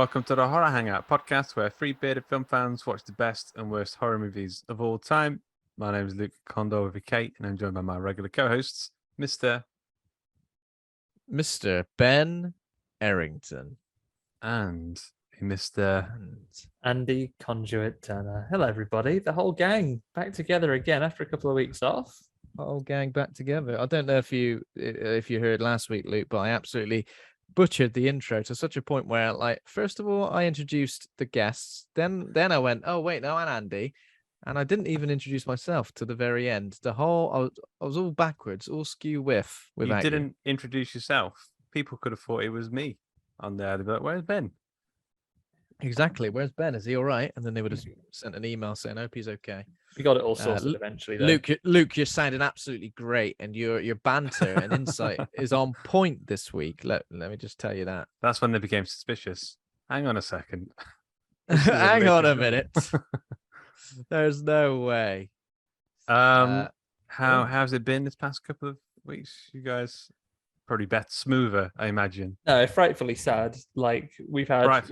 welcome to the Horror Hangout podcast, where three bearded film fans watch the best and worst horror movies of all time. My name is Luke Kondo with a K, and I'm joined by my regular co-hosts, Mr. Ben Errington and Mr. Andy Conduit Turner. Hello, everybody. The whole gang back together again after a couple of weeks off. Whole gang back together. I don't know if you heard last week, Luke, but I absolutely butchered the intro to such a point where, like, first of all, I introduced the guests, then I went, oh wait, no, I'm Andy, and I didn't even introduce myself to the very end. I was all backwards, all skew with. You didn't introduce yourself. People could have thought it was me on there. They'd be like, "Where's Ben?" Exactly. Where's Ben? Is he all right? And then they would have sent an email saying, "Hope he's okay." We got it all sorted eventually, though. Luke, you're sounding absolutely great, and your banter and insight is on point this week. Let me just tell you that. That's when they became suspicious. Hang on a second. Hang on a minute. There's no way. How's it been this past couple of weeks? You guys probably better, smoother, I imagine. No, frightfully sad. Like we've had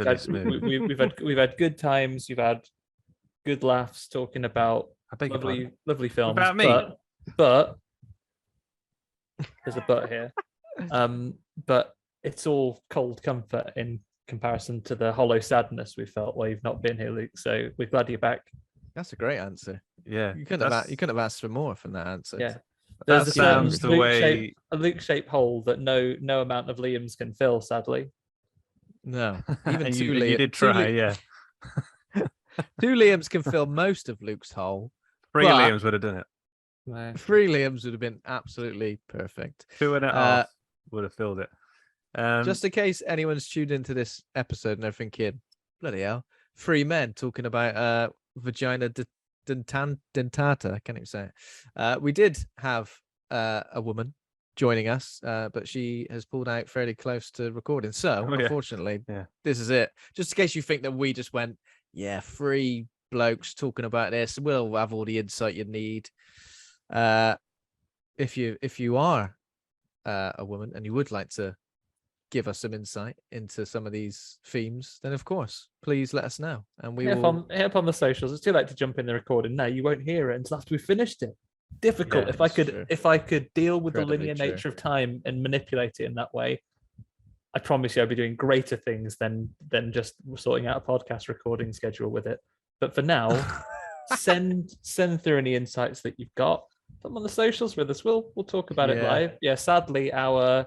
good times. We've had good laughs talking about lovely films. About me, but there's a but here. But it's all cold comfort in comparison to the hollow sadness we felt while you've not been here, Luke. So we're glad you're back. That's a great answer. Yeah, you couldn't have asked for more from that answer. Yeah. That sounds the way a Luke-shaped hole that no amount of Liams can fill. Sadly, no. Even you did try, yeah. 2 Liams can fill most of Luke's hole. 3 Liams would have done it. No. 3 Liams would have been absolutely perfect. 2.5 would have filled it. Just in case anyone's tuned into this episode and they're thinking, bloody hell, 3 men talking about vagina dentata. I can't even say it. We did have a woman joining us, but she has pulled out fairly close to recording. So, unfortunately, this is it. Just in case you think that we just went, 3 blokes talking about this, we'll have all the insight you need. If you are a woman and you would like to give us some insight into some of these themes, then of course, please let us know, and we will hit up on the socials. It's too late to jump in the recording now. You won't hear it until after we finished it. Difficult. If I could deal with the linear nature of time and manipulate it in that way, I promise you I'll be doing greater things than just sorting out a podcast recording schedule with it. But for now, send through any insights that you've got. Put them on the socials with us. We'll talk about it live. Yeah, sadly, our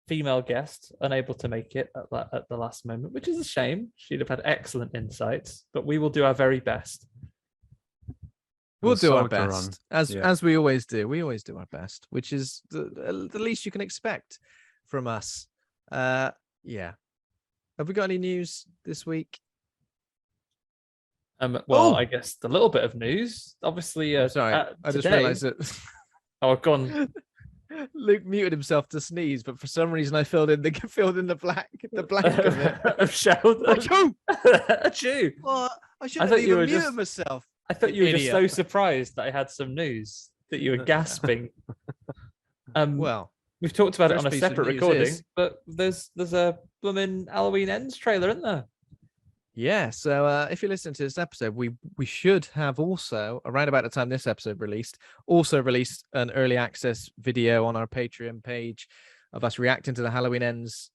female guest unable to make it at the last moment, which is a shame. She'd have had excellent insights, but we will do our very best. We'll do our best, as we always do. We always do our best, which is the least you can expect from us. Have we got any news this week? I guess the little bit of news, obviously. Sorry, I just realised that. Oh, gone. Luke muted himself to sneeze, but for some reason I filled in the blank of it. Achoo! Achoo! Well, I should have even muted myself. I thought you were just so surprised that I had some news that you were gasping. Well, we've talked about it on a separate recording, but there's a blooming Halloween Ends trailer, isn't there? Yeah, so if you're listening to this episode, we should have also, around about the time this episode released an early access video on our Patreon page of us reacting to the Halloween Ends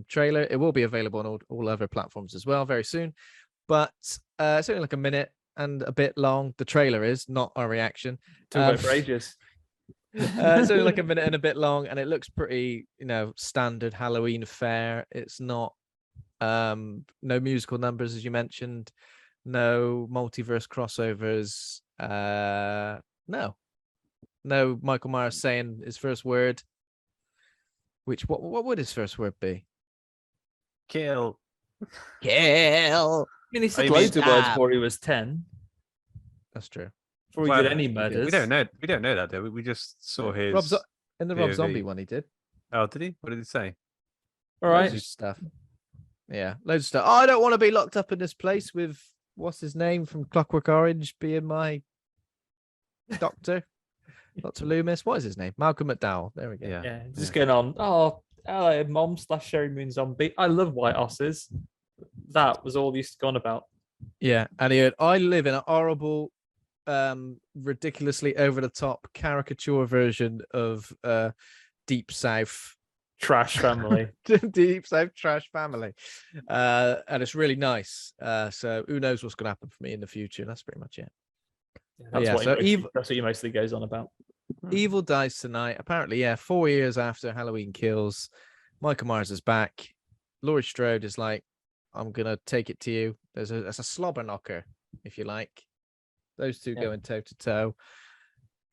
trailer. It will be available on all other platforms as well very soon. But it's only like a minute and a bit long. The trailer is, not our reaction. Talk about for ages. It's only like a minute and a bit long, and it looks pretty, standard Halloween fare. It's not no musical numbers, as you mentioned, no multiverse crossovers, no Michael Myers saying his first word, which what would his first word be? Kill. I mean, he said loads of words before he was 10. That's true. Before he did any murders. We don't know that, do we? We just saw his in the Rob Zombie one. He did. Oh, did he? What did he say? All right, loads of stuff. Yeah, loads of stuff. I don't want to be locked up in this place with what's his name from Clockwork Orange being my doctor, Dr. Loomis. What is his name? Malcolm McDowell. There we go. Yeah. Just going on. Oh, hello, Mom / Sherry Moon Zombie. I love white osses. That was all he's gone about. Yeah, and he heard, I live in a horrible, ridiculously over the top caricature version of Deep South Trash family. Deep South trash family. And it's really nice. So who knows what's going to happen for me in the future? That's pretty much it. That's what he mostly goes on about. Evil dies tonight. Apparently, 4 years after Halloween Kills, Michael Myers is back. Laurie Strode is like, I'm going to take it to you. There's a slobber knocker, if you like. Those two going toe to toe,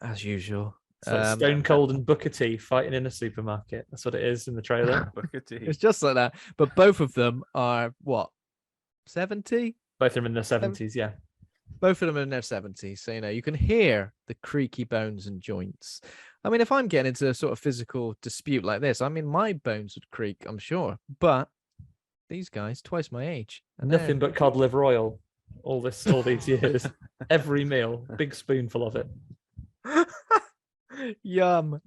as usual. It's like Stone Cold and Booker T fighting in a supermarket. That's what it is in the trailer. Booker T. It's just like that. But both of them are, what, 70? Both of them in their 70s, yeah. Both of them are in their 70s. So, you can hear the creaky bones and joints. I mean, if I'm getting into a sort of physical dispute like this, I mean, my bones would creak, I'm sure. But these guys, twice my age. And nothing but cod liver oil all these years. Every meal, big spoonful of it. Yum.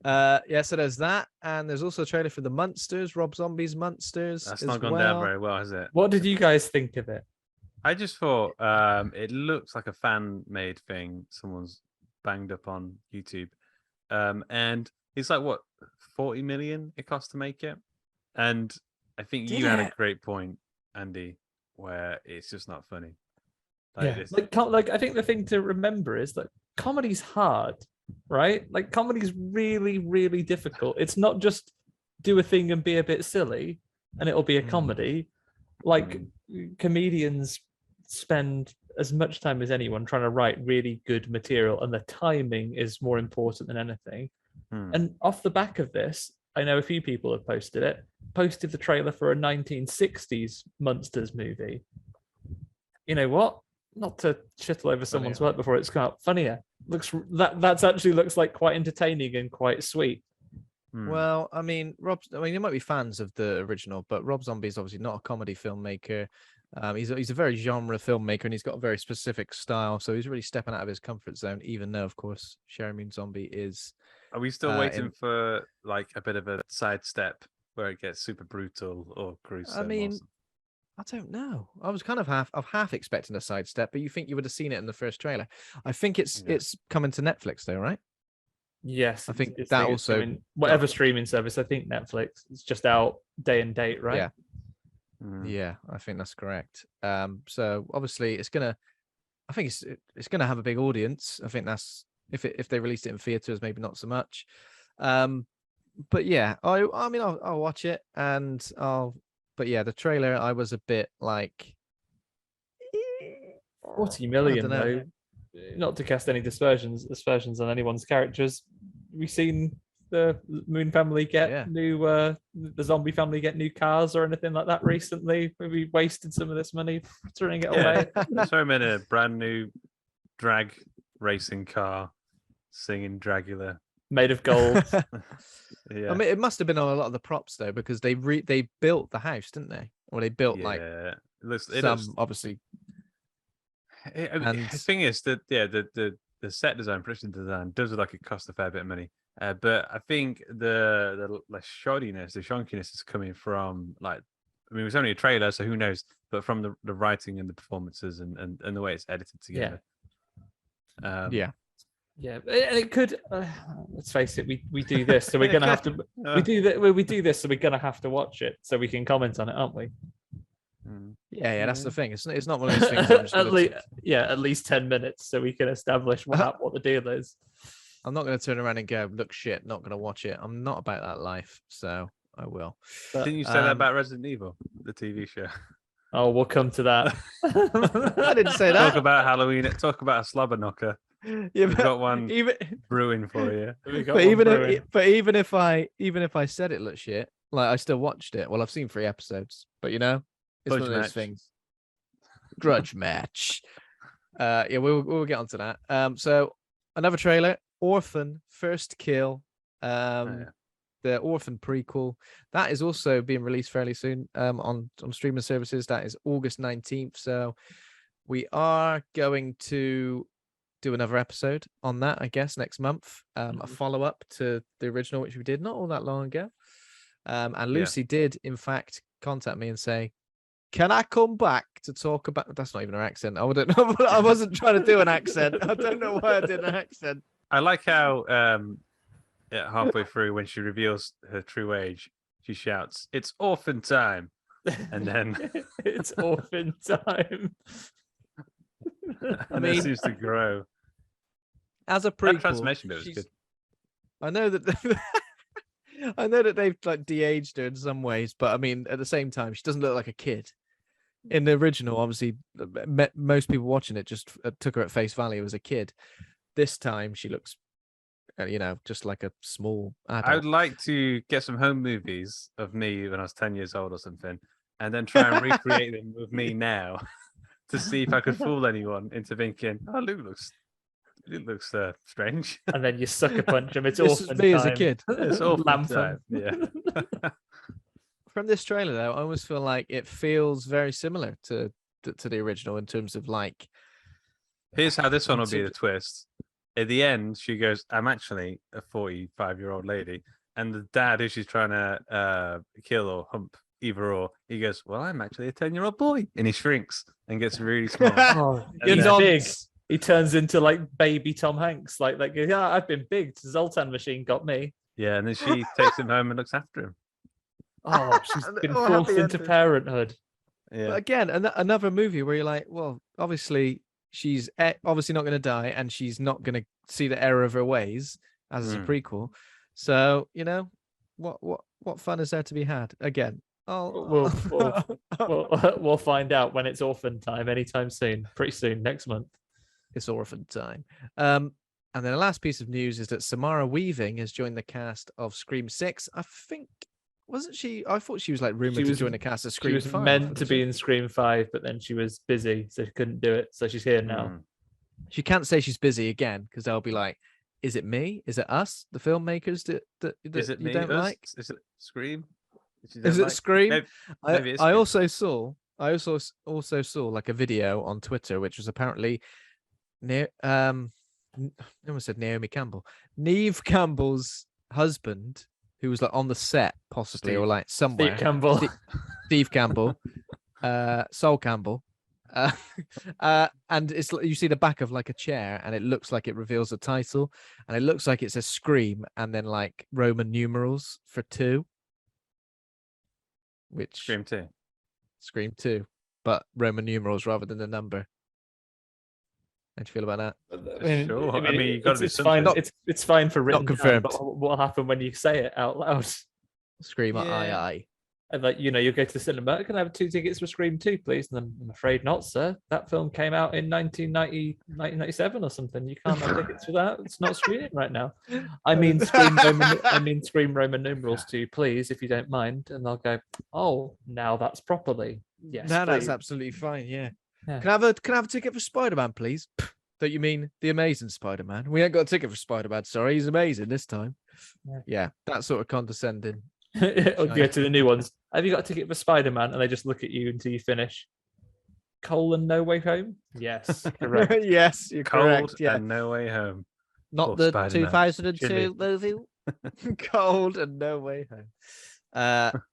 So there's that, and there's also a trailer for the Munsters, Rob Zombie's Munsters. That's not gone down very well, has it? What did you guys think of it? I just thought it looks like a fan-made thing someone's banged up on YouTube, and it's like what 40 million it cost to make it, and I think you had a great point, Andy, where it's just not funny. Like I think the thing to remember is that comedy's hard, right? Like comedy's really, really difficult. It's not just do a thing and be a bit silly and it'll be a comedy. Like comedians spend as much time as anyone trying to write really good material, and the timing is more important than anything. And off the back of this, I know a few people have posted the trailer for a 1960s Munsters movie. You know what? Not to shittle over someone's work before it's got funnier. That's actually looks like quite entertaining and quite sweet. Well, I mean, you might be fans of the original, but Rob Zombie is obviously not a comedy filmmaker. He's a very genre filmmaker, and he's got a very specific style. So he's really stepping out of his comfort zone, even though, of course, Sherry Moon Zombie is. Are we still waiting for like a bit of a sidestep where it gets super brutal or gruesome? I mean, I don't know. I was kind of half expecting a sidestep, but you think you would have seen it in the first trailer. I think it's coming to Netflix though, right? Yes, I think that also whatever streaming service. I think Netflix. It's just out day and date, right? Yeah. Yeah, I think that's correct. So obviously it's gonna have a big audience. I think that's if they released it in theaters, maybe not so much. But yeah, I mean I'll watch it and but yeah, the trailer I was a bit like 40 million though. Not to cast any dispersions on anyone's characters. We've seen the Moon family get new the zombie family get new cars or anything like that recently. Maybe wasted some of this money throwing it away. So I'm in a brand new drag racing car singing Dragula. Made of gold. I mean, it must have been on a lot of the props though, because they built the house, didn't they? Or they built obviously. The thing is that the set design, production design does look like it cost a fair bit of money. But I think the shoddiness, the shonkiness is coming from it was only a trailer, so who knows? But from the writing and the performances and the way it's edited together. Yeah, and it could. Let's face it, we do this, so we're gonna have to. We do this, so we're gonna have to watch it, so we can comment on it, aren't we? Yeah, that's the thing. It's not one of those things. At least 10 minutes, so we can establish what the deal is. I'm not going to turn around and go, look, shit, not going to watch it. I'm not about that life, so I will. But, didn't you say that about Resident Evil, the TV show? Oh, we'll come to that. I didn't say that. Talk about Halloween. Talk about a slobber knocker. Yeah, we've got one brewing for you. But even if I said it looked shit, like I still watched it. Well, I've seen 3 episodes, but it's one of those things. Grudge match. We'll get onto that. So another trailer, Orphan First Kill, the Orphan prequel, that is also being released fairly soon on streaming services. That is August 19th. So we are going to do another episode on that, I guess, next month. A follow-up to the original, which we did not all that long ago. And Lucy did, in fact, contact me and say, Can I come back to talk about? That's not even her accent. I wouldn't know. I wasn't trying to do an accent. I don't know why I did an accent. I like how halfway through, when she reveals her true age, she shouts, "It's orphan time!" And then it's orphan time. and it seems to grow. As a That prequel, transformation bit was good. I know that I know that they've like de-aged her in some ways, but I mean, at the same time, she doesn't look like a kid. In the original, obviously, most people watching it just took her at face value as a kid. This time, she looks, just like a small adult. I would like to get some home movies of me when I was 10 years old or something, and then try and recreate them with me now to see if I could fool anyone into thinking, "Oh, Luke looks strange." And then you sucker punch him. It's This orphan is me time. as a kid. It's awful Lamp time. him. Yeah. From this trailer, though, I almost feel like it feels very similar to the original in terms of like. Here's how this one will be the twist. At the end, she goes, "I'm actually a 45-year-old lady," and the dad, who she's trying to kill or hump, either or, he goes, "Well, I'm actually a 10-year-old boy," and he shrinks and gets really small. Oh, And he's then- big. He turns into like baby Tom Hanks. Like, yeah, I've been big. The Zoltan machine got me. Yeah, and then she takes him home and looks after him. Oh, she's been Oh, forced happy into ending. parenthood. Yeah. But again, another movie where you're like, well, obviously she's obviously not going to die, and she's not going to see the error of her ways as a prequel. So what fun is there to be had? Again, We'll find out when it's orphan time anytime soon. Pretty soon, next month. It's orphan time. And then the last piece of news is that Samara Weaving has joined the cast of Scream 6. I think, wasn't she? I thought she was like rumored to join the cast of Scream 5. She was meant to be in Scream 5, but then she was busy, so she couldn't do it. So she's here now. She can't say she's busy again because they'll be like, "Is it me? Is it us, the filmmakers that Is it you me? don't Us? like? Is it Scream? Is it Scream?" Maybe it's I Scream. also saw like a video on Twitter, which was apparently I almost said Naomi Campbell, Neve Campbell's husband, who was like on the set possibly, or like somewhere. Steve Campbell. Steve Campbell, Sol Campbell, and it's you see the back of like a chair, and it looks like it reveals the title, and it looks like it says Scream, and then like Roman numerals for 2, which Scream 2, but Roman numerals rather than the number. How do you feel about that? Sure. I mean, you got to do it's something. fine. It's fine for written. Not confirmed. Down, but what'll happen when you say it out loud? Scream, Yeah. aye. And like, you go to the cinema. Can I have 2 tickets for Scream 2, please? And I'm afraid not, sir. That film came out in 1997 or something. You can't have tickets for that. It's not screening right now. I mean Scream Roman numerals 2, please, if you don't mind. And they'll go, "Oh, now that's properly." Yes. No, that's please. absolutely fine. Yeah. Yeah. Can I have a ticket for Spider-Man, please? Don't you mean the Amazing Spider-Man? We ain't got a ticket for Spider-Man. Sorry, he's amazing this time. Yeah, that sort of condescending. Or go to the new ones. Have you got a ticket for Spider-Man? And they just look at you until you finish. No Way Home? Yes, correct. Yes, you're Cold correct. Yeah, and No Way Home. not or the Spider-Man. 2002 Jimmy. movie. Cold and No Way Home.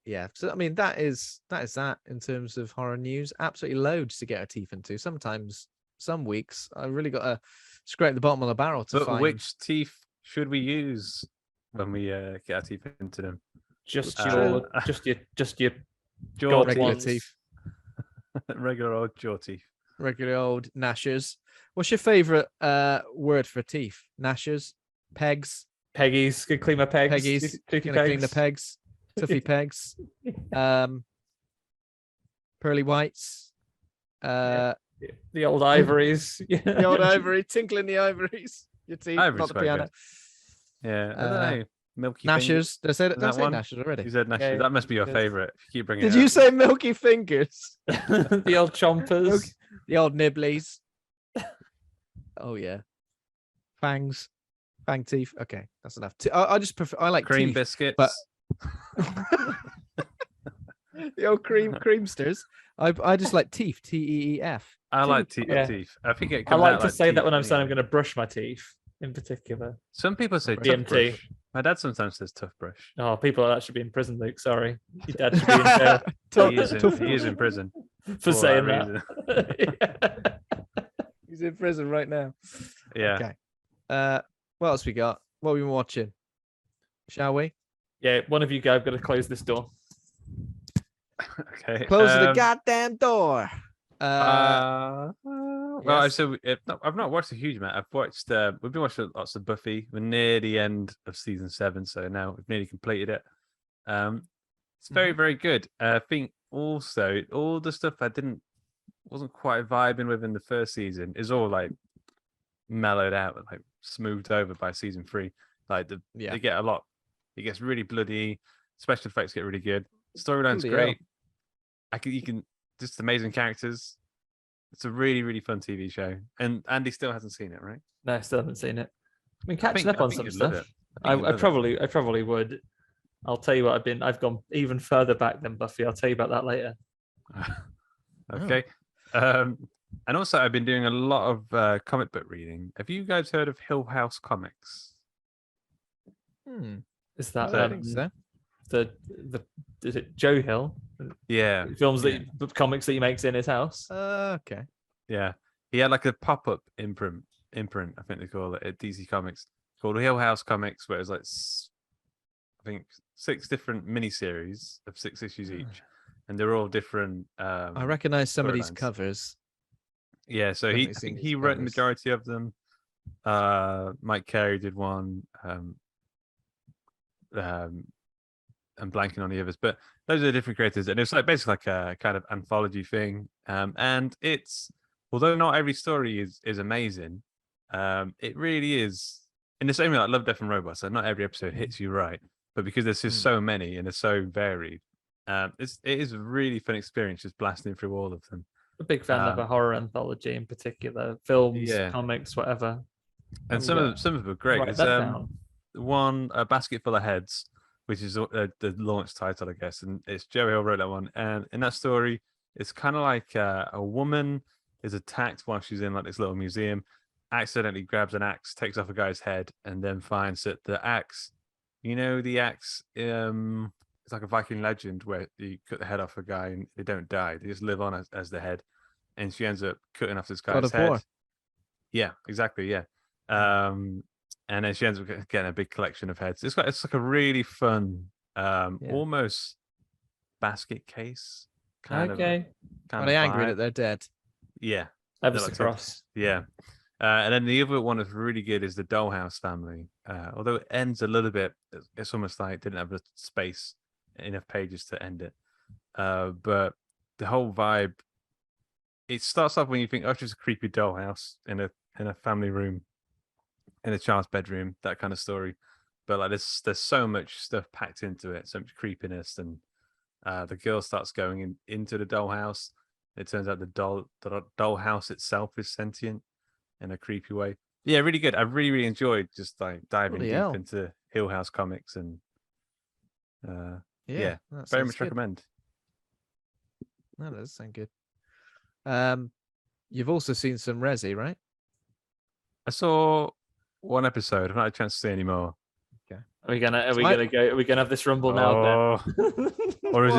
Yeah. So I mean, that is that in terms of horror news. Absolutely loads to get our teeth into. Sometimes, some weeks, I really got to scrape the bottom of the barrel to But find which teeth should we use when we get our teeth into them? Just True. your Jaw God regular ones. teeth. Regular old jaw teeth. Regular old gnashers. What's your favorite word for teeth? Gnashers, pegs, Peggies. Can clean my pegs. peggies. Toothy Gonna clean the pegs. pegs, toothy pegs, pearly whites, The old ivories. the old ivory, tinkling the ivories. Your teeth, Ivory's not the quite piano. Yeah, I don't know. Milky Gnashers. fingers. Did I say that? Is Did I that say one? gnashers already? You said Gnashers. Yeah, That must be your yes. favorite. If you keep bringing Did it you up. say milky fingers? The old chompers. The old nibblies. Oh yeah, fang teeth. Okay, that's enough. I just prefer. I like cream teeth, biscuits? but the old creamsters. I just like teeth. Teef. I like Yeah. teeth. I think it I comes like out to say that teeth when I'm saying I'm anyway. going to brush my teeth, in particular. Some people say DMT. tough brush. My dad sometimes says tough brush. Oh, people that should be in prison, Luke. Sorry. Your dad should be in jail. He is in prison. for saying that. He's in prison right now. Yeah. Okay. What else we got? What have we been watching? Shall we? Yeah, one of you go. I've got to close this door. Okay. Close the goddamn door. Well, yes. I've not watched a huge amount. I've watched. We've been watching lots of Buffy. We're near the end of season 7, so now we've nearly completed it. It's very, very good. I think also all the stuff I wasn't quite vibing with in the first season is all like mellowed out and like smoothed over by season 3. Like they get a lot. It gets really bloody. Special effects get really good. Storyline's great. You can just amazing characters. It's a really, really fun TV show. And Andy still hasn't seen it, right? No, I still haven't seen it. I've been catching up on some stuff. I probably would. I'll tell you what, I've gone even further back than Buffy. I'll tell you about that later. Okay. And also I've been doing a lot of comic book reading. Have you guys heard of Hill House Comics? Is that I think so. the is it Joe Hill? Yeah. Comics that he makes in his house. Okay. Yeah. He had like a pop-up imprint, I think they call it, at DC Comics, called Hill House Comics, where it's like I think 6 different miniseries of 6 issues each, and they're all different. I recognize some of these covers. Yeah, so I think he wrote the majority of them. Mike Carey did one. I'm blanking on the others, but those are the different creators, and it's like basically like a kind of anthology thing. And it's, although not every story is amazing, it really is in the same way like Love, Death and Robots. So not every episode hits you right, but because there's just so many and they're so varied, it is a really fun experience just blasting through all of them. A big fan of a horror anthology in particular, films, comics, whatever. And some of them are great. There's one, A Basket Full of Heads, which is the launch title, I guess, and it's Joe Hill wrote that one. And in that story, it's kind of like a woman is attacked while she's in like this little museum, accidentally grabs an axe, takes off a guy's head, and then finds that the axe, the axe, it's like a Viking legend where you cut the head off a guy and they don't die; they just live on as the head. And she ends up cutting off this guy's head. War. Yeah, exactly. Yeah. And then she ends up getting a big collection of heads. It's like a really fun, almost basket case kind of. Are they angry that they're dead? Yeah. Ever so cross. Yeah. And then the other one that's really good is the Dollhouse Family. Although it ends a little bit, it's almost like it didn't have the space, enough pages to end it. But the whole vibe, it starts off when you think, oh, it's just a creepy dollhouse in a family room, in a child's bedroom, that kind of story. But like there's so much stuff packed into it, so much creepiness, and the girl starts going into the dollhouse. It turns out the dollhouse itself is sentient in a creepy way. Yeah, really good. I really, really enjoyed just like diving deep into Hill House Comics, and very much recommend. No, that does sound good. You've also seen some Resi, right? I saw one episode. I've not had a chance to see any more. Okay. Are we gonna have this rumble now then? Or is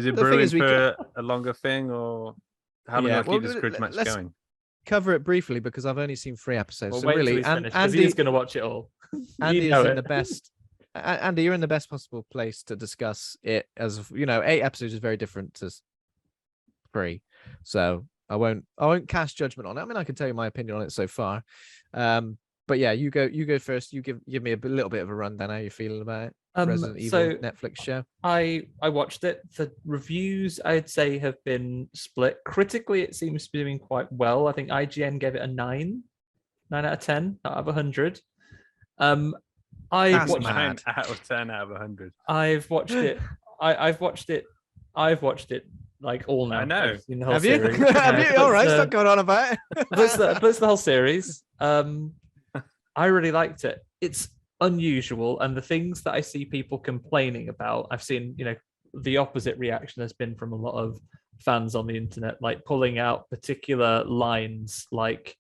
it brewing for a longer thing, or how long keep this Scrooge match going? Cover it briefly because I've only seen 3 episodes. Well, so wait really, Andy is going to watch it all. Andy is in the best. Andy, you're in the best possible place to discuss it. As 8 episodes is very different to 3, so I won't cast judgment on it. I mean, I can tell you my opinion on it so far. But yeah, you go first. You give me a little bit of a rundown. How you feeling about it? Resident Evil Netflix show. I watched it. The reviews, I'd say, have been split. Critically, it seems to be doing quite well. I think IGN gave it a 9 out of 10 out of 100. I've watched 9 out of 10 out of 100. I've watched it. I've watched it like all now. I know. Have you? Have you? All right, stop going on about it. Plus the whole series. I really liked it. It's unusual, and the things that I see people complaining about, I've seen, the opposite reaction has been from a lot of fans on the internet, like pulling out particular lines, like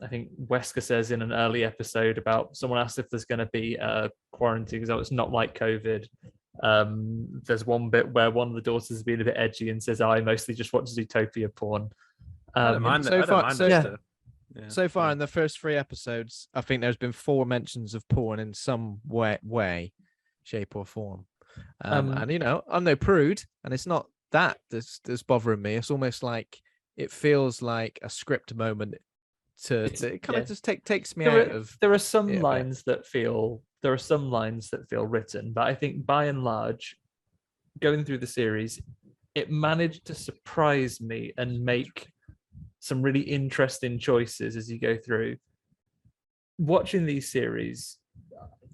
I think Wesker says in an early episode about someone asked if there's going to be a quarantine because it's not like COVID. There's one bit where one of the daughters is being a bit edgy and says, I mostly just watch Zootopia porn. I don't mind so far, so far in the first 3 episodes, I think there's been 4 mentions of porn in some way, shape or form. And I'm no prude, and it's not that that's bothering me. It's almost like it feels like a script moment. It kind of just takes me out of. There are some lines that feel written, but I think by and large, going through the series, it managed to surprise me and make some really interesting choices as you go through. Watching these series,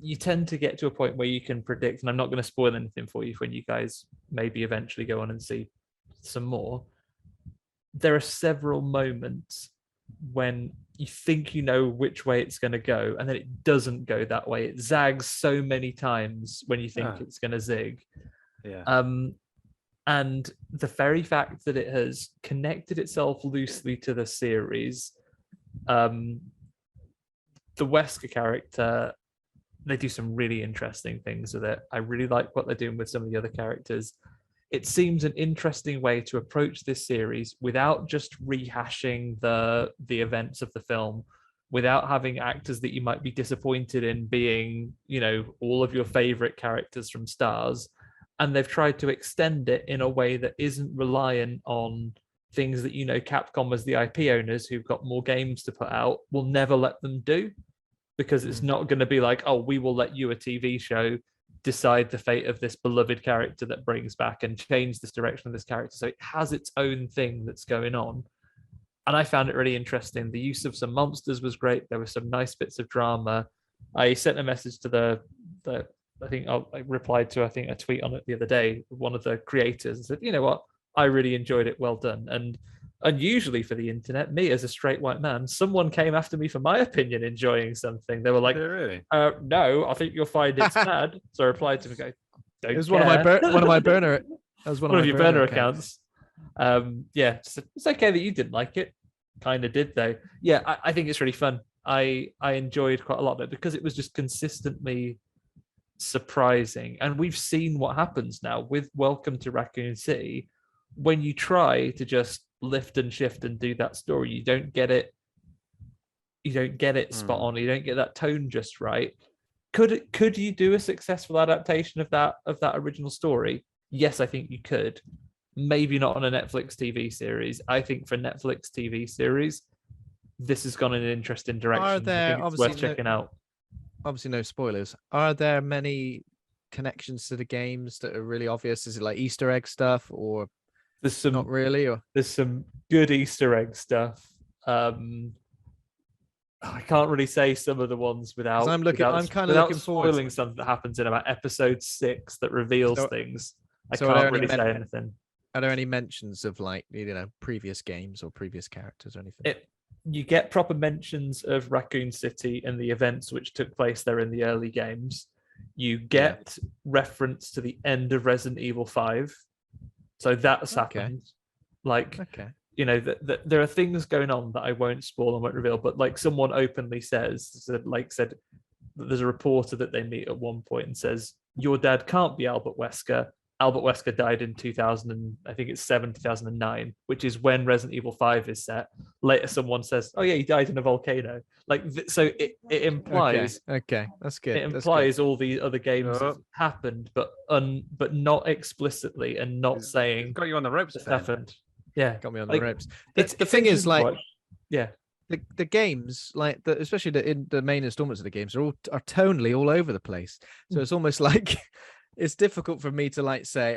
you tend to get to a point where you can predict, and I'm not going to spoil anything for you when you guys maybe eventually go on and see some more. There are several moments when you think you know which way it's going to go, and then it doesn't go that way. It zags so many times when you think it's going to zig. And the very fact that it has connected itself loosely to the series, the Wesker character, they do some really interesting things with it. I really like what they're doing with some of the other characters. It seems an interesting way to approach this series without just rehashing the events of the film, without having actors that you might be disappointed in being, all of your favorite characters from Stars. And they've tried to extend it in a way that isn't reliant on things that, Capcom as the IP owners who've got more games to put out will never let them do, because it's not going to be like, oh, we will let you, a TV show, decide the fate of this beloved character that brings back and change this direction of this character. So it has its own thing that's going on. And I found it really interesting. The use of some monsters was great. There were some nice bits of drama. I sent a message to I replied to, a tweet on it the other day, one of the creators, and said, you know what, I really enjoyed it, well done. And unusually for the internet, me as a straight white man, someone came after me for my opinion enjoying something. They were like, really? No, I think you'll find it's bad. So I replied to them, don't it was care. one of my burner. That was one of your burner accounts. It's okay that you didn't like it. Kind of did though. Yeah, I think it's really fun. I enjoyed quite a lot of it because it was just consistently surprising. And we've seen what happens now with Welcome to Raccoon City. When you try to just lift and shift and do that story, you don't get it spot on. You don't get that tone just right. Could you do a successful adaptation of that original story? Yes, I think you could. Maybe not on a Netflix TV series. I think for Netflix TV series, this has gone in an interesting direction. I think it's worth checking out. Obviously, no spoilers. Are there many connections to the games that are really obvious? Is it like Easter egg stuff, or there's some not really? Or there's some good Easter egg stuff. I can't really say some of the ones without. I'm kind of looking forward spoiling something that happens in about episode 6 that reveals things. I can't really say anything. Are there any mentions of previous games or previous characters or anything? You get proper mentions of Raccoon City and the events which took place there in the early games. You get reference to the end of Resident Evil 5. So that's happened. There are things going on that I won't spoil and won't reveal, but someone openly said there's a reporter that they meet at one point and says, your dad can't be Albert Wesker. Albert Wesker died in 2009, which is when Resident Evil 5 is set. Later, someone says, "Oh yeah, he died in a volcano." So it implies. Okay, that's good. It implies all the other games have happened, but not explicitly, and not saying got you on the ropes. Happened. Yeah, got me on the ropes. The thing is, the games, especially the main installments of the games, are tonally all over the place. So it's almost like. It's difficult for me to say,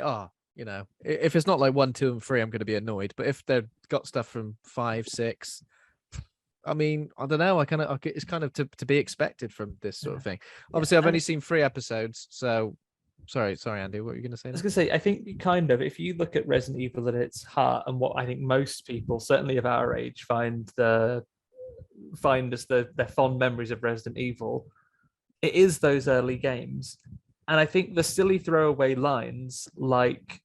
if it's not 1, 2, and 3, I'm going to be annoyed. But if they've got stuff from 5, 6, I mean, I don't know. It's kind of to be expected from this sort of thing. Obviously, I've only seen 3 episodes, so sorry, Andy. What were you going to say? I was going to say, I think if you look at Resident Evil at its heart, and what I think most people, certainly of our age, find as their fond memories of Resident Evil, it is those early games. And I think the silly throwaway lines like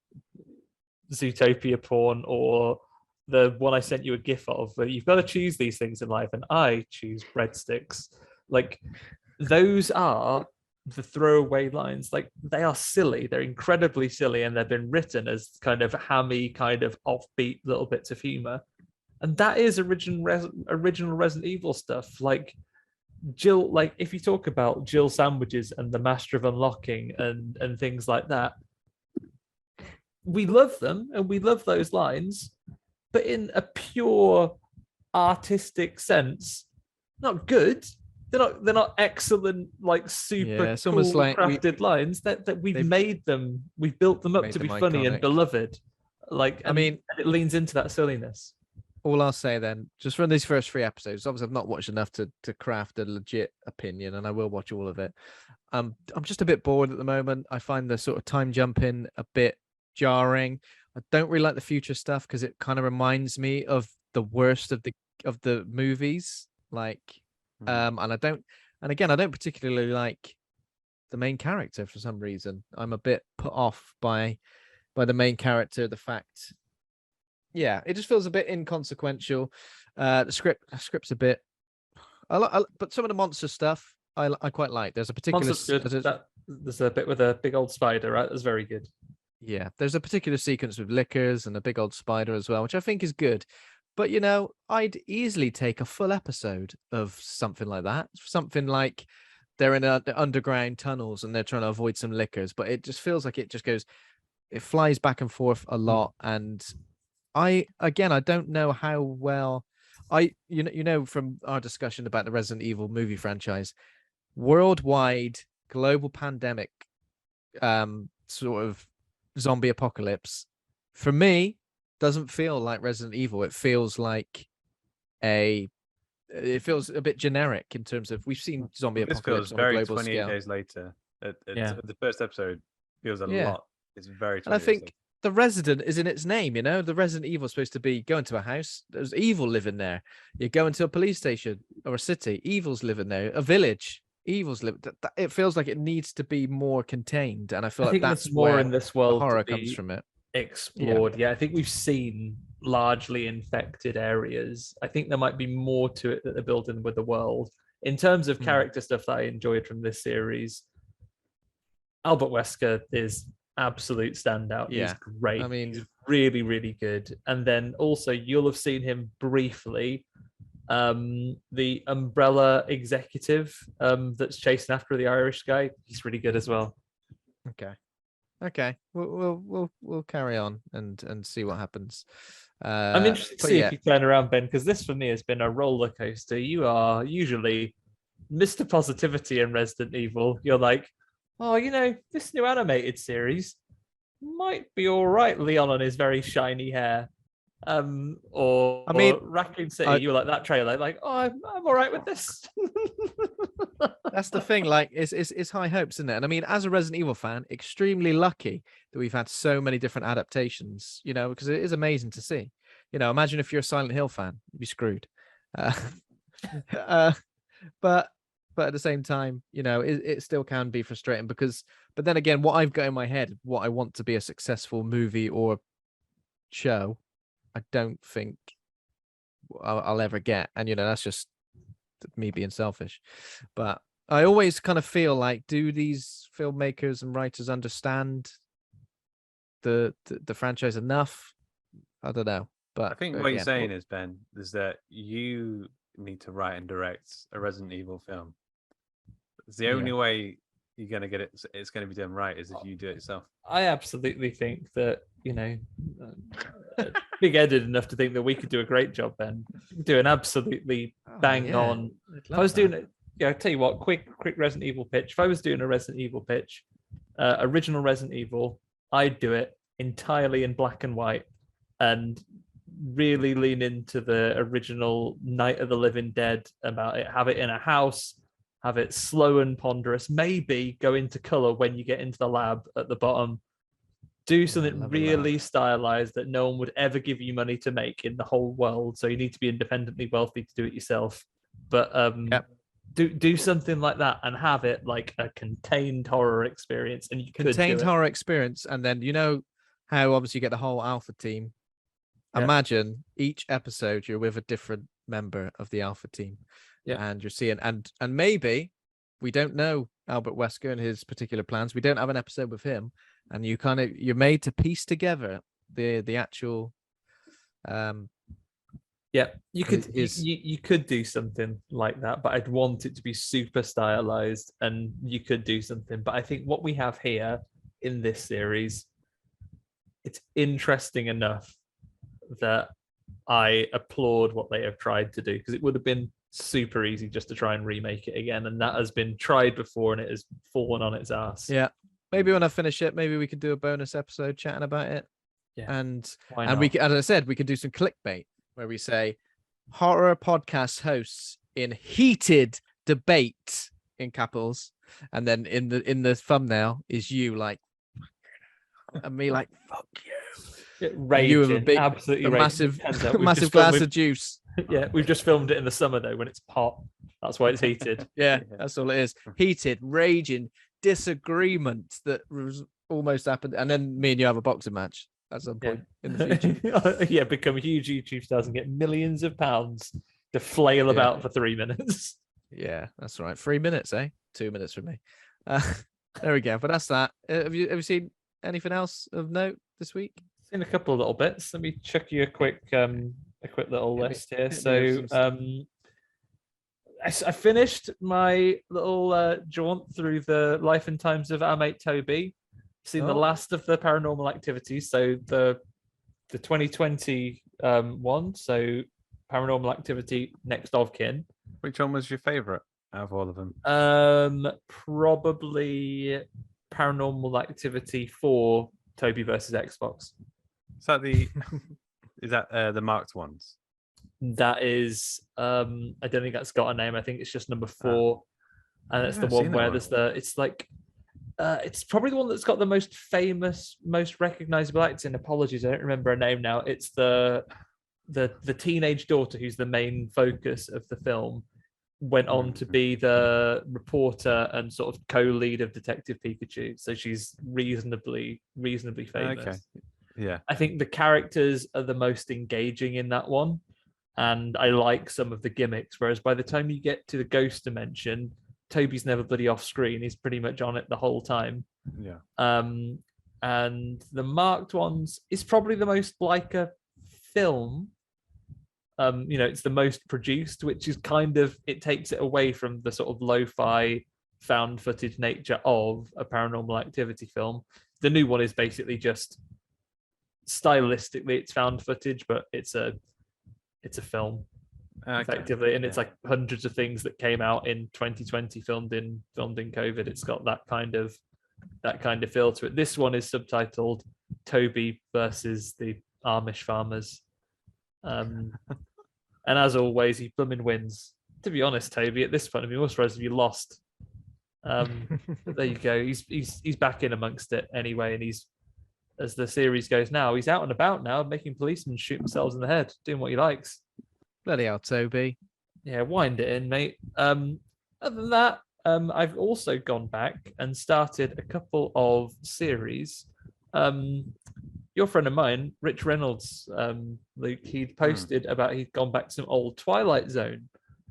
Zootopia porn, or the one I sent you a gif of, where you've got to choose these things in life, and I choose breadsticks. Those are the throwaway lines, like they are silly. They're incredibly silly, and they've been written as kind of hammy, kind of offbeat little bits of humor. And that is original Resident Evil stuff. Like Jill, like if you talk about Jill sandwiches and the Master of Unlocking and things like that, we love them and we love those lines, but in a pure artistic sense, not good. They're not excellent, like super it's cool almost like crafted lines. That we've made them, we've built them up to be funny and beloved. Like, I mean, it leans into that silliness. All I'll say then, just from these first 3 episodes, obviously I've not watched enough to craft a legit opinion, and I will watch all of it. I'm just a bit bored at the moment. I find the sort of time jumping a bit jarring. I don't really like the future stuff because it kind of reminds me of the worst of the movies. Like, and I don't particularly like the main character for some reason. I'm a bit put off by the main character. The fact, it just feels a bit inconsequential. The script's a bit, but some of the monster stuff I quite like. There's a particular there's a bit with a big old spider, right? That's very good. Yeah, there's a particular sequence with liquors and a big old spider as well, which I think is good. But, I'd easily take a full episode of something like that. Something like they're in the underground tunnels and they're trying to avoid some liquors. But it just feels like it flies back and forth a lot. And I don't know how well from our discussion about the Resident Evil movie franchise, worldwide global pandemic, sort of zombie apocalypse, for me, doesn't feel like Resident Evil. It feels like it feels a bit generic in terms of we've seen zombie apocalypse on a global 28 scale. days later. The first episode feels a lot. It's very. And I think the Resident is in its name. The Resident Evil is supposed to be going to a house. There's evil living there. You go into a police station or a city. Evil's living there. A village. Evil's living. It feels like it needs to be more contained. And I feel like that's more where in this world. The horror comes from it. Explored. I think we've seen largely infected areas. I think there might be more to it that they're building with the world. In terms of character stuff that I enjoyed from this series, Albert Wesker is absolute standout. He's great. I mean, he's really, really good. And then also you'll have seen him briefly, the Umbrella executive that's chasing after the Irish guy. He's really good as well. Okay, we'll carry on and see what happens. I'm interested to see if you turn around, Ben, because this for me has been a roller coaster. You are usually Mr. Positivity in Resident Evil. You're like, oh, this new animated series might be all right. Leon on his very shiny hair. Or Raccoon City, you were like that trailer, like, oh, I'm all right with this. That's the thing, like, it's high hopes, isn't it? And I mean, as a Resident Evil fan, extremely lucky that we've had so many different adaptations, because it is amazing to see. Imagine if you're a Silent Hill fan, you'd be screwed. But at the same time, it still can be frustrating but then again, what I've got in my head, what I want to be a successful movie or show, I don't think I'll ever get. And, that's just me being selfish. But I always kind of feel like, do these filmmakers and writers understand the franchise enough? I don't know. But I think what you're saying is, Ben, is that you need to write and direct a Resident Evil film. It's the only way you're going to get it. It's going to be done right is if you do it yourself. I absolutely think that, big-headed enough to think that we could do a great job, Ben. Do an absolutely bang on. If I was doing it, I'll tell you what, quick Resident Evil pitch. If I was doing a Resident Evil pitch, original Resident Evil, I'd do it entirely in black and white and really lean into the original Night of the Living Dead about it. Have it in a house, have it slow and ponderous, maybe go into color when you get into the lab at the bottom. Do something really stylized that no one would ever give you money to make in the whole world. So you need to be independently wealthy to do it yourself. But do something like that and have it like a contained horror experience. And you could contained horror experience. And then how obviously you get the whole Alpha team. Imagine each episode you're with a different member of the Alpha team. And you're seeing and maybe we don't know Albert Wesker and his particular plans. We don't have an episode with him, and you're made to piece together the actual. Yeah, you could do something like that, but I'd want it to be super stylized, and you could do something. But I think what we have here in this series, it's interesting enough that I applaud what they have tried to do, because it would have been super easy just to try and remake it again, and that has been tried before and it has fallen on its ass. Yeah, maybe when I finish it, maybe we could do a bonus episode chatting about it. Yeah, and why and not? we could, as I said, we could do some clickbait where we say horror podcast hosts in heated debate in capitals, and then in the thumbnail is you like, and me like fuck you. Raging, you have a big, absolutely massive massive glass of juice. Yeah, we've just filmed it in the summer though when it's hot. That's why it's heated. Yeah, that's all it is. Heated, raging disagreement that was almost happened, and then me and you have a boxing match at some point in the future. Yeah, become huge YouTube stars and get millions of pounds to flail about for 3 minutes. Yeah, that's right. 3 minutes, eh? 2 minutes for me. There we go. But that's that. Have you seen anything else of note this week? Seen a couple of little bits. Let me chuck you a quick little list here. So I finished my little jaunt through the life and times of our mate Toby. Seen the last of the Paranormal Activities. So the 2020 one. So Paranormal Activity Next of Kin. Which one was your favorite out of all of them? Probably Paranormal Activity 4 Toby versus Xbox. Is that the marked ones? That is, I don't think that's got a name. I think it's just number 4, and it's the one where it's probably the one that's got the most famous, most recognizable acting. Apologies, I don't remember her name now. It's the teenage daughter who's the main focus of the film. Went on to be the reporter and sort of co-lead of Detective Pikachu. So she's reasonably famous. Okay. Yeah. I think the characters are the most engaging in that one. And I like some of the gimmicks. Whereas by the time you get to the ghost dimension, Toby's never bloody off screen. He's pretty much on it the whole time. Yeah. And the marked ones is probably the most like a film. It's the most produced, which is kind of, it takes it away from the sort of lo-fi found footage nature of a Paranormal Activity film. The new one is basically just stylistically it's found footage, but it's a film effectively, and it's like hundreds of things that came out in 2020 filmed in COVID. It's got that kind of feel to it. This one is subtitled Toby versus the Amish farmers. And as always, he blooming wins. To be honest, Toby, at this point, I'd be more surprised if you lost. There you go. He's back in amongst it anyway, and he's, as the series goes now, he's out and about now, making policemen shoot themselves in the head, doing what he likes. Bloody hell, Toby. Yeah, wind it in, mate. Other than that, I've also gone back and started a couple of series. Your friend of mine, Rich Reynolds, Luke, he'd posted about he'd gone back to some old Twilight Zone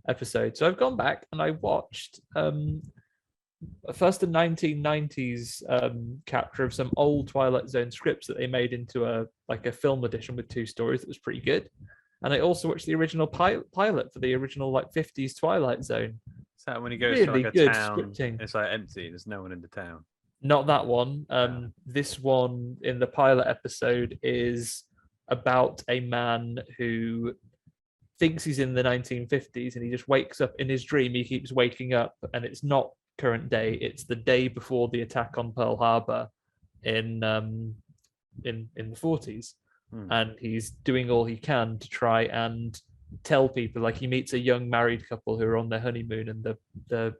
episodes. So I've gone back and I watched first a 1990s capture of some old Twilight Zone scripts that they made into a film edition with 2 stories that was pretty good. And I also watched the original pilot for the original 50s Twilight Zone. Is that when he goes really to a good town, scripting. It's empty, there's no one in the town? Not that one. This one in the pilot episode is about a man who thinks he's in the 1950s, and he just wakes up in his dream. He keeps waking up, and it's not current day. It's the day before the attack on Pearl Harbor in the 40s, and he's doing all he can to try and tell people. Like, he meets a young married couple who are on their honeymoon, and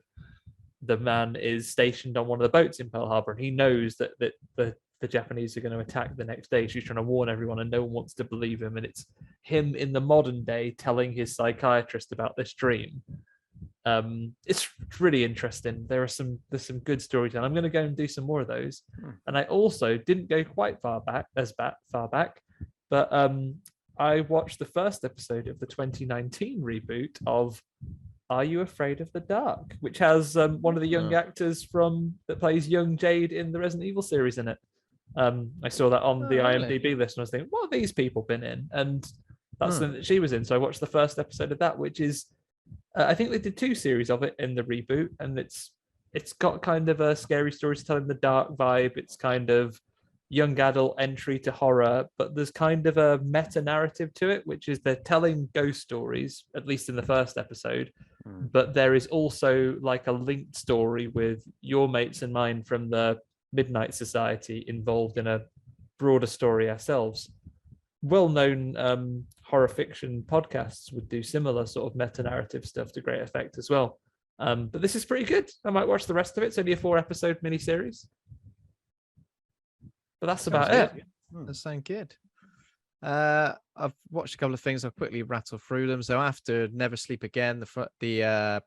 the man is stationed on one of the boats in Pearl Harbor, and he knows that the Japanese are going to attack the next day. She's trying to warn everyone, and no one wants to believe him. And it's him in the modern day telling his psychiatrist about this dream. It's really interesting. There's some good storytelling. I'm going to go and do some more of those. And I also didn't go quite far back, but I watched the first episode of the 2019 reboot of Are You Afraid of the Dark, which has one of the young actors that plays young Jade in the Resident Evil series in it. I saw that on the IMDb list and I was thinking, what have these people been in? And that's something that she was in. So I watched the first episode of that, which is, I think they did 2 series of it in the reboot, and it's got kind of a scary storytelling, the dark vibe. It's kind of young adult entry to horror, but there's kind of a meta narrative to it, which is they're telling ghost stories, at least in the first episode. But there is also like a linked story with your mates and mine from the Midnight Society involved in a broader story ourselves. Well-known horror fiction podcasts would do similar sort of meta-narrative stuff to great effect as well. But this is pretty good. I might watch the rest of it. It's only a 4-episode miniseries. But that's about it. That sounds good. I've watched a couple of things. I'll quickly rattle through them. So after Never Sleep Again, the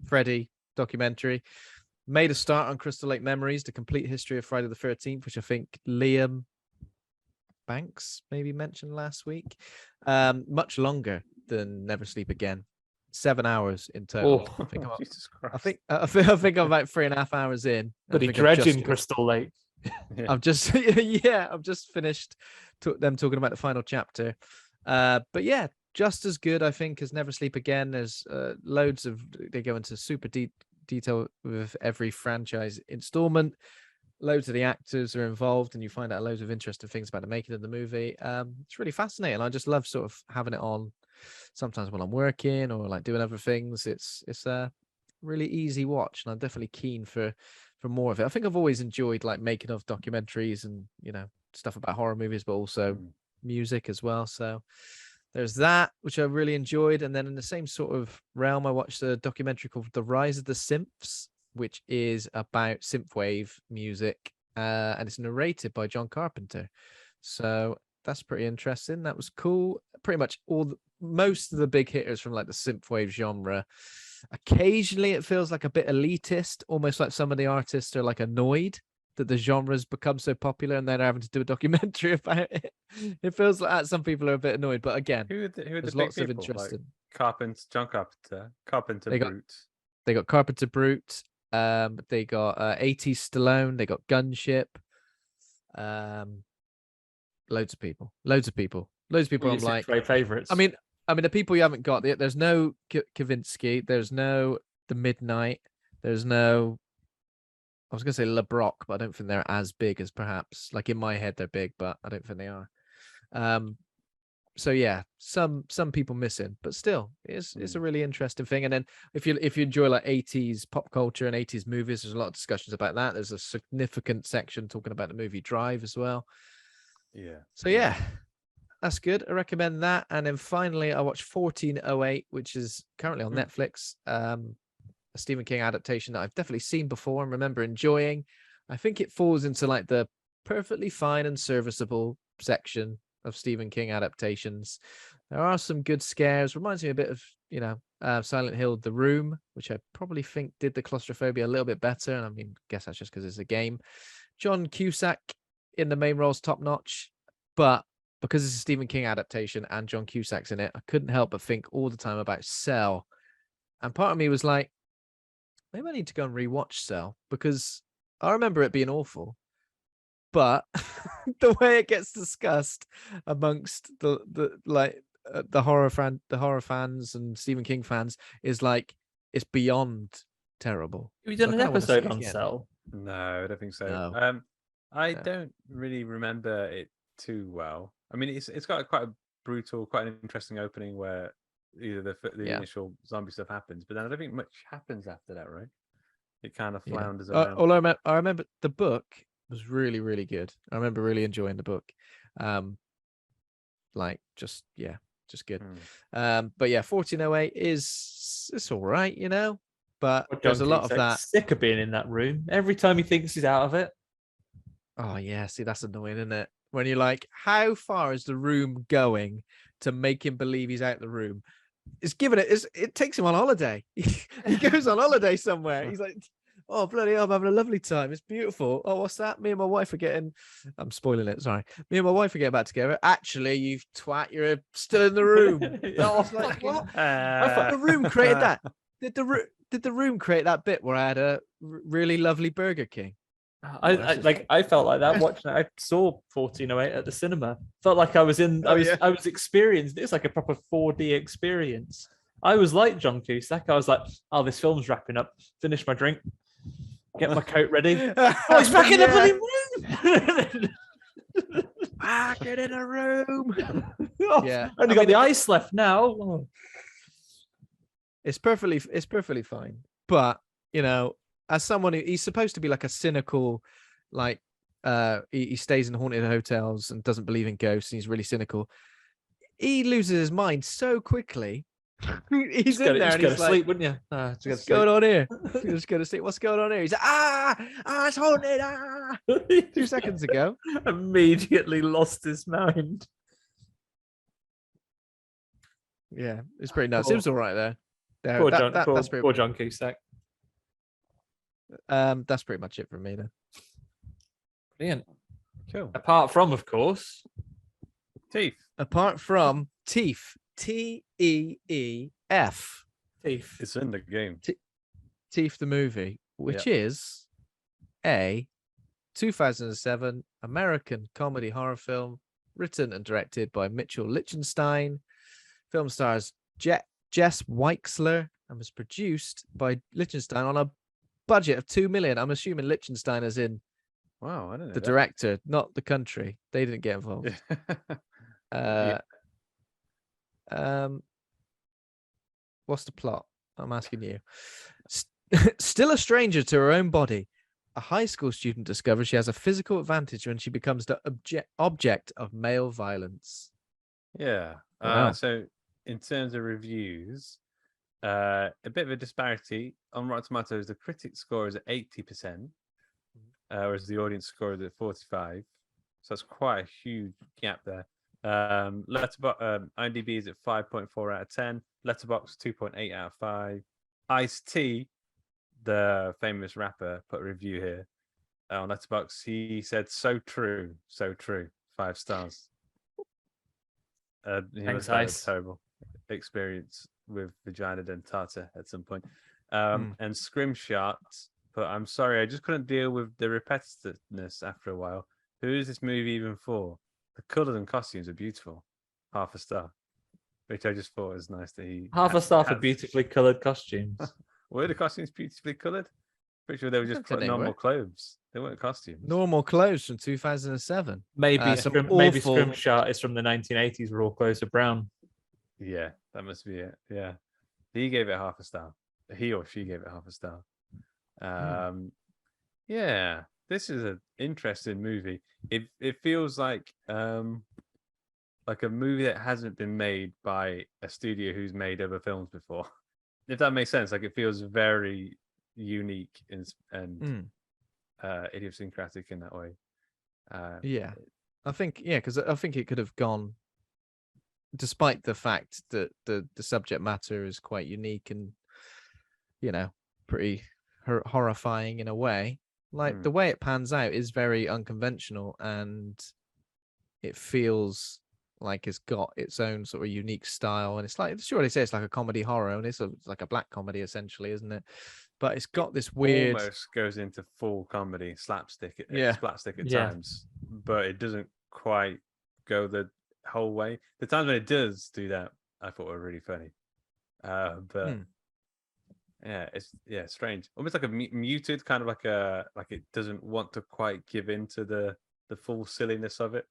Freddy documentary, made a start on Crystal Lake Memories, the complete history of Friday the 13th, which I think Liam Banks maybe mentioned last week. Much longer than Never Sleep Again. 7 hours in total. Oh, Jesus Christ. I think I'm about 3.5 hours in. But he dredging Crystal Lake. I've just finished them talking about the final chapter. But yeah, just as good, I think, as Never Sleep Again. There's loads of, they go into super detail with every franchise installment. Loads of the actors are involved, and you find out loads of interesting things about the making of the movie. It's really fascinating. I just love sort of having it on sometimes when I'm working or like doing other things. It's a really easy watch, and I'm definitely keen for more of it. I think I've always enjoyed like making of documentaries and, you know, stuff about horror movies, but also music as well. So there's that, which I really enjoyed. And then in the same sort of realm, I watched a documentary called The Rise of the Synths, which is about synthwave music, and it's narrated by John Carpenter. So that's pretty interesting. That was cool. Pretty much most of the big hitters from like the synthwave genre. Occasionally it feels like a bit elitist, almost like some of the artists are like annoyed that the genre's become so popular and they're having to do a documentary about it. It feels like that. Some people are a bit annoyed, but again, who are the there's big lots of people? interesting. Like John Carpenter, Brute. They got Carpenter Brute. They got 80s Stallone. They got Gunship. Loads of people. I'm like favorites. I mean, the people you haven't got. There's no Kavinsky. There's no The Midnight. There's no. I was gonna say LeBrock, but I don't think they're as big as perhaps. Like in my head, they're big, but I don't think they are. So yeah, some people missing, but still, it's a really interesting thing. And then if you enjoy like 80s pop culture and 80s movies, there's a lot of discussions about that. There's a significant section talking about the movie Drive as well. Yeah. So yeah, that's good. I recommend that. And then finally, I watched 1408, which is currently on Netflix. A Stephen King adaptation that I've definitely seen before and remember enjoying. I think it falls into like the perfectly fine and serviceable section of Stephen King adaptations. There are some good scares. Reminds me a bit of, Silent Hill, The Room, which I probably think did the claustrophobia a little bit better. And I mean, I guess that's just because it's a game. John Cusack in the main role's top notch, but because it's a Stephen King adaptation and John Cusack's in it, I couldn't help but think all the time about Cell. And part of me was like, maybe I need to go and rewatch Cell, because I remember it being awful. But the way it gets discussed amongst the horror fans and Stephen King fans is like it's beyond terrible. Have you done an episode on Cell? No, I don't think so. No. I don't really remember it too well. I mean, it's got quite a brutal, quite an interesting opening where either the initial zombie stuff happens, but then I don't think much happens after that, right? It kind of flounders around. Although I remember the book was really, really good. I remember really enjoying the book. Just good. But yeah, 1408 it's all right, you know. But there's a lot of that. Sick of being in that room. Every time he thinks he's out of it. Oh yeah, see, that's annoying, isn't it? When you're like, how far is the room going to make him believe he's out the room? It takes him on holiday. He goes on holiday somewhere. He's like, Oh, bloody hell, I'm having a lovely time. It's beautiful. Oh, what's that? Me and my wife are getting, I'm spoiling it. Sorry. Me and my wife are getting back together. Actually, you twat, you're still in the room. Oh, It's like, what? I Uh, thought the room created that. Did the room create that bit where I had a really lovely Burger King? I felt like that watching it. I saw 1408 at the cinema. Felt like I was I was experienced. It's like a proper 4D experience. I was like John Cusack. I was like, oh, this film's wrapping up. Finish my drink. Get my coat ready. Oh, he's back in the bloody room. Back in a room. Oh, Yeah. Only got the ice left now. Oh. It's perfectly fine. But, you know, as someone he's supposed to be like a cynical, like he stays in haunted hotels and doesn't believe in ghosts, and he's really cynical. He loses his mind so quickly. He's in there and he's like, sleep, wouldn't you? What's going on here? Just go to sleep. What's going on here? He's like, it's haunted. 2 seconds ago. Immediately lost his mind. Yeah, it's pretty nuts. It was all right there. Poor John Cusack. That's pretty much it from me then. Brilliant. cool. Apart from, of course, Teeth. Apart from Teeth. Teef. Thief. It's in the game. Teeth the movie, which is a 2007 American comedy horror film written and directed by Mitchell Lichtenstein. Film stars Jess Weixler and was produced by Lichtenstein on a budget of $2 million. I'm assuming Lichtenstein as in Wow, I don't know. the director, not the country. They didn't get involved. What's the plot? I'm asking you. Still a stranger to her own body, a high school student discovers she has a physical advantage when she becomes the object of male violence. Yeah. Wow. So in terms of reviews, a bit of a disparity. On Rotten Tomatoes, the critic score is at 80%, whereas the audience score is at 45%. So that's quite a huge gap there. IMDb is at 5.4 out of 10. Letterboxd 2.8 out of 5. Ice-T, the famous rapper, put a review here on Letterboxd. He said, "So true, 5 stars." He Thanks, must have had a Ice. terrible experience with vagina dentata at some point. And Scrimshot, but I'm sorry, I just couldn't deal with the repetitiveness after a while. Who is this movie even for? The colours and costumes are beautiful. Half a star, which I just thought was nice that he Half a star for beautifully coloured costumes. Were the costumes beautifully coloured? Pretty sure they were just put normal clothes. They weren't costumes. Normal clothes from 2007. Maybe awful... Scrimshot is from the 1980s where all clothes are brown. Yeah, that must be it. Yeah. He gave it half a star. He or she gave it half a star. Yeah, this is an interesting movie. It feels like a movie that hasn't been made by a studio who's made other films before. If that makes sense, like it feels very unique and idiosyncratic in that way. I think because I think it could have gone, despite the fact that the subject matter is quite unique and pretty horrifying in a way. Like the way it pans out is very unconventional, and it feels like it's got its own sort of unique style. And it's like, sure, they say it's like a comedy horror, and it's like a black comedy essentially, isn't it? But it's got this weird, almost goes into full comedy, slapstick at Yeah. times, but it doesn't quite go the whole way. The times when it does do that, I thought were really funny. But it's strange, almost like a muted kind of like it doesn't want to quite give in to the full silliness of it.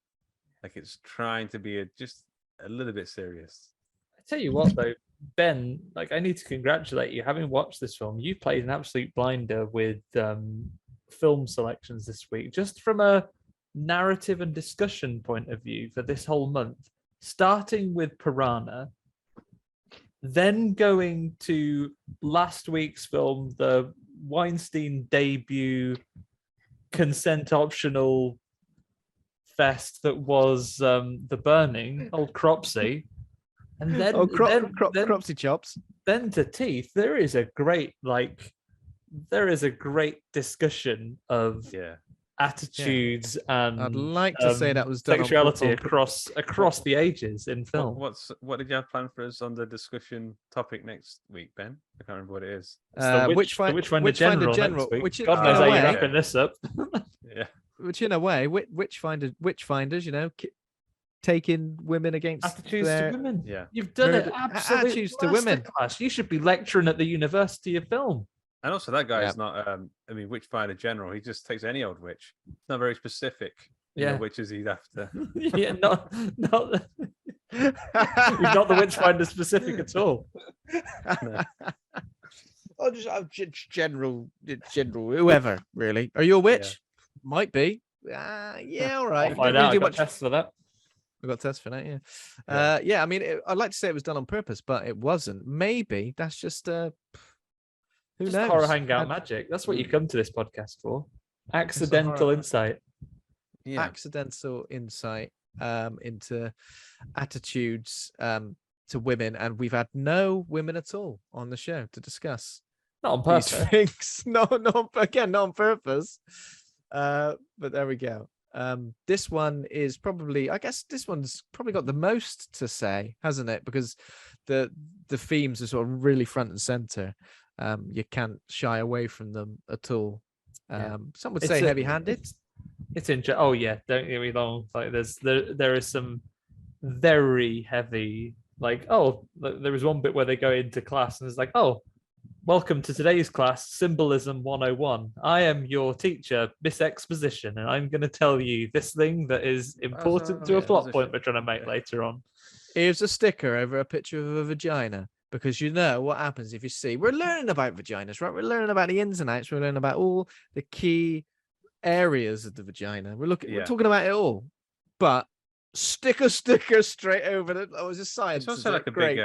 Like it's trying to be just a little bit serious. I tell you what, though, Ben, like I need to congratulate you. Having watched this film, you played an absolute blinder with film selections this week, just from a narrative and discussion point of view for this whole month. Starting with Piranha, then going to last week's film, the Weinstein debut consent optional fest that was The Burning, old Cropsey, and then Cropsy chops. Then to Teeth. There is a great there is a great discussion of attitudes and I'd like to say that was done sexuality across the ages in film. What did you have planned for us on the discussion topic next week, Ben? I can't remember what it is. Witchfinder General next week. Which, God knows how you're wrapping this up. Yeah. Which in a way, witchfinders, taking women against attitudes to women. Yeah, you've done it. Absolutely, attitudes to women. Class. You should be lecturing at the University of Film. And also, that guy is not. Witchfinder General. He just takes any old witch. It's not very specific. Witches he's after. Yeah, not. He's not the Witchfinder specific at all. No. Oh, just general, whoever. Really, are you a witch? Yeah. Might be. All right. I'll find out. I got tests for that. We got tests for that, yeah. I mean, I'd like to say it was done on purpose, but it wasn't. Maybe that's just who knows? Horror Hangout magic. That's what you come to this podcast for. Accidental insight. Yeah. Accidental insight into attitudes to women, and we've had no women at all on the show to discuss. Not on purpose. These things. Not on purpose. But there we go. This one is probably, I guess this one's probably got the most to say, hasn't it? Because the themes are sort of really front and center. You can't shy away from them at all. Some would say heavy-handed. It's interesting. Oh yeah, don't get me wrong. Like there is some very heavy. Like there was one bit where they go into class and it's like, welcome to today's class, Symbolism 101. I am your teacher, Miss Exposition, and I'm going to tell you this thing that is important to a plot point we're trying to make later on. Here's a sticker over a picture of a vagina, because you know what happens if you see. We're learning about vaginas, right? We're learning about the ins and outs. We're learning about all the key areas of the vagina. We're talking about it all. But sticker straight over it. Oh, it's just science. It's also like a big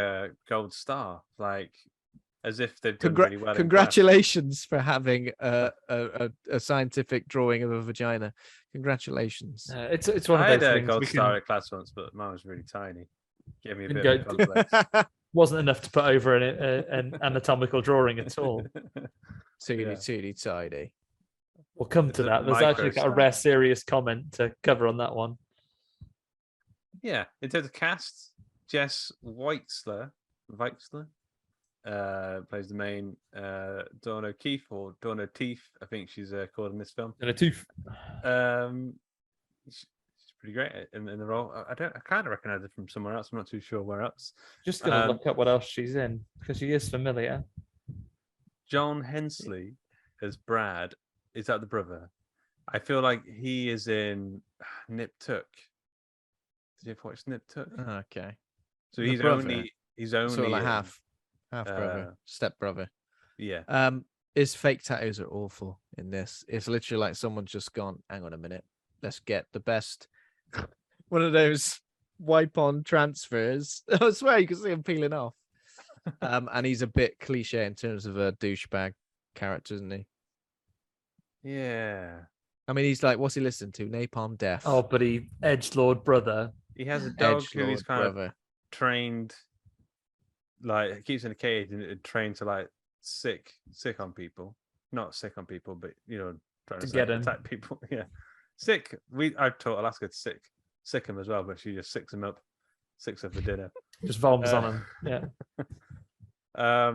gold star, like as if they've done really well. Congratulations for having a scientific drawing of a vagina. Congratulations. It's one of those things. I had a gold star at class once, but mine was really tiny. Gave me a bit of complex. Wasn't enough to put over an anatomical drawing at all. Teeny tiny. We'll come to that. There's actually got a rare serious comment to cover on that one. Yeah, in terms of cast, Jess Weixler plays the main Dawn O'Keefe, or Dawn O'Teefe, I think she's called in this film. Dawn O'Teefe. She's pretty great in the role. I kind of recognize her from somewhere else. I'm not too sure where else. Just gonna look up what else she's in, because she is familiar. John Hensley as Brad. Is that the brother? I feel like he is in Nip Tuck. Did you ever watch Nip Tuck? Okay. So he's only sort of like half brother, step brother. Yeah. His fake tattoos are awful in this. It's literally like someone's just gone, hang on a minute, let's get the best. One of those wipe on transfers. I swear you can see him peeling off. And he's a bit cliche in terms of a douchebag character, isn't he? Yeah. I mean, he's like, what's he listening to? Napalm Death. Oh, but he edgelord brother. He has a dog who he's kind of trained, like he keeps in a cage and trained to like sick on people. Not sick on people, but trying to get attack people. Yeah. Sick. I've taught Alaska to sick him as well, but she just sicks him up for dinner. Just vomits on him. Yeah. I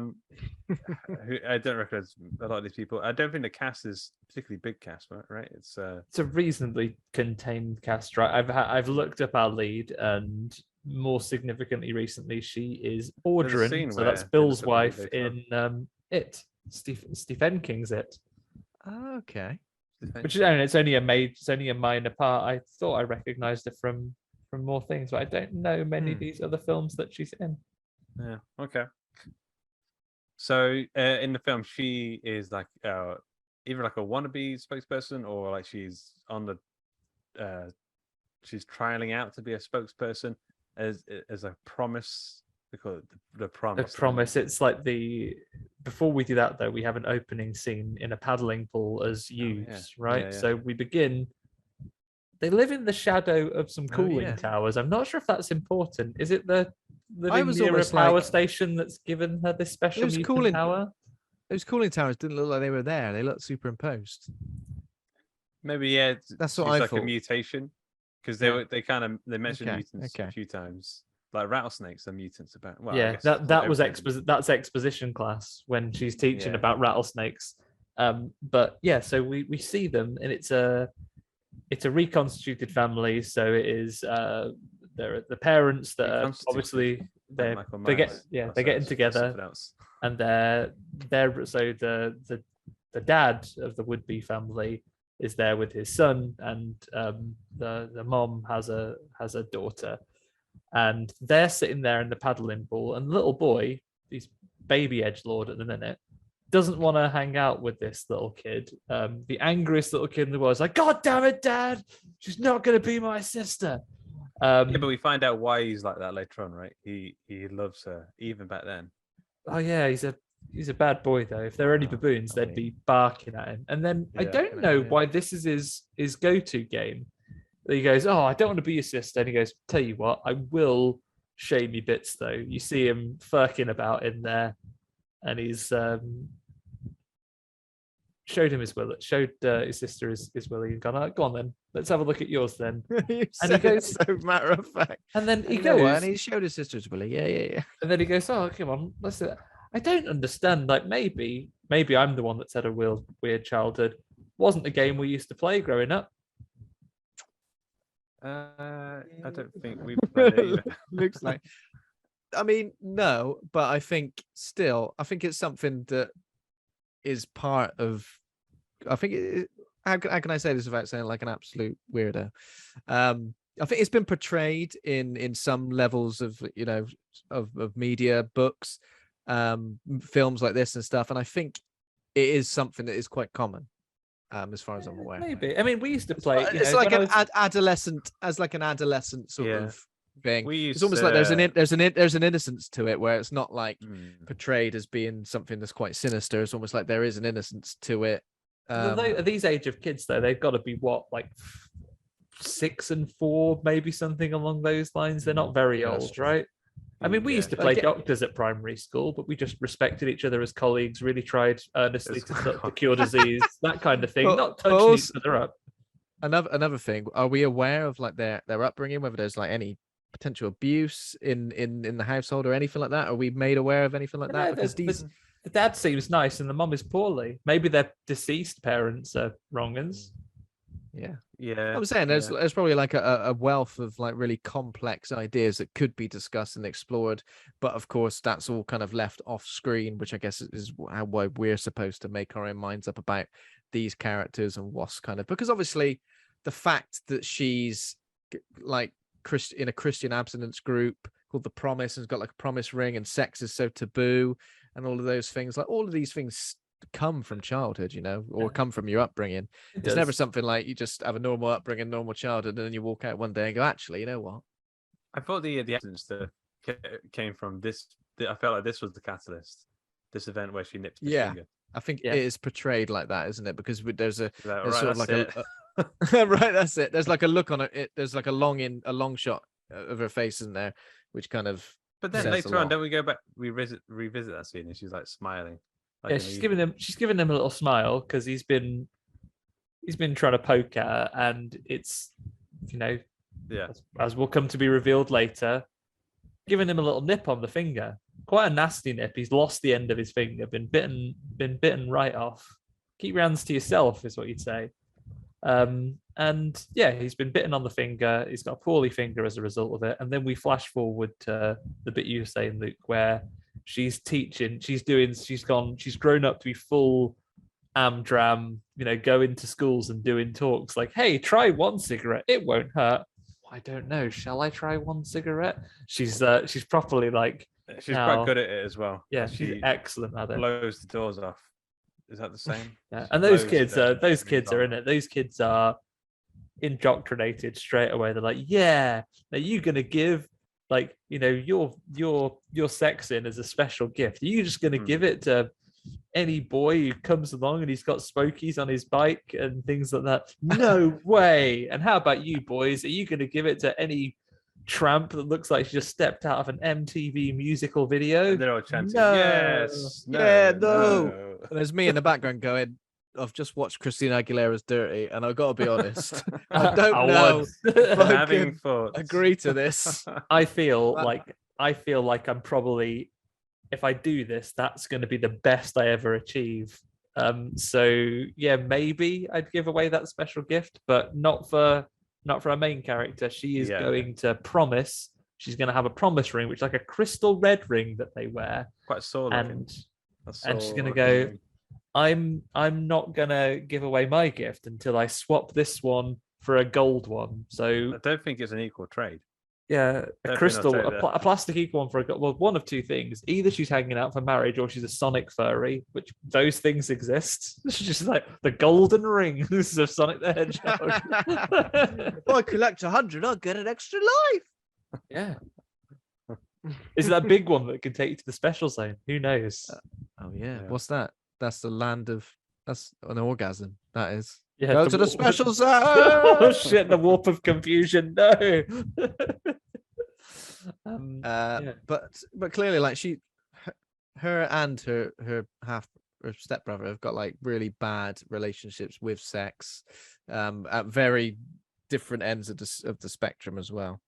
don't recognize a lot of these people. I don't think the cast is particularly big cast, right? It's a reasonably contained cast, right? I've looked up our lead, and more significantly recently, she is Audryn, so that's Bill's wife in It. Stephen King's It. Oh, okay. Which is, it's only a minor part. I thought I recognized her from more things, but I don't know many of these other films that she's in. Yeah. Okay. So in the film, she is like either like a wannabe spokesperson, or like she's on the she's trialing out to be a spokesperson as a promise. They call it the promise. The promise. It's like before we do that though, we have an opening scene in a paddling pool as youths, right? Yeah. So we begin. They live in the shadow of some cooling towers. I'm not sure if that's important. Is it the living near a power station that's given her this special cooling tower? those cooling towers didn't look like they were there. They looked superimposed. Maybe That's what she's I like thought. a mutation because they mentioned mutants a few times. Like rattlesnakes are mutants. Well, I guess that's exposition class when she's teaching about rattlesnakes. But yeah, so we see them, and it's a reconstituted family. So it is the parents that are obviously they're getting together, and they're so the dad of the would-be family is there with his son, and the mom has a daughter, and they're sitting there in the paddling pool, and the little boy, he's baby edgelord at the minute, doesn't want to hang out with this little kid. The angriest little kid in the world is like, God damn it, Dad, she's not going to be my sister. But we find out why he's like that later on, right? He loves her even back then. Oh yeah, he's a bad boy though. If there were any baboons, they'd be barking at him. And then I don't know why this is his go-to game. He goes, "Oh, I don't want to be your sister." And he goes, "Tell you what, I will shame you bits though." You see him firking about in there, and he's showed his sister his willy and gone, go on then, let's have a look at yours then. And he goes so matter of fact. And then he goes, and he showed his sister his willy. Yeah. And then he goes, "Oh, come on, let's do that." I don't understand. Like maybe I'm the one that's had a weird childhood. Wasn't a game we used to play growing up. I don't think we played it either. Looks like. I mean, no, but I think it's something that is part of. I think. How can I say this without saying like an absolute weirdo? I think it's been portrayed in some levels of of media, books, films like this and stuff, and I think it is something that is quite common. As far as I'm aware, maybe. I mean, we used to play. It's like an adolescent sort of thing. It's almost like there's an innocence to it, where it's not like portrayed as being something that's quite sinister. It's almost like there is an innocence to it. At these age of kids, though, they've got to be like 6 and 4, maybe something along those lines. They're not very old, right? I mean, we used to play doctors at primary school, but we just respected each other as colleagues, really tried earnestly to cure disease, that kind of thing, not touching each other up. Another thing, are we aware of like their upbringing, whether there's like any potential abuse in the household or anything like that? Are we made aware of anything like that? Because the dad seems nice and the mum is poorly. Maybe their deceased parents are wrong-uns. Yeah. I'm saying there's probably like a wealth of like really complex ideas that could be discussed and explored, but of course that's all kind of left off screen, which I guess is why we're supposed to make our own minds up about these characters and what's kind of, because obviously the fact that she's like in a Christian abstinence group called The Promise and has got like a promise ring, and sex is so taboo and all of those things, like all of these things come from childhood, or come from your upbringing. It's never something like you just have a normal upbringing, normal childhood, and then you walk out one day and go, actually, you know what? I thought the evidence that came from this. I felt like this was the catalyst. This event where she nipped the finger. I think it is portrayed like that, isn't it? Because there's right, sort of like right, that's it. There's like a look on it. There's like a long shot of her face, isn't there? Which kind of. But then later on, don't we go back? We revisit that scene, and she's like smiling. Like she's giving him a little smile because he's been trying to poke at her, and it's as will come to be revealed later, giving him a little nip on the finger, quite a nasty nip. He's lost the end of his finger, been bitten right off. Keep your hands to yourself is what you'd say. And yeah, he's been bitten on the finger. He's got a poorly finger as a result of it. And then we flash forward to the bit you were saying, Luke, where she's teaching, she's grown up to be full amdram, going to schools and doing talks like, hey, try one cigarette, it won't hurt. I don't know, shall I try one cigarette? She's properly like, she's quite good at it as well. Yeah, she's excellent at it. Blows the doors off. Is that the same? Yeah, and those kids are in it. Those kids are indoctrinated straight away. They're like, yeah, are you gonna give like your sex in as a special gift? Are you just gonna give it to any boy who comes along and he's got smokies on his bike and things like that? No way. And how about you boys? Are you gonna give it to any tramp that looks like she just stepped out of an MTV musical video. And they're all chanting, No. yes, no, Yeah, no. no. And there's me in the background going, I've just watched Christina Aguilera's Dirty, and I've got to be honest, I don't know if I Having can thoughts. agree to this. I feel like I'm probably, if I do this, that's going to be the best I ever achieve. So yeah, maybe I'd give away that special gift, but not for a main character. She is going to promise. She's going to have a promise ring, which is like a crystal red ring that they wear. Quite sore and she's going to go, I'm not going to give away my gift until I swap this one for a gold one. So I don't think it's an equal trade. yeah, a Definitely crystal, not take that. a plastic equal one for a gold. Well, one of two things: either she's hanging out for marriage, or she's a Sonic furry, which those things exist. She's just like the golden rings of Sonic the Hedgehog. If I collect 100, I'll get an extra life. Yeah. Is that big one that can take you to the special zone? Who knows? Oh yeah. Yeah. What's that? That's the land of. That's an orgasm. That is. Yeah, Go to the special zone. Oh shit! The warp of confusion. No. But clearly, like her and her stepbrother have got like really bad relationships with sex, at very different ends of the spectrum as well.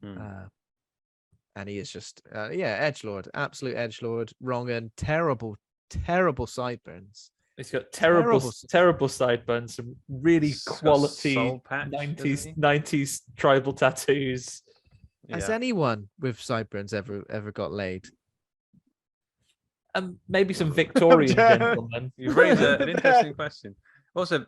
And he is just edgelord, absolute edgelord, wrong and terrible sideburns. He's got terrible sideburns, some really quality soul patch, 90s tribal tattoos. Has anyone with sideburns ever got laid? Maybe some Victorian gentlemen. You raise an interesting question. Also,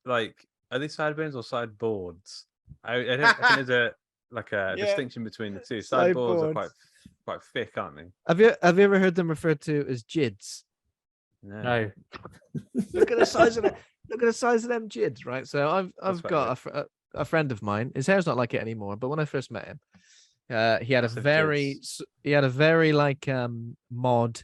are they sideburns or sideboards? I think there's a distinction between the two. Sideboards are quite thick, aren't they? Have you ever heard them referred to as jids? No. Look at the size of it. Look at the size of them jids, right? So I've got a friend of mine. His hair's not like it anymore, but when I first met him, he had a very like mod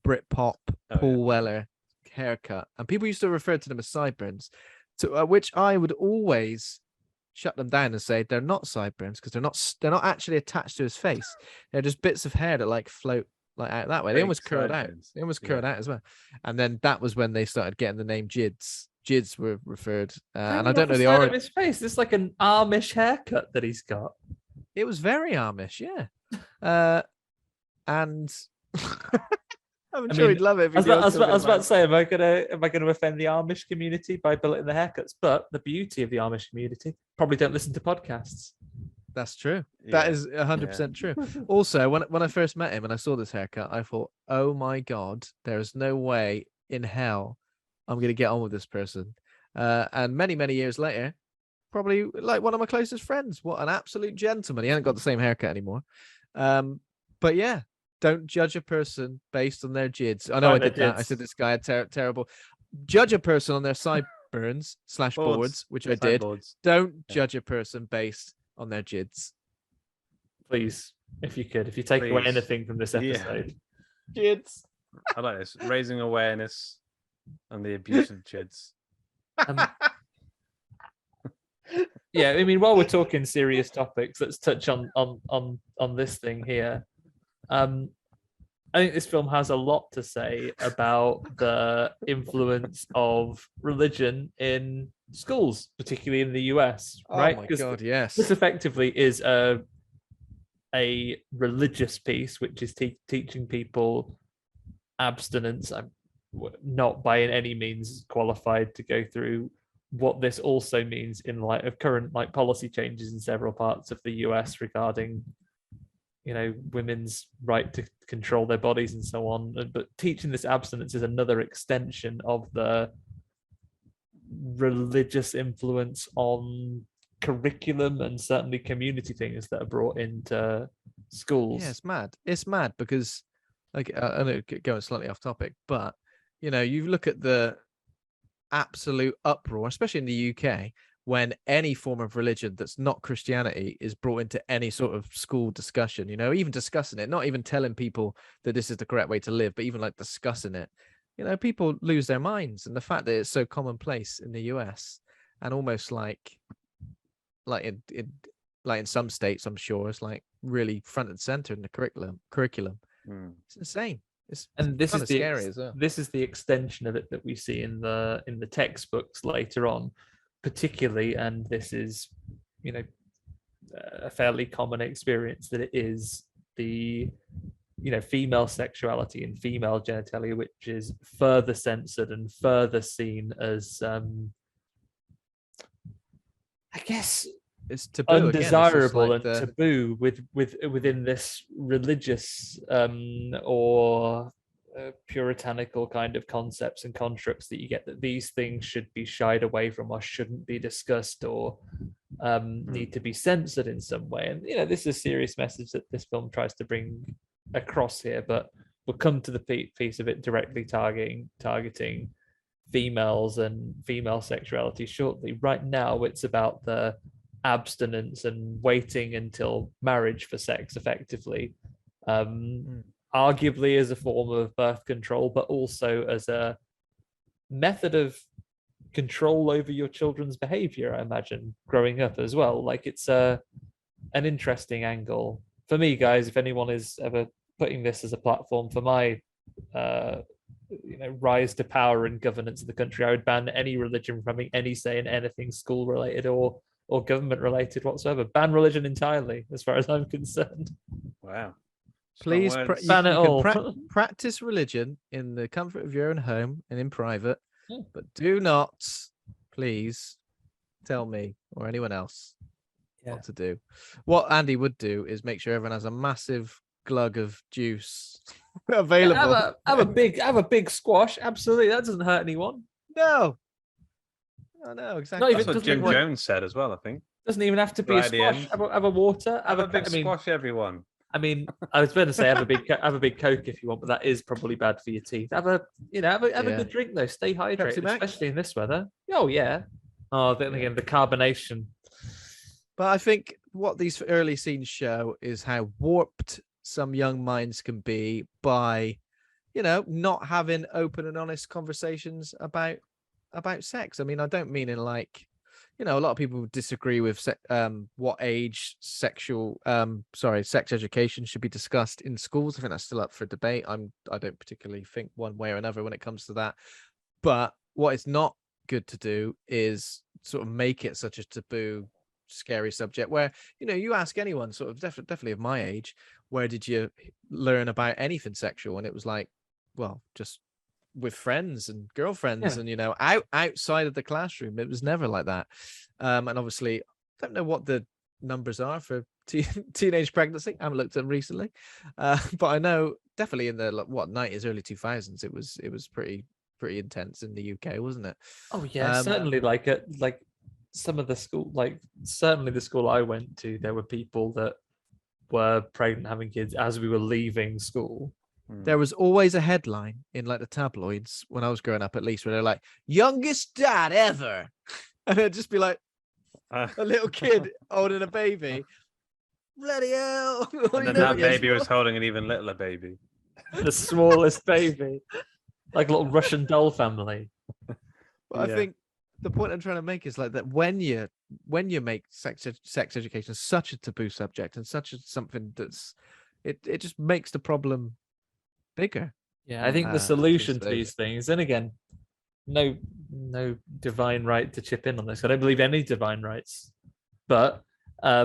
Britpop Paul Weller haircut, and people used to refer to them as sideburns, to which I would always shut them down and say they're not sideburns because they're not actually attached to his face. They're just bits of hair that like float like out that way. They almost curled out. They almost curled out as well. And then that was when they started getting the name jids. Jids were referred, and I don't know the origin of his face. It's like an Amish haircut that he's got. It was very Amish, yeah. And I'm sure he'd love it. I was about to say, am I gonna offend the Amish community by belittling the haircuts? But the beauty of the Amish community, probably don't listen to podcasts. That's true. That is 100% true. Also, when I first met him and I saw this haircut, I thought, oh my God, there is no way in hell I'm going to get on with this person. And many, many years later, probably like one of my closest friends. What an absolute gentleman. He hasn't got the same haircut anymore. But yeah, don't judge a person based on their jids. I know I did that. I said this guy had terrible. Judge a person on their sideburns / boards, which I did. Don't judge a person based on their jids. Please, if you take away anything from this episode. Jids. I like this. Raising awareness on the abuse of jids. Yeah, I mean, while we're talking serious topics, let's touch on this thing here. I think this film has a lot to say about the influence of religion in schools, particularly in the US, right? Oh my God, yes. This effectively is a religious piece, which is teaching people abstinence. I'm not by any means qualified to go through what this also means in light of current policy changes in several parts of the US regarding women's right to control their bodies and so on. But teaching this abstinence is another extension of the religious influence on curriculum and certainly community things that are brought into schools. Yeah, it's mad because I know going slightly off topic, but you look at the absolute uproar, especially in the UK, when any form of religion that's not Christianity is brought into any sort of school discussion, even discussing it, not even telling people that this is the correct way to live, but even like discussing it, people lose their minds. And the fact that it's so commonplace in the US and almost like like in some states, I'm sure it's like really front and center in the curriculum. It's insane. And this is scary as well. This is the extension of it that we see in the textbooks later on, particularly, and this is, you know, a fairly common experience, that it is the, you know, female sexuality and female genitalia which is further censored and further seen as I guess it's taboo, undesirable again. It's and taboo within this religious or puritanical kind of concepts and constructs that you get, that these things should be shied away from or shouldn't be discussed or need to be censored in some way. And, you know, this is a serious message that this film tries to bring across here, but we'll come to the piece of it directly targeting females and female sexuality shortly. Right now, it's about the abstinence and waiting until marriage for sex, effectively, arguably as a form of birth control, but also as a method of control over your children's behavior, I imagine, growing up as well. Like, it's an interesting angle for me, guys. If anyone is ever putting this as a platform for my rise to power and governance of the country, I would ban any religion from having any say in anything school related or government related whatsoever. Ban religion entirely, as far as I'm concerned. Wow. Please ban it all. Practice religion in the comfort of your own home and in private, but do not, please, tell me or anyone else what to do. What Andy would do is make sure everyone has a massive glug of juice available. Yeah, have a big squash. Absolutely, that doesn't hurt anyone. No, exactly. That's what Jim Jones said as well, I think. Doesn't even have to be a squash. Have a water. Have a big squash, everyone. I mean, I was going to say have a big Coke if you want, but that is probably bad for your teeth. Have a good drink though. Stay hydrated, especially in this weather. Oh yeah. Oh, then again, the carbonation. But I think what these early scenes show is how warped some young minds can be by, not having open and honest conversations about sex. I mean, I don't mean in like, a lot of people disagree with what age sex education should be discussed in schools. I think that's still up for debate. I don't particularly think one way or another when it comes to that. But what is not good to do is sort of make it such a taboo, scary subject where, you ask anyone sort of definitely of my age, where did you learn about anything sexual? And it was like, well, just with friends and girlfriends and outside of the classroom. It was never like that. And obviously I don't know what the numbers are for teenage pregnancy. I haven't looked at them recently, but I know definitely in the 90s, early 2000s it was pretty intense in the UK, wasn't it? Oh yeah, certainly. Like some of the school, like certainly the school I went to, there were people that were pregnant, having kids as we were leaving school. There was always a headline in like the tabloids when I was growing up, at least, where they're like, youngest dad ever. And it'd just be like a little kid holding a baby. Bloody hell. And then that baby was holding an even littler baby. The smallest baby. Like a little Russian doll family. But I think the point I'm trying to make is like that when you make sex education such a taboo subject and something that's it just makes the problem bigger. Yeah, I think the solution to these things, and again, no divine right to chip in on this. I don't believe any divine rights, but I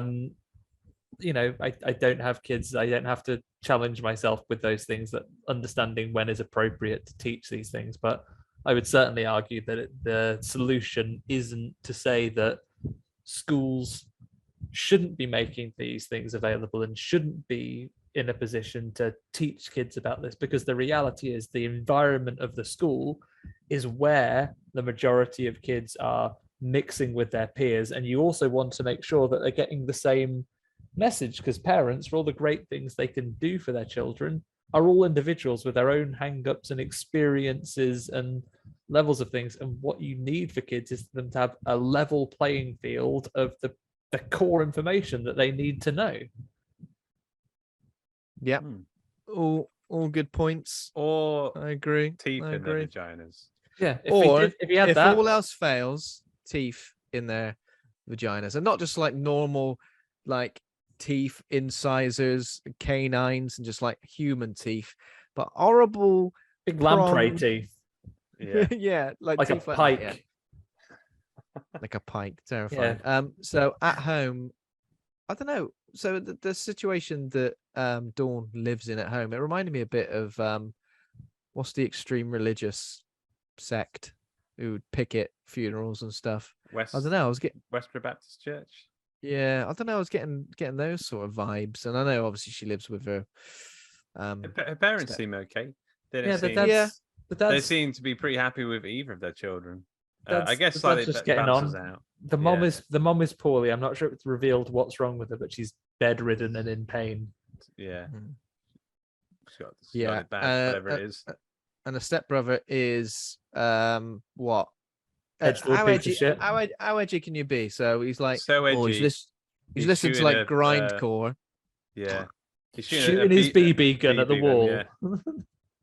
don't have kids. I don't have to challenge myself with those things, that understanding when is appropriate to teach these things. But I would certainly argue that the solution isn't to say that schools shouldn't be making these things available and shouldn't be in a position to teach kids about this, because the reality is the environment of the school is where the majority of kids are mixing with their peers. And you also want to make sure that they're getting the same message, because parents, for all the great things they can do for their children, are all individuals with their own hang-ups and experiences and levels of things. And what you need for kids is for them to have a level playing field of the core information that they need to know. Yeah. All good points. Or I agree. Teeth in their vaginas. Yeah. If all else fails, teeth in their vaginas, and not just like normal like teeth, incisors, canines, and just like human teeth, but horrible Big lamprey pronged- teeth, Yeah. yeah, like like a teeth like pike. that, yeah. Like a pike, terrifying. So at home, I don't know. So the situation that Dawn lives in at home, it reminded me a bit of what's the extreme religious sect who would picket funerals and stuff. I don't know. I was getting Westbury Baptist Church. Yeah, I don't know. I was getting those sort of vibes, and I know obviously she lives with her. Her parents seem okay. They don't Yeah, seem, the they dad's seem to be pretty happy with either of their children. I Dad's- guess the slightly dad's just getting balances on. out. the mom is poorly. I'm not sure if it's revealed what's wrong with her, but she's bedridden and in pain. Yeah. Mhm. She's got it bad, whatever it is. And the stepbrother is what? Edgelord How piece of edgy? shit. How edgy can you be? So he's like, So oh, edgy. he's listening to shooting like a, grindcore, Yeah. He's Shooting his BB gun at the wall. Yeah.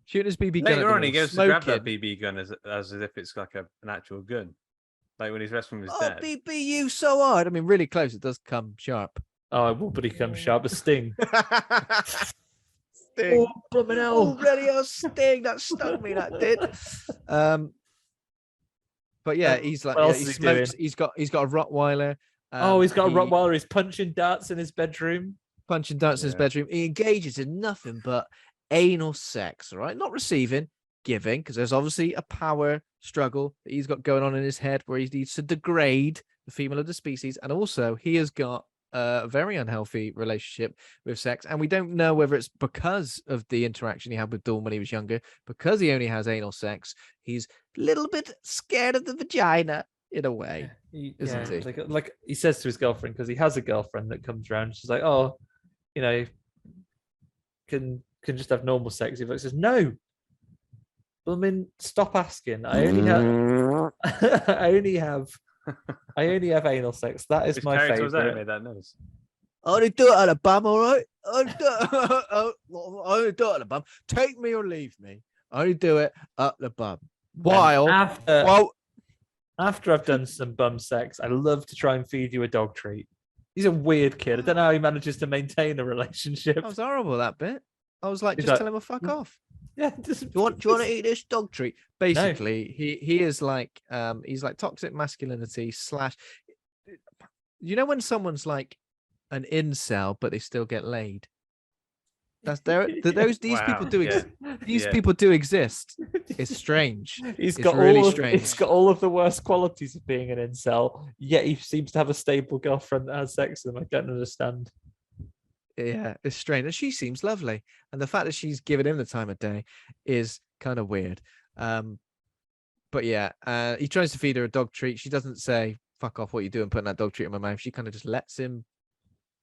shooting his BB gun. Later at the on, he wall, goes to grab that smoking. BB gun as if it's like an actual gun. Like when he's wrestling with his Oh, dad. BB, you so hard. I mean, really close. It does come sharp. Oh, well, but he comes sharp as Sting. Sting. Oh, blooming hell. Oh, bloody hell, Sting! That stung me. That did. But yeah, he's like, what else he is he smokes. doing? He's got a Rottweiler. He's got a Rottweiler. He's punching darts in his bedroom. Punching darts in his bedroom. He engages in nothing but anal sex. All right, not receiving, giving, because there's obviously a power struggle that he's got going on in his head where he needs to degrade the female of the species, and also he has got a very unhealthy relationship with sex, and we don't know whether it's because of the interaction he had with Dawn when he was younger, because he only has anal sex. He's a little bit scared of the vagina in a way, isn't he? Like he says to his girlfriend, because he has a girlfriend that comes around. She's like, "Oh, you know, can just have normal sex." He says, "No." Well, I mean, stop asking. I only have anal sex. That is my favorite. Made that noise. I only do it at a bum, all right? I only do it at a bum. Take me or leave me. I only do it at the bum. After I've done some bum sex, I love to try and feed you a dog treat. He's a weird kid. I don't know how he manages to maintain a relationship. That was horrible, that bit. I was like, He's just like, tell him to fuck off. Yeah. Do you want to eat this dog treat? Basically, he is like he's like toxic masculinity / you know when someone's like an incel but they still get laid? That's these people do exist. These people do exist. It's strange. He's got all of the worst qualities of being an incel, yet he seems to have a stable girlfriend that has sex with him. I don't understand. Yeah, it's strange. And she seems lovely. And the fact that she's giving him the time of day is kind of weird. But yeah, he tries to feed her a dog treat. She doesn't say, fuck off, what are you doing putting that dog treat in my mouth? She kind of just lets him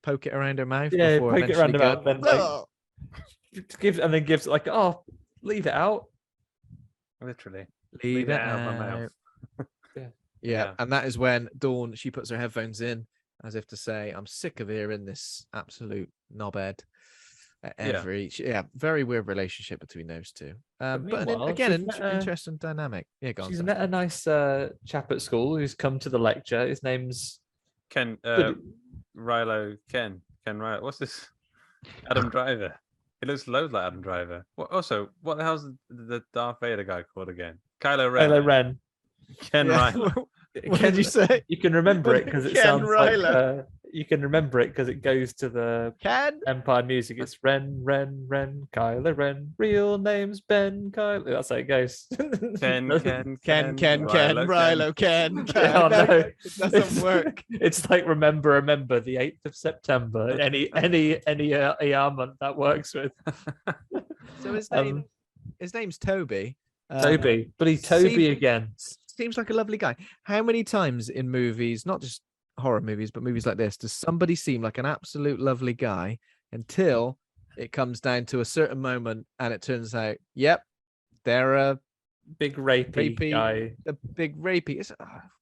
poke it around her mouth. Yeah, before poke it around her mouth. Then, like, gives like, oh, leave it out. Literally. Leave it out of my mouth. Yeah. And that is when Dawn, she puts her headphones in as if to say, I'm sick of hearing this absolute knobhead. Very weird relationship between those two. But again, an interesting dynamic. Yeah, go on. She's met a nice chap at school who's come to the lecture. His name's Ken Rilo. Ken Rilo. What's this? Adam Driver. He looks loads like Adam Driver. What the hell's the Darth Vader guy called again? Kylo Ren. Ken Rilo. What did you say? You can remember it because it sounds like you can remember it because it goes to the Empire music. It's Ren, Kylo Ren. Real name's Ben Kylo. That's how it goes. Ken, Rilo, Ken. Oh, no. It doesn't work. It's like remember the 8th of September. Any ER month that works with. So his name's Toby. Toby, but he's Toby again. Seems like a lovely guy. How many times in movies, not just horror movies, but movies like this, does somebody seem like an absolute lovely guy until it comes down to a certain moment and it turns out, yep, they're a big rapey guy. A big rapey. It's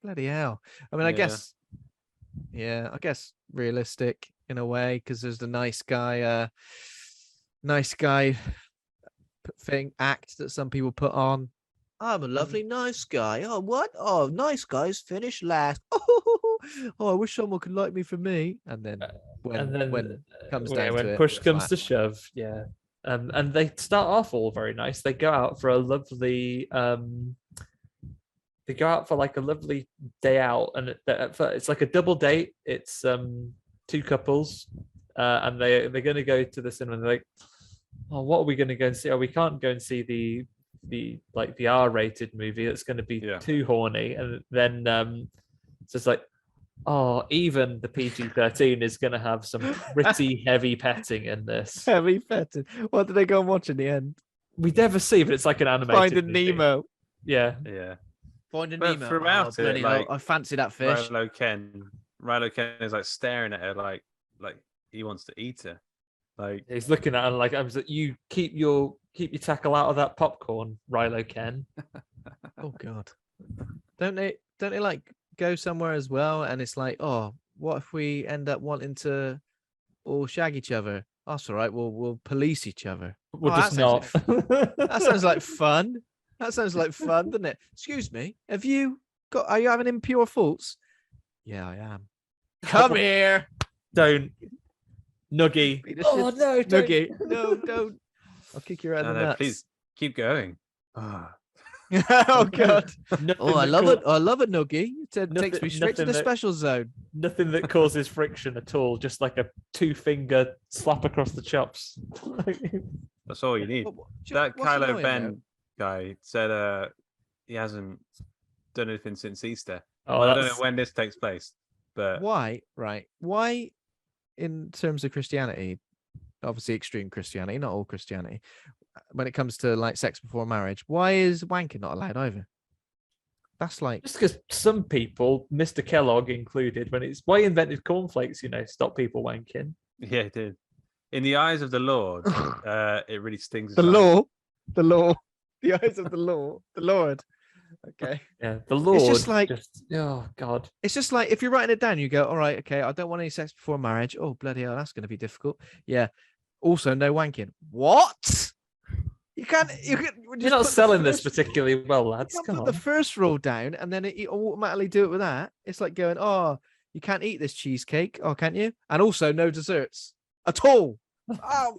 bloody hell. I mean, I guess realistic in a way, because there's the nice guy thing act that some people put on. I'm a lovely, nice guy. Oh, what? Oh, nice guys finish last. Oh, I wish someone could like me for me. And then when comes down to when it, push comes flat. to shove, yeah. And they start off all very nice. They go out for a lovely they go out for like a lovely day out, and it's like a double date. It's two couples, and they're going to go to the cinema. And they're like, oh, what are we going to go and see? Oh, we can't go and see the R-rated movie. It's going to be too horny. And then it's just like, oh, even the PG-13 is going to have some pretty heavy petting in this. Heavy petting. What did they go and watch in the end? We never see, but it's like an animated Finding movie. Nemo. Yeah. Finding but Nemo. Throughout it, like, I fancy that fish. Rilo Ken is like staring at her like he wants to eat her. Like he's looking at her like, I'm like, you keep your tackle out of that popcorn, Rilo Ken. Oh God. Don't they like go somewhere as well? And it's like, oh, what if we end up wanting to all shag each other? That's all right. We'll police each other. We'll just not. That sounds like fun. That sounds like fun, doesn't it? Excuse me. Are you having impure thoughts? Yeah, I am. Come here. Don't. Nuggy. Oh no, Nuggy. No, don't. I'll kick you out of the nuts. Please keep going. Oh God. I love it. I love it, Nuggy. It takes me straight to the special zone. Nothing that causes friction at all. Just like a 2-finger slap across the chops. That's all you need. That Kylo Ben guy said he hasn't done anything since Easter. I don't know when this takes place, but why? Right? Why? In terms of Christianity, obviously extreme Christianity, not all Christianity, when it comes to like sex before marriage, why is wanking not allowed either? That's like just because some people, Mr. Kellogg included, why he invented cornflakes, stop people wanking. Yeah, it did. In the eyes of the Lord, it really stings. The law, the eyes of the law, the Lord. Okay. Yeah, the Lord. It's just like, oh God. It's just like if you're writing it down, you go, all right, okay, I don't want any sex before marriage. Oh, bloody hell, that's going to be difficult. Yeah. Also, no wanking. What? You're not selling this particularly well, lads. Come on. Put the first rule down, and then it automatically do it with that. It's like going, oh, you can't eat this cheesecake. Oh, can't you? And also, no desserts at all. Oh.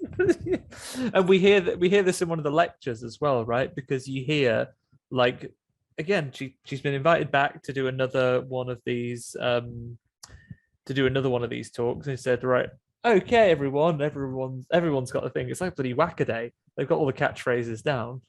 And we hear this in one of the lectures as well, right? Because you hear like. Again, she's been invited back to do another one of these talks. And he said, right, okay, everyone's got the thing. It's like bloody Whack-A-Day. They've got all the catchphrases down.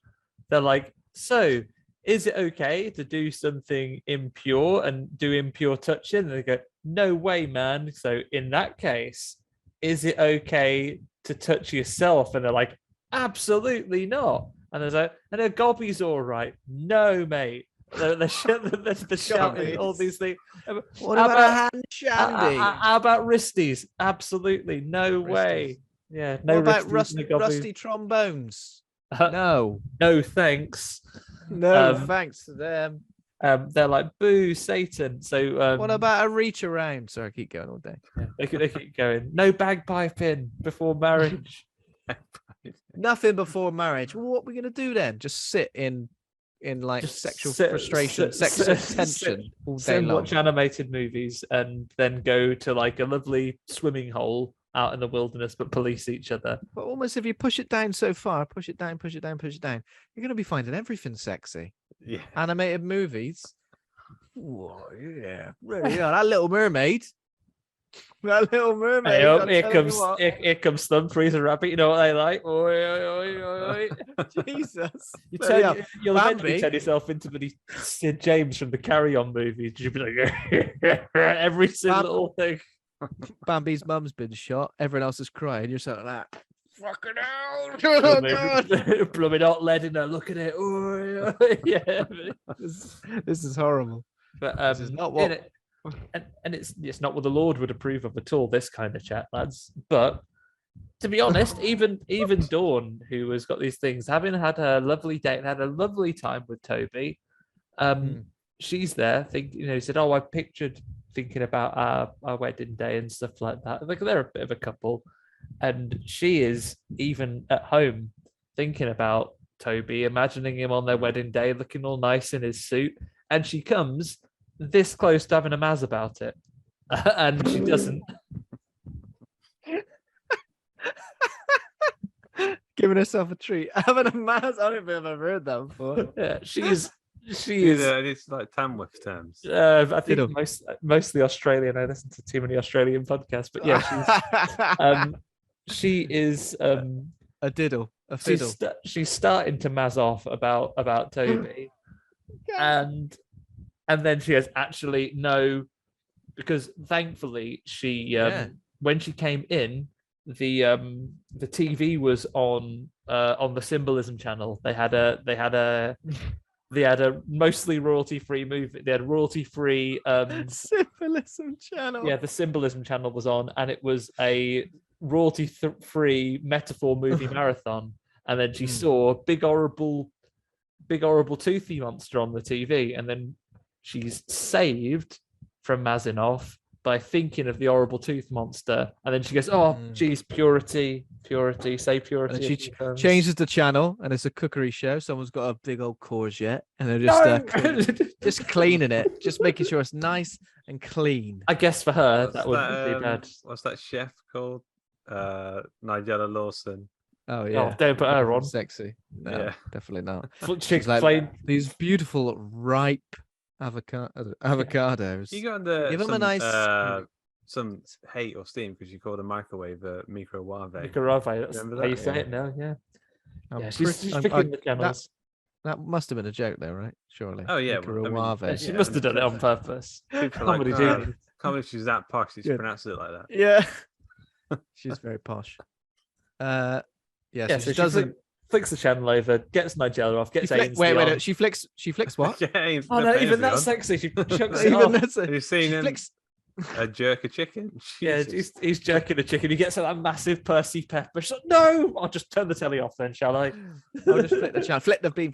They're like, so is it okay to do something impure and do impure touching? And they go, no way, man. So in that case, is it okay to touch yourself? And they're like, absolutely not. And there's and a gobby's all right. No, mate. They're shouting all these things. What about a hand shandy? How about wristies? Absolutely. No way. Yeah. No. What about rusty trombones? No. No, thanks. No, thanks to them. They're like, boo, Satan. So what about a reach around? Sorry, I keep going all day. Yeah, they keep going. No bagpiping before marriage. Nothing before marriage. Well, what are we going to do then? Just sit in like sexual frustration, sexual tension all day long. Watch animated movies and then go to like a lovely swimming hole out in the wilderness, but police each other. But almost if you push it down so far, push it down, you're going to be finding everything sexy. Yeah. Animated movies. Whoa, yeah. That Little Mermaid. That Little Mermaid. Here comes Thumb Freezer Rabbit. You know what they like? Oi, oi, oi, oi. Jesus. You'll eventually turn yourself into Sid James from the Carry On movies. You'll be like, every single little thing. Bambi's mum's been shot. Everyone else is crying. You're sort of like, fucking hell. Blooming hot lead in there. Look at it. Oi, oi. Yeah. This is horrible. But this is not what... And it's not what the Lord would approve of at all, this kind of chat, lads. But to be honest, even Dawn, who has got these things, having had a lovely date and had a lovely time with Toby, she's there said, oh, I pictured thinking about our wedding day and stuff like that. Like, they're a bit of a couple, and she is even at home thinking about Toby, imagining him on their wedding day, looking all nice in his suit, and she comes this close to having a Maz about it, and she doesn't. Giving herself a treat. Having a Maz. I don't think I've ever heard that before. Yeah, she is. It's like Tamworth terms. I think mostly Australian. I listen to too many Australian podcasts, but yeah, she is a diddle, a fiddle. She's starting to Maz off about Toby, and then she has actually no, because thankfully she when she came in, the TV was on the Symbolism channel. They had a mostly royalty-free movie. They had royalty-free Symbolism channel. Yeah, the Symbolism channel was on, and it was a royalty-free metaphor movie marathon. And then she saw big horrible toothy monster on the TV, and then she's saved from mazzing off by thinking of the horrible tooth monster, and then she goes, "Oh, geez, purity, say purity." And she changes the channel, and it's a cookery show. Someone's got a big old courgette, and they're just just cleaning it, just making sure it's nice and clean. I guess for her that wouldn't be bad. What's that chef called? Nigella Lawson. Oh yeah, don't put her on. Sexy. No, yeah, definitely not. She's like these beautiful ripe avocados. You got give them a nice some hate or steam because you called a microwave a microwave. Microwave. That's how you say it now. Yeah. She's picking the channels. That must have been a joke, though, right? Surely. Oh yeah. She must have done it on purpose. Comedy do. Can't believe she's that posh. She's pronounced it like that. Yeah. She's very posh. So she doesn't. Flicks the channel over, gets Nigella off, gets Ainsley on. Wait, she flicks what? Yeah, no, even that's sexy. She chucks it off. Have you seen him jerk a chicken? Yeah, he's jerking a chicken. He gets that massive Percy Pepper. She's like, no, I'll just turn the telly off then, shall I? I'll just flip the channel, flip the beam,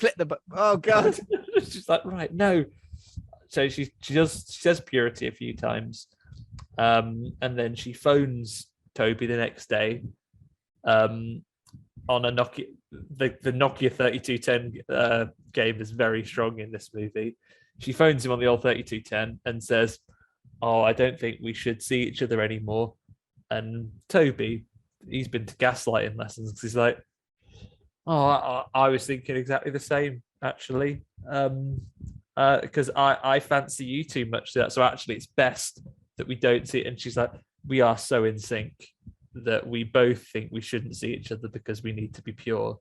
oh God. She's like, right, no. So she says purity a few times. And then she phones Toby the next day. On a Nokia, the Nokia 3210 game is very strong in this movie. She phones him on the old 3210 and says, "Oh, I don't think we should see each other anymore." And Toby, he's been to gaslighting lessons. He's like, "Oh, I was thinking exactly the same, actually, because I fancy you too much to that. So actually, it's best that we don't see it." And she's like, "We are so in sync that we both think we shouldn't see each other because we need to be pure."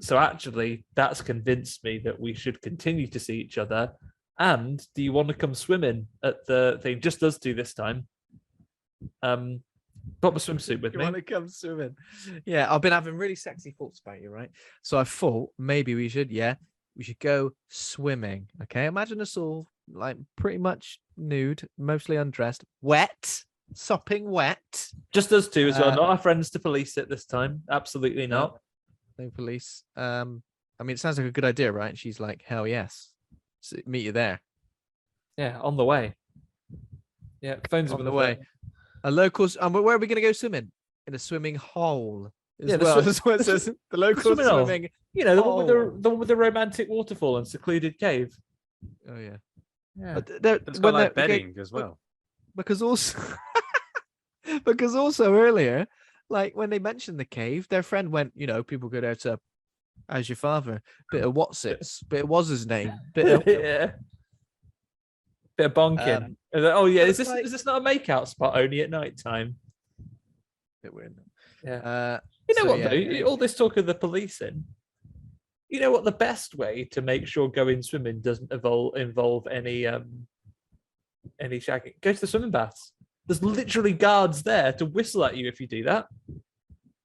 So actually, that's convinced me that we should continue to see each other. And do you want to come swimming at the thing? Just us two this time. Pop a swimsuit with me. You want to come swimming? Yeah, I've been having really sexy thoughts about you, right? So I thought maybe we should go swimming. Okay, imagine us all like pretty much nude, mostly undressed, wet. Sopping wet. Just us two as well. Not our friends to police it this time. Absolutely not. No police. I mean, it sounds like a good idea, right? She's like, hell yes. So meet you there. Yeah, on the way. Yeah, phone's on the way. A locals. Where are we going to go swimming? In a swimming hole. That's what it says. The local swimming. You know, the one with the romantic waterfall and secluded cave. Oh yeah. Yeah. It's got like bedding as well. Because also earlier, like when they mentioned the cave, their friend went, people go there to, as your father, bit of bit of was his name, bit of bit of bonking. Is this not a makeout spot only at night time? Bit weird. Yeah. Though? All this talk of the policing. You know what? The best way to make sure going swimming doesn't involve any shagging. Go to the swimming baths. There's literally guards there to whistle at you if you do that.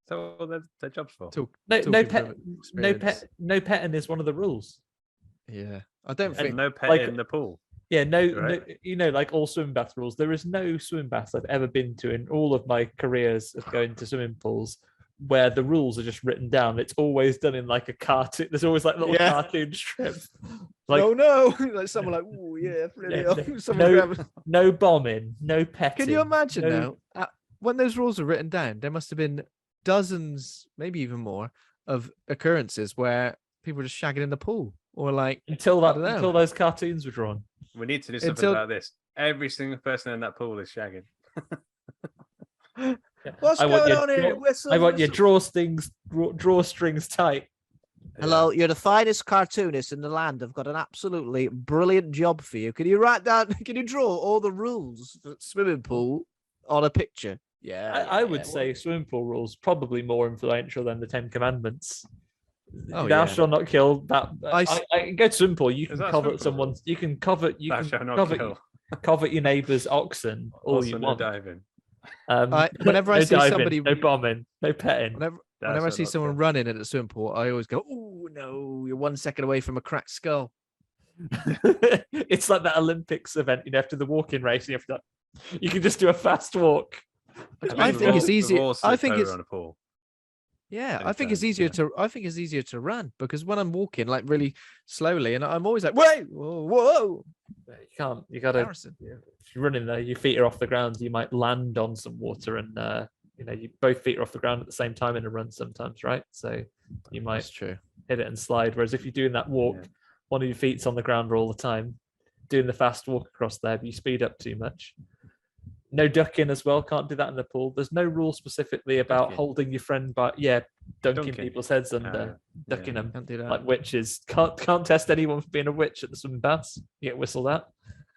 So what their job's for? No petting is one of the rules. Yeah, I don't think no petting in the pool. Yeah, no, like all swimming bath rules. There is no swimming baths I've ever been to in all of my careers of going to swimming pools where the rules are just written down. It's always done in like a cartoon. There's always like little cartoon strips. Like, oh no! Like someone like, oh yeah, no bombing, no petting. Can you imagine now? When those rules are written down, there must have been dozens, maybe even more, of occurrences where people are just shagging in the pool, or like until those cartoons were drawn. We need to do something about this. Every single person in that pool is shagging. What's going on here? I want your drawstrings tight. Hello, you're the finest cartoonist in the land. I've got an absolutely brilliant job for you. Can you write down? Can you draw all the rules for swimming pool on a picture? Yeah, I would say swimming pool rules probably more influential than the 10 Commandments. Oh, Thou yeah. shalt not kill. That I go to swimming pool. You can covet someone's. You can covet. You Thou can shalt not covet, kill. covet your neighbour's oxen all Also you no want. diving. Whenever I No see diving, somebody, no bombing, no petting. whenever I see someone running at the swimming pool, I always go, "Oh no, you're 1 second away from a cracked skull." It's like that Olympics event, after the walking race, you have to. You can just do a fast walk. I think it's easier. I think it's on a pool. Yeah, Many I think it's times, easier to. I think it's easier to run because when I'm walking like really slowly, and I'm always like, "Wait, whoa!" You can't. You gotta. Embarrassing. If you're running there, your feet are off the ground. You might land on some water, and you both feet are off the ground at the same time in a run sometimes, right? So you might That's true. hit it and slide. Whereas if you're doing that walk, one of your feet's on the ground all the time, doing the fast walk across there, but you speed up too much. No ducking as well. Can't do that in the pool. There's no rule specifically about holding your friend by dunking people's heads under, ducking them Can't do that. like witches. Can't test anyone for being a witch at the swimming baths. You get whistled at.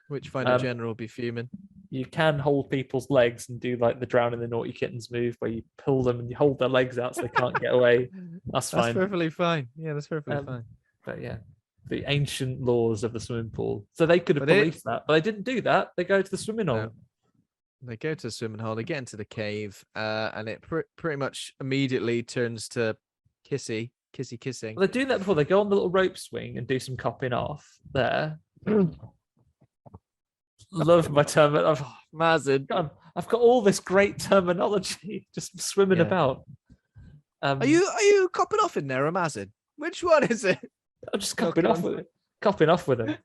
Witchfinder General will be fuming. You can hold people's legs and do like the drowning the naughty kittens move, where you pull them and you hold their legs out so they can't get away. That's fine. That's perfectly fine. Yeah, that's perfectly fine. But yeah, the ancient laws of the swimming pool. So they could have policed that, but they didn't do that. They go to the swimming hole. They go to the swimming hole, they get into the cave, and it pretty much immediately turns to kissing. Well, they're doing that before. They go on the little rope swing and do some copping off there. Love my term. Mazin. I've got all this great terminology just swimming about. Are you copping off in there, or Mazin? Which one is it? I'm just copping off with it. Copping off with them.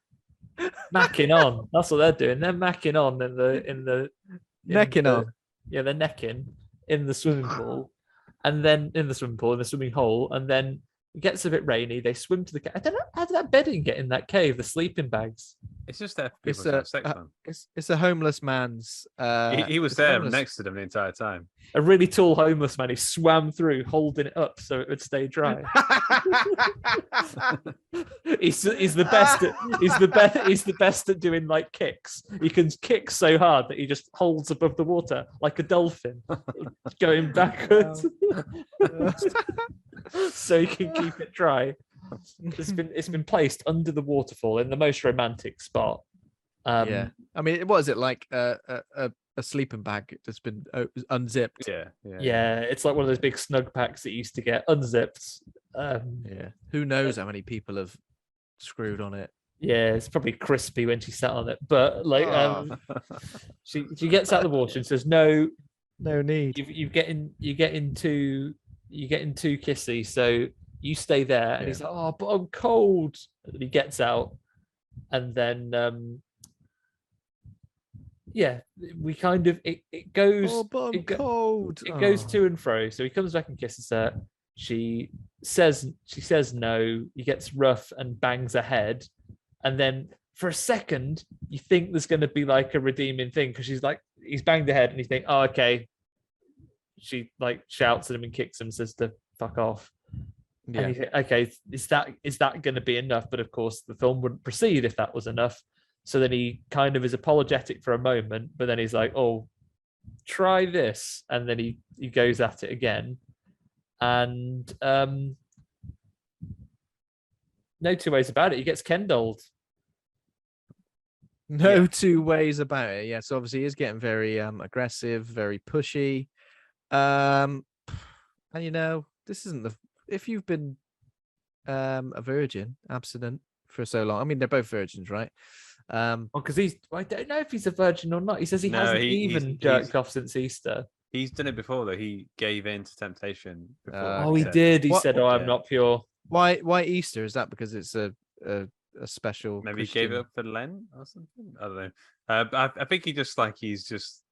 Macking on. That's what they're doing. They're macking on necking on. Yeah, they're necking in the swimming pool, and then in the swimming hole, and then it gets a bit rainy. They swim to the cave. I don't know how did that bedding get in that cave. The sleeping bags. It's just that people have sex fun. It's a homeless man's. He was there next to them the entire time. A really tall homeless man. He swam through, holding it up so it would stay dry. he's the best. He's the best at doing like kicks. He can kick so hard that he just holds above the water like a dolphin, going backwards, so he can keep it dry. It's been placed under the waterfall in the most romantic spot. I mean, what is it like? A sleeping bag that's been unzipped. Yeah. It's like one of those big snug packs that you used to get unzipped. Who knows how many people have screwed on it? Yeah, it's probably crispy when she sat on it, but like, she gets out of the water and says, "No need. You get in too kissy, so you stay there." And he's like, "Oh, but I'm cold." And he gets out, and then we kind of it goes. Oh, but I'm cold. It goes to and fro. So he comes back and kisses her. She says no. He gets rough and bangs her head, and then for a second you think there's going to be like a redeeming thing because he's banged her head, and you think, "Oh, okay." She like shouts at him and kicks him and says to fuck off. And you think, okay, is that going to be enough? But of course, the film wouldn't proceed if that was enough. So then he kind of is apologetic for a moment, but then he's like, "Oh, try this," and then he goes at it again, and no two ways about it. He gets kendalled. No two ways about it. Yeah, so obviously he's getting very aggressive, very pushy. And this isn't if you've been a virgin, abstinent for so long. I mean, they're both virgins, right? Because I don't know if he's a virgin or not. He says he hasn't even jerked off since Easter. He's done it before, though. He gave in to temptation before. He did. He said, "I'm not pure." Why Easter? Is that because it's a special? Maybe Christian... he gave it up for Lent or something. I don't know. I think he's just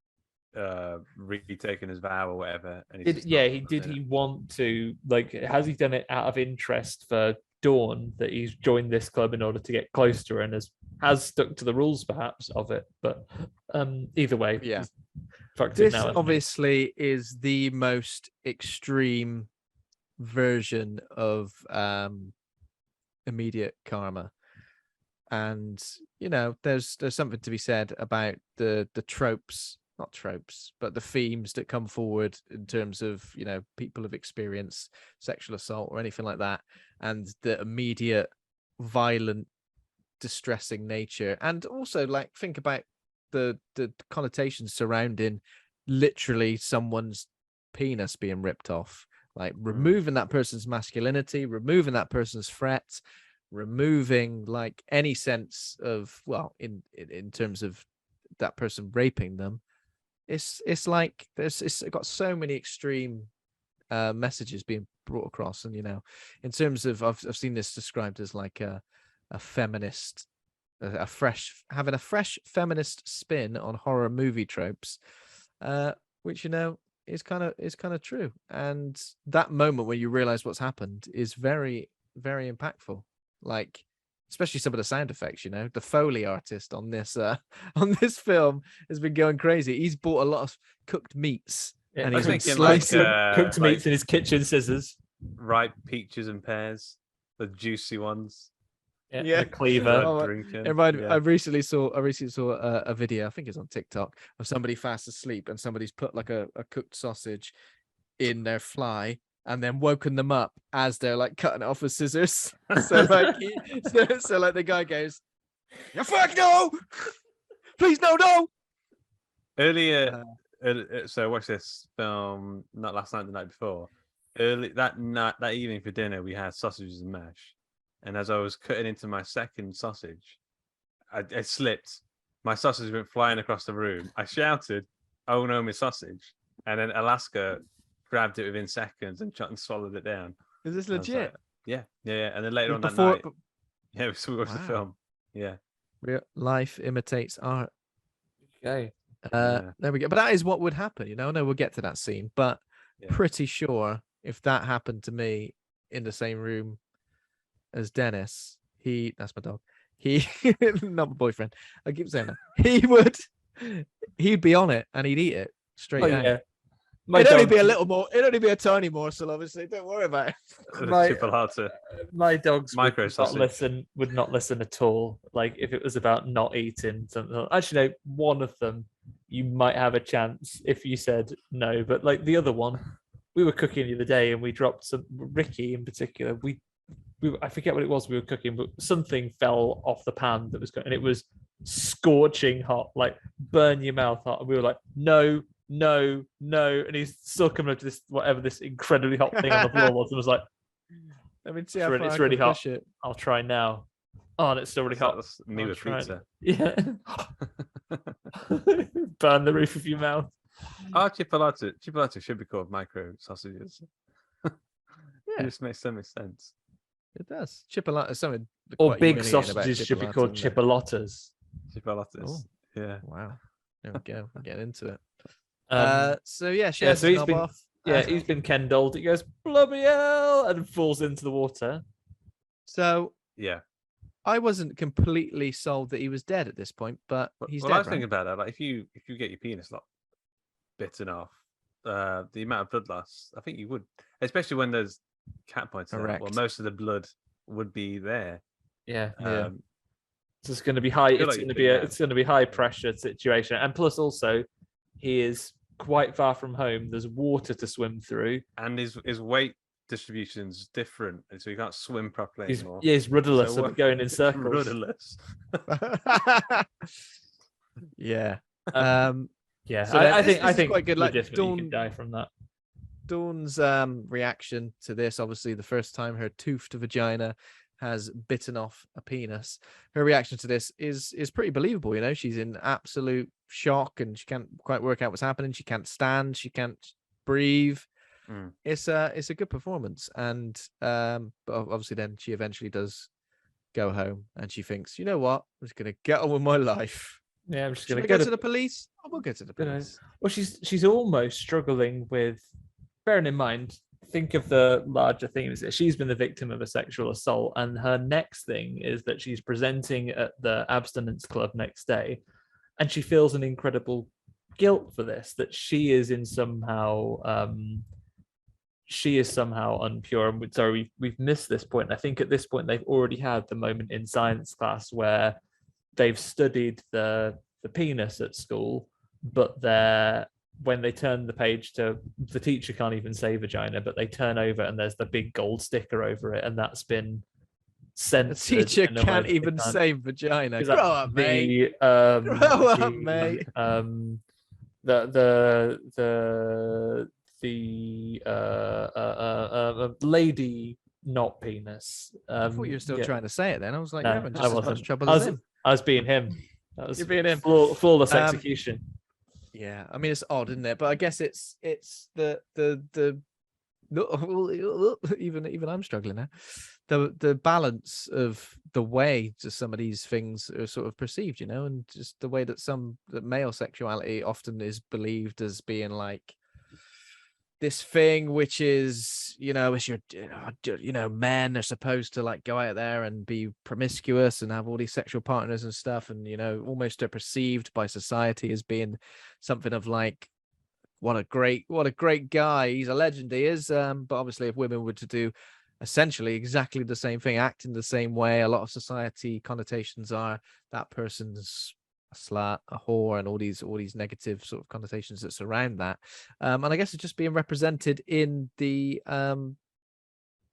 retaken his vow or whatever. And Did he want to, like, has he done it out of interest for Dawn, that he's joined this club in order to get close to her, and has stuck to the rules perhaps of it? But either way, Yeah. This obviously is the most extreme version of immediate karma, and there's something to be said about the tropes, not tropes, but the themes that come forward in terms of people have experienced sexual assault or anything like that, and the immediate violent, distressing nature, and also like think about the connotations surrounding literally someone's penis being ripped off, like removing that person's masculinity, removing that person's threat, removing like any sense of, well, in terms of that person raping them. It's like it's got so many extreme messages being brought across, and in terms of I've seen this described as like a feminist, having a fresh feminist spin on horror movie tropes, which is kind of true. And that moment when you realize what's happened is very, very impactful. Like, especially some of the sound effects. The Foley artist on this film has been going crazy. He's bought a lot of cooked meats, and he's been slicing cooked meats in his kitchen scissors. Ripe peaches and pears, the juicy ones. Yeah, the cleaver. I recently saw a video, I think it's on TikTok, of somebody fast asleep and somebody's put like a cooked sausage in their fly and then woken them up as they're like cutting it off with scissors. So like, like the guy goes, "You fuck no, please no." Earlier, so I watched this film not last night, the night before. Early that evening for dinner, we had sausages and mash. And as I was cutting into my second sausage, I slipped. My sausage went flying across the room. I shouted, "Oh no, my sausage!" And then Alaska grabbed it within seconds and swallowed it down. Is this legit? Like, yeah. And then later on that night, we watched the film. Yeah. Real life imitates art. Okay. There we go. But that is what would happen, I know we'll get to that scene, but pretty sure if that happened to me in the same room as Dennis, that's my dog. He, not my boyfriend. I keep saying that. He'd be on it and he'd eat it straight out. Yeah. It'd only be a tiny morsel, obviously. Don't worry about it. My dogs micro would not listen at all. Like if it was about not eating something. Actually, no, one of them you might have a chance if you said no. But like the other one, we were cooking the other day and we dropped some. Ricky in particular, I forget what it was we were cooking, but something fell off the pan that was, and it was scorching hot, like burn your mouth hot. And we were like, no. And he's still coming up to this incredibly hot thing on the floor was, and was like, let me see how far it's really hot. It. I'll try now. Oh, and it's still really hot. That's me with pizza. Yeah. Burn the roof of your mouth. Oh, chipolato should be called micro sausages. It just makes so much sense. It does. Chipolatas, something. Or big sausages should be called chipolatas. Chipolatas. Oh, yeah. Wow. There we go. We're getting into it. So he's been kendalled. He goes, bloody hell, and falls into the water. So yeah, I wasn't completely sold that he was dead at this point, but he's dead. I was thinking about that. Like if you get your penis bitten off, the amount of blood loss, I think you would, especially when there's cat points. Well, most of the blood would be there. Yeah. So it's going to be high. It's going to be high pressure situation, and plus also he is quite far from home. There's water to swim through, and his weight distribution's different, and so he can't swim properly anymore. Yeah, he's rudderless, so going in circles. Rudderless. Yeah. Yeah. So I think quite good. Like Dawn could die from that. Dawn's reaction to this, obviously, the first time her toothed vagina has bitten off a penis, her reaction to this is pretty believable. She's in absolute shock and she can't quite work out what's happening. She can't stand, she can't breathe. It's a good performance, and but obviously then she eventually does go home and she thinks, you know what, I'm just gonna get on with my life. Yeah, I'm just Should going we to go to the police? Oh, we'll go to the gonna- police. Well, she's almost struggling with, bearing in mind, think of the larger themes. She's been the victim of a sexual assault, and her next thing is that she's presenting at the abstinence club next day, and she feels an incredible guilt for this, that she is somehow unpure. And sorry, we've missed this point. I think at this point they've already had the moment in science class where they've studied the penis at school, but when they turn the page to, the teacher can't even say vagina, but they turn over and there's the big gold sticker over it, and that's been The censored. teacher in a way can't that they even can't- say vagina. is Grow that up, mate. the, Grow up, mate. the lady not penis. I thought you were still trying to say it then. I was like, No, you're having I just as wasn't. much trouble as him. I was being him. That was You're being him. flawless execution. Yeah, I mean it's odd, isn't it? But I guess it's the even I'm struggling now. The balance of the way just some of these things are sort of perceived, and just the way that that male sexuality often is believed as being like this thing which is, it's your, men are supposed to like go out there and be promiscuous and have all these sexual partners and stuff, and almost are perceived by society as being something of like, what a great guy, he's a legend, he is. But obviously if women were to do essentially exactly the same thing, act in the same way, a lot of society connotations are that person's a slut, a whore, and all these negative sort of connotations that surround that. And I guess it's just being represented in the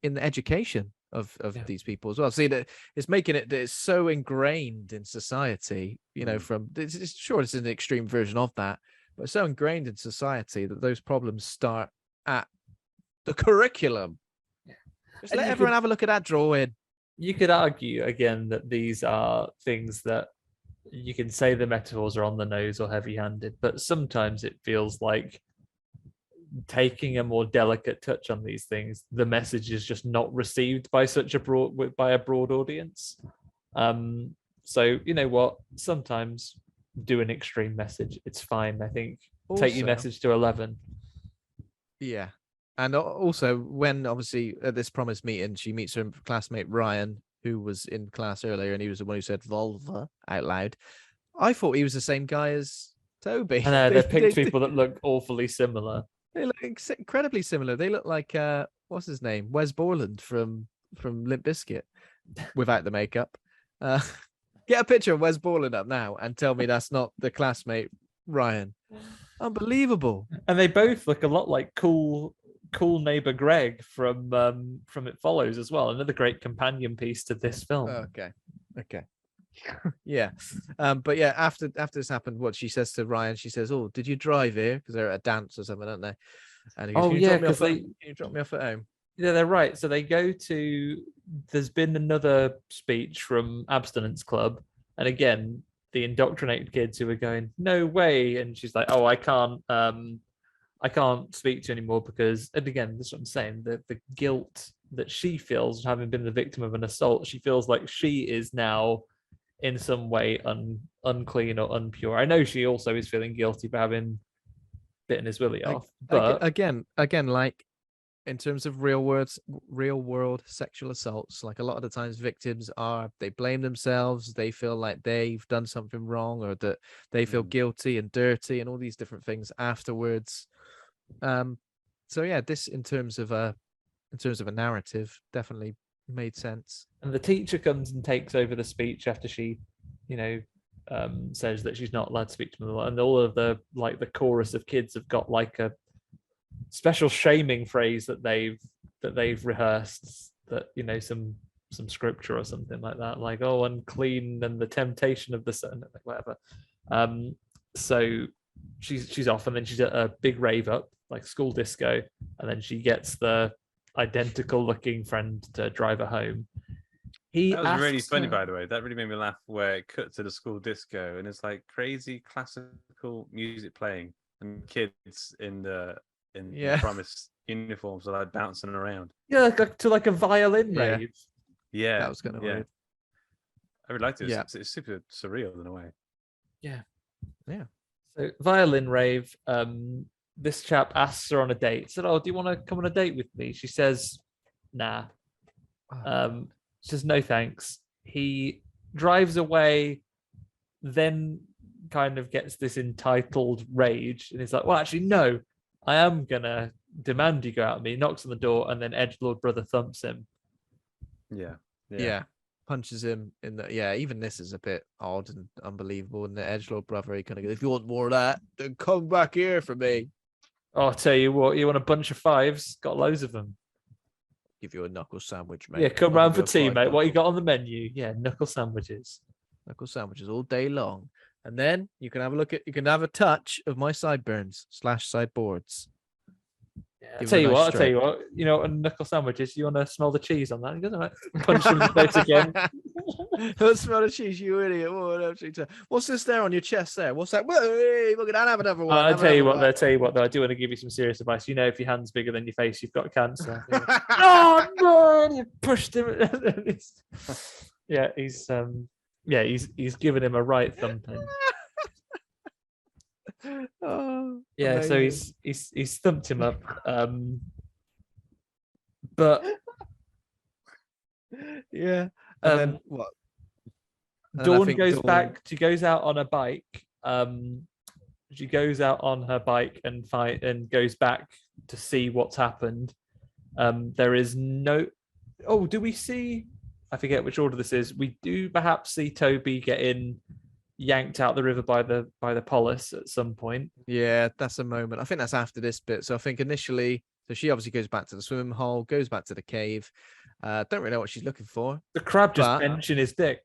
education of these people as well. See that it's making it that it's so ingrained in society, from sure it's an extreme version of that, but it's so ingrained in society that those problems start at the curriculum. Just let everyone have a look at that drawing. You could argue again that these are things that you can say the metaphors are on the nose or heavy-handed, but sometimes it feels like taking a more delicate touch on these things, the message is just not received by a broad audience. So you know what? Sometimes do an extreme message. It's fine. I think take your message to 11. Yeah. And also, when obviously at this promised meeting, she meets her classmate Ryan, who was in class earlier, and he was the one who said vulva out loud. I thought he was the same guy as Toby. I know, they picked people that look awfully similar. They look incredibly similar. They look like what's his name, Wes Borland from Limp Bizkit, without the makeup. Get a picture of Wes Borland up now and tell me that's not the classmate Ryan. Unbelievable. And they both look a lot like cool neighbor Greg from It Follows as well. Another great companion piece to this film. Okay. Yeah. But yeah, after this happened, what she says to Ryan, she says, "Oh, did you drive here?" Because they're at a dance or something, aren't they? And he goes, can you drop me off at home? Yeah, they're right. So they go to, there's been another speech from Abstinence Club, and again the indoctrinated kids who are going, "No way," and she's like, "Oh, I can't speak to you anymore," because, and again, this is what I'm saying, the guilt that she feels having been the victim of an assault, she feels like she is now in some way unclean or unpure. I know she also is feeling guilty for having bitten his willy off, but again, like in terms of real world sexual assaults, like a lot of the times victims they blame themselves, they feel like they've done something wrong, or that they feel guilty and dirty and all these different things afterwards. So yeah, this in terms of a narrative definitely made sense. And the teacher comes and takes over the speech after she, says that she's not allowed to speak to them, and all of the chorus of kids have got like a special shaming phrase that they've rehearsed, that some scripture or something like that, like, "Oh, unclean and the temptation of the sun," whatever. So she's off, and then she's at a big rave up, like school disco, and then she gets the identical looking friend to drive her home. That was really funny, by the way. That really made me laugh, where it cut to the school disco and it's like crazy classical music playing and kids in the promise uniforms are like bouncing around. Yeah, to a violin rave. Yeah, that was kind of weird. I really liked it. Yeah. It's super surreal in a way. Yeah. Yeah. So violin rave. This chap asks her on a date. Said, "Oh, do you want to come on a date with me?" She says, "Nah." She says, "No, thanks." He drives away, then kind of gets this entitled rage, and he's like, "Well, actually, no, I am gonna demand you go out with me." Knocks on the door, and then edgelord brother thumps him. Yeah. Punches him in the even this is a bit odd and unbelievable. And the edgelord brother, he kind of goes, "If you want more of that, then come back here for me. Oh, I'll tell you what, you want a bunch of fives? Got loads of them. Give you a knuckle sandwich, mate. Yeah, come I'll round give for you a tea, fried mate. What you knuckle. got on the menu? Yeah, knuckle sandwiches. Knuckle sandwiches all day long. And then you can have a touch of my sideburns / sideboards. Yeah, I'll tell you stripe. what, you know, a knuckle sandwiches, you want to smell the cheese on that? He goes, all right. Punch him in the face again. Don't smell the cheese, you idiot. What's this there on your chest there? What's that? Hey, look at that. Have another one. I'll tell you what, though, I do want to give you some serious advice. You know, if your hand's bigger than your face, you've got cancer. Oh, no! You pushed him. Yeah, he's giving him a right thumping. Oh, yeah, amazing. so he's thumped him up. But yeah, and then what? Dawn goes back. She goes out on a bike. She goes out on her bike and goes back to see what's happened. There is no. Oh, do we see? I forget which order this is. We do perhaps see Toby getting yanked out the river by the polis at some point. Yeah, that's a moment. I think that's after this bit. So I think initially, so she obviously goes back to the swimming hole, goes back to the cave. Don't really know what she's looking for. The crab just benching his dick.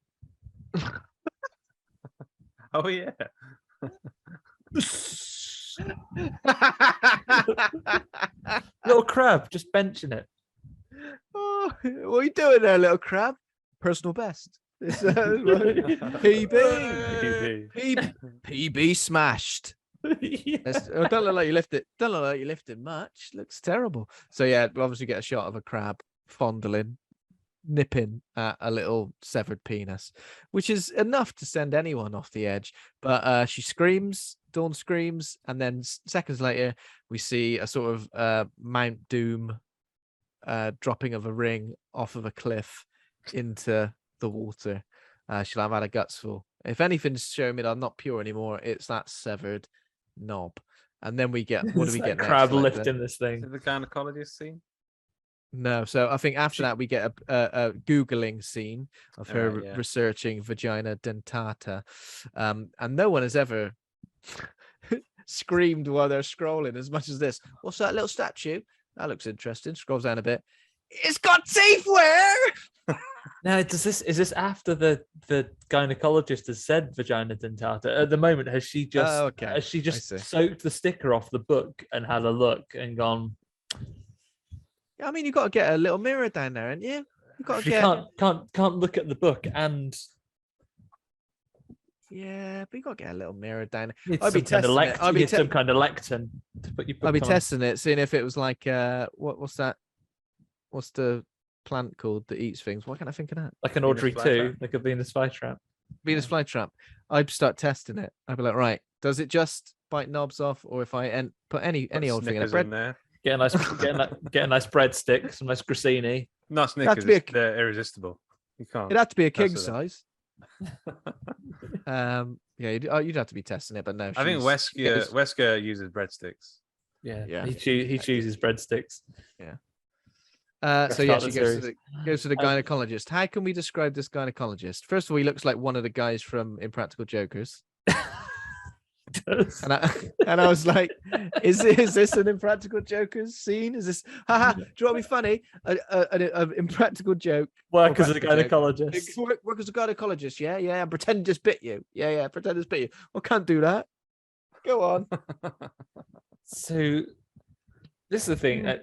Oh yeah. Little crab just benching it. Oh, what are you doing there, little crab? Personal best. PB smashed. Yes. Don't look like you lifted. Don't look like you lifted much. Looks terrible. So yeah, we'll obviously get a shot of a crab fondling, nipping at a little severed penis, which is enough to send anyone off the edge. But she screams. Dawn screams, and then seconds later we see a sort of Mount Doom dropping of a ring off of a cliff into the water. She'll have had a guts full. If anything's showing me that I'm not pure anymore, it's that severed knob. And then we get what do we get next? Crab lifting this thing. The gynecologist scene. No, so I think after that we get a googling scene of her researching vagina dentata, and no one has ever screamed while they're scrolling as much as this. What's that little statue? That looks interesting. Scrolls down a bit. It's got teeth where? Now, is this after the gynecologist has said vagina dentata? At the moment, has she just soaked the sticker off the book and had a look and gone? I mean, you've got to get a little mirror down there, haven't you? You've got to can't look at the book and. Yeah, but you got to get a little mirror down. I'd be testing it. I'd be some kind of lectern to put your. I'd be testing it, seeing if it was like what's that? What's the plant called that eats things? Why can't I think of that? Like an Audrey 2, like a Venus flytrap. Venus flytrap. I'd start testing it. I'd be like, right, does it just bite knobs off, or if I put any old thing in bread? there. Get a nice breadstick, some nice grissini. Not Snickers. They're irresistible. You can't. It'd have to be a king size. Yeah, you'd have to be testing it, but no. I think Wesker uses breadsticks. Yeah. He chooses breadsticks. Yeah. So yeah, she goes to the gynecologist. How can we describe this gynecologist? First of all, he looks like one of the guys from Impractical Jokers. And I was like, is this an Impractical Jokers scene? Is this? Haha, do you know what would be funny? An impractical joke. Work as a gynecologist. Work as a gynecologist. Yeah. And pretend just bit you. Yeah. Pretend just bit you. Well, can't do that. Go on. So this is the thing.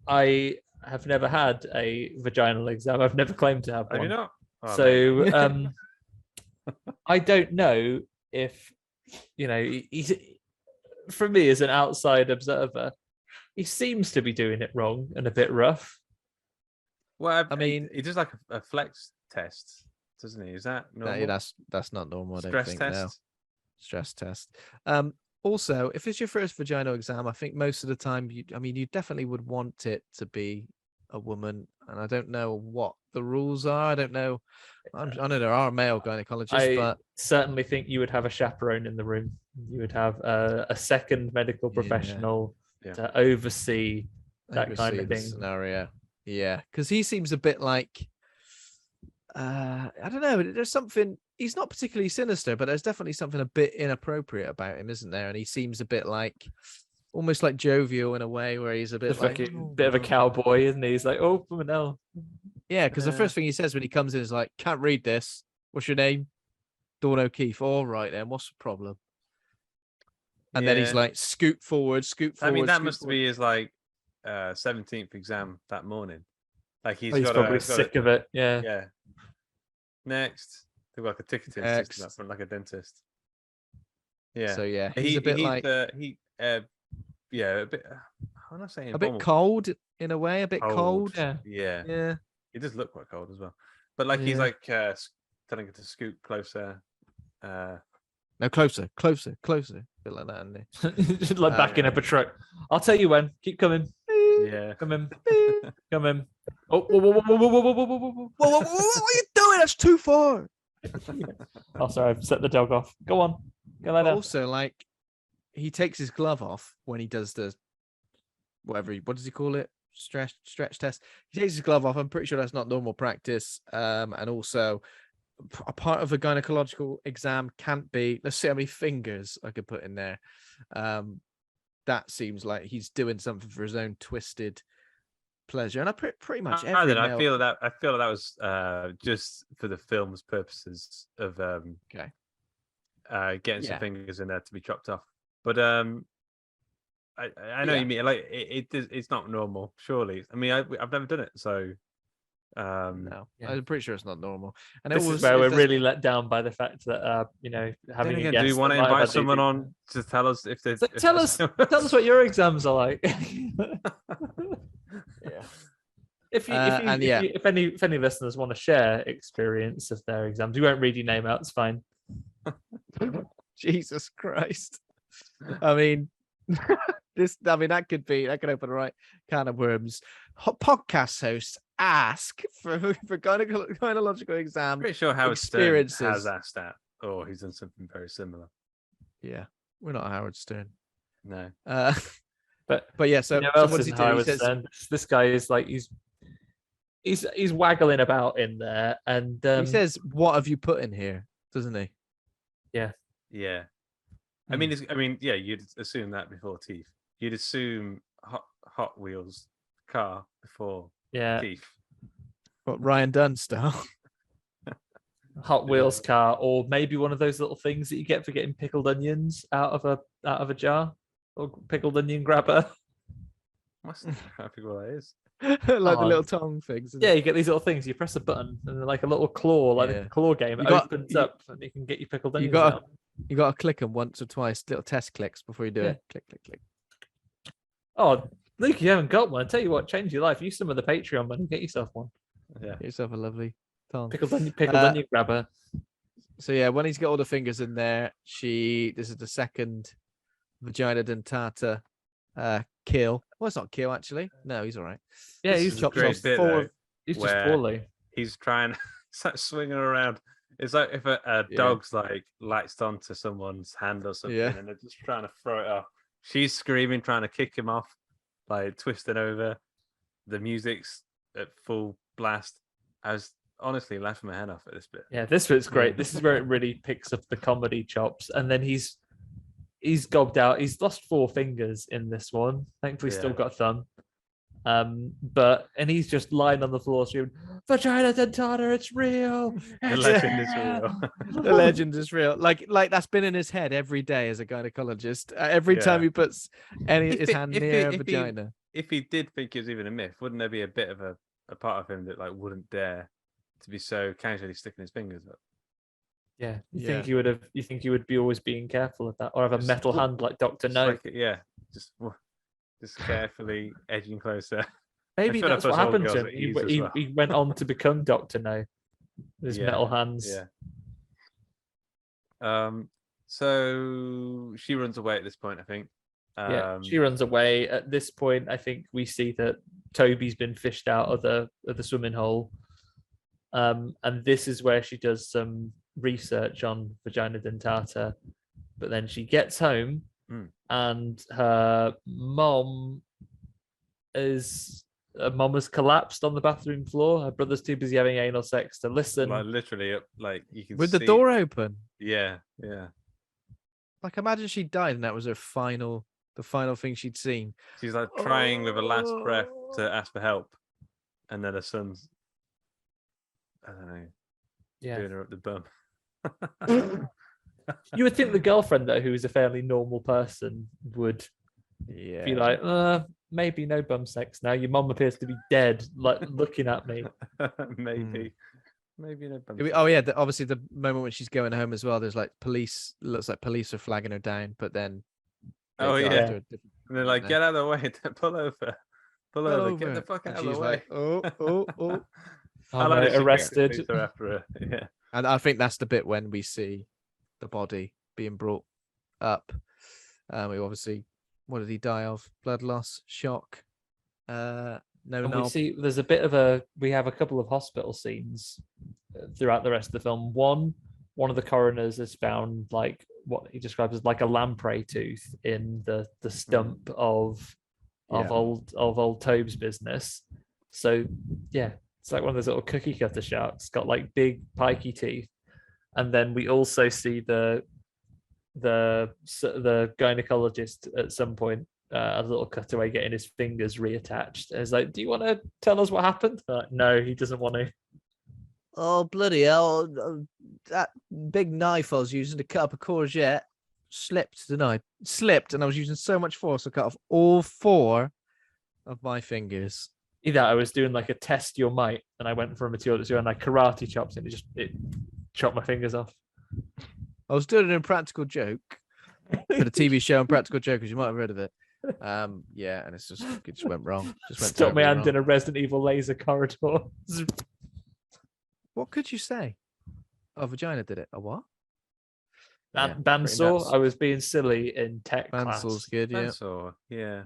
I have never had a vaginal exam. I've never claimed to have one. Have you not? Oh, so I don't know if, he's, for me as an outside observer, he seems to be doing it wrong and a bit rough. Well, I mean, he does like a flex test, doesn't he? Is that normal? That's not normal. Stress test. stress test. Also, if it's your first vaginal exam, I think most of the time, you definitely would want it to be a woman. And I don't know what the rules are. I don't know. I know there are male gynecologists, but certainly think you would have a chaperone in the room. You would have a second medical professional to oversee that kind of thing. Scenario. Yeah, because he seems a bit like, I don't know. There's something. He's not particularly sinister, but there's definitely something a bit inappropriate about him, isn't there? And he seems a bit like, almost like jovial in a way, where he's a bit like bit of a cowboy, isn't he? He's like, oh, no. Yeah, because the first thing he says when he comes in is like, "Can't read this. What's your name?" Dawn O'Keefe. All right then. What's the problem? And then he's like, scoot forward. I mean, that must be his like 17th exam that morning. Like he's probably sick of it. Yeah. Yeah. Next, they've got like a ticketing system up front, like a dentist. Yeah. So yeah, he's a bit like a bit. I'm not saying a bit cold in a way. A bit cold. Yeah. Yeah. Yeah. He does look quite cold as well, but like he's like telling it to scoot closer. No, closer. A bit like that, isn't he? Just like backing up a truck. I'll tell you when. Keep coming. Yeah. Come in. Come in. Oh, whoa. What are you doing? That's too far. Oh, sorry. I've set the dog off. Go on. Go lie down. Also, like, he takes his glove off when he does the what does he call it? Stretch test. He takes his glove off. I'm pretty sure that's not normal practice. And also, a part of a gynecological exam can't be. Let's see how many fingers I could put in there. That seems like he's doing something for his own twisted pleasure, and I pretty much. I feel that was just for the film's purposes of getting some fingers in there to be chopped off. But I know you mean like it's not normal. Surely, I mean I've never done it, so no, I'm pretty sure it's not normal. And this is where we're really let down by the fact that having a guest. Do you want to invite someone on to tell us if they tell us what your exams are like? Yeah. If any listeners want to share experience of their exams, we won't read your name out. It's fine. Jesus Christ. I mean, that could open a right can of worms. Podcast hosts ask for gynecological exam. I'm pretty sure Howard Stern has asked that, or he's done something very similar. Yeah, we're not Howard Stern. No. But yeah. So, what does he do? He says, this guy is like he's waggling about in there, and he says, "What have you put in here?" Doesn't he? Yeah. Yeah. I mean, you'd assume that before teeth. You'd assume Hot Wheels car before teeth. What, Ryan Dunn style? Hot Wheels car, or maybe one of those little things that you get for getting pickled onions out of a jar, or pickled onion grabber. I can't figure what that is. Like the little tongue things. Yeah, you get these little things. You press a button, and they're like a little claw, like a claw game. It opens up, and you can get your pickled onions out. You got to click them once or twice, little test clicks before you do it. Click. Oh, Luke, you haven't got one. I tell you what, change your life. Use some of the Patreon money. Get yourself one. Yeah, get yourself a lovely tongue. Pickled onion grabber. So yeah, when he's got all the fingers in there, this is the second vagina dentata kill. Well, it's not kill actually. No, he's all right. Yeah, he's chopped off four. He's just poorly. He's trying to swinging around. It's like if a dog's like latched onto someone's hand or something, and they're just trying to throw it off. She's screaming, trying to kick him off, like twisting over. The music's at full blast. I was honestly laughing my head off at this bit. Yeah, this bit's great. This is where it really picks up the comedy chops, and then he's gobbed out. He's lost 4 fingers in this one. Thankfully, still got a thumb. And he's just lying on the floor screaming, "Vagina dentata, it's real. The legend is real. The legend is real." Like that's been in his head every day as a gynecologist. Every time he puts his hand near a vagina. If he did think it was even a myth, wouldn't there be a bit of a part of him that like wouldn't dare to be so casually sticking his fingers up? Yeah, you think you would have? You think you would be always being careful of that, or have a metal hand like Dr. No? Just carefully edging closer. Maybe that's what happened to him. He went on to become Dr. No. His metal hands. Yeah. So she runs away at this point, I think. Yeah, she runs away. At this point, I think we see that Toby's been fished out of the swimming hole. And this is where she does some research on vagina dentata. But then she gets home and her mom has collapsed on the bathroom floor. Her brother's too busy having anal sex to listen. Like literally, like you can with see the door open. Yeah. Like imagine she died and that was the final thing she'd seen. She's like trying with a last breath to ask for help, and then her son's, I don't know, doing her up the bum. You would think the girlfriend, though, who is a fairly normal person, would be like, maybe no bum sex now. Your mom appears to be dead, like looking at me. Maybe no bum sex. Oh yeah, obviously the moment when she's going home as well. There's like police. Looks like police are flagging her down, but then and they're like, get out of the way, pull over, get the fuck out of the way. Like, Arrested. After her. Yeah. And I think that's the bit when we see the body being brought up. We obviously, what did he die of? Blood loss, shock. We see there's a bit of we have a couple of hospital scenes throughout the rest of the film. One of the coroners has found like what he describes as like a lamprey tooth in the stump of old Tobe's business. So yeah, it's like one of those little cookie cutter sharks, got like big pikey teeth. And then we also see the gynecologist at some point, a little cutaway, getting his fingers reattached. And it's like, do you want to tell us what happened? Like, no, he doesn't want to. Oh, bloody hell. That big knife I was using to cut up a courgette slipped, didn't I? Slipped, and I was using so much force to cut off all 4 of my fingers. Either I was doing like a test your might, and I went for a material and I karate chopped and it chopped my fingers off. I was doing an Impractical Joke, for the TV show Impractical Jokers. You might have heard of it. And it just went wrong. Stopped my hand in a Resident Evil laser corridor. What could you say? Oh, vagina did it. A what? Bandsaw. I was being silly in tech class. Bandsaw's good. Yeah. Bandsaw. Yeah.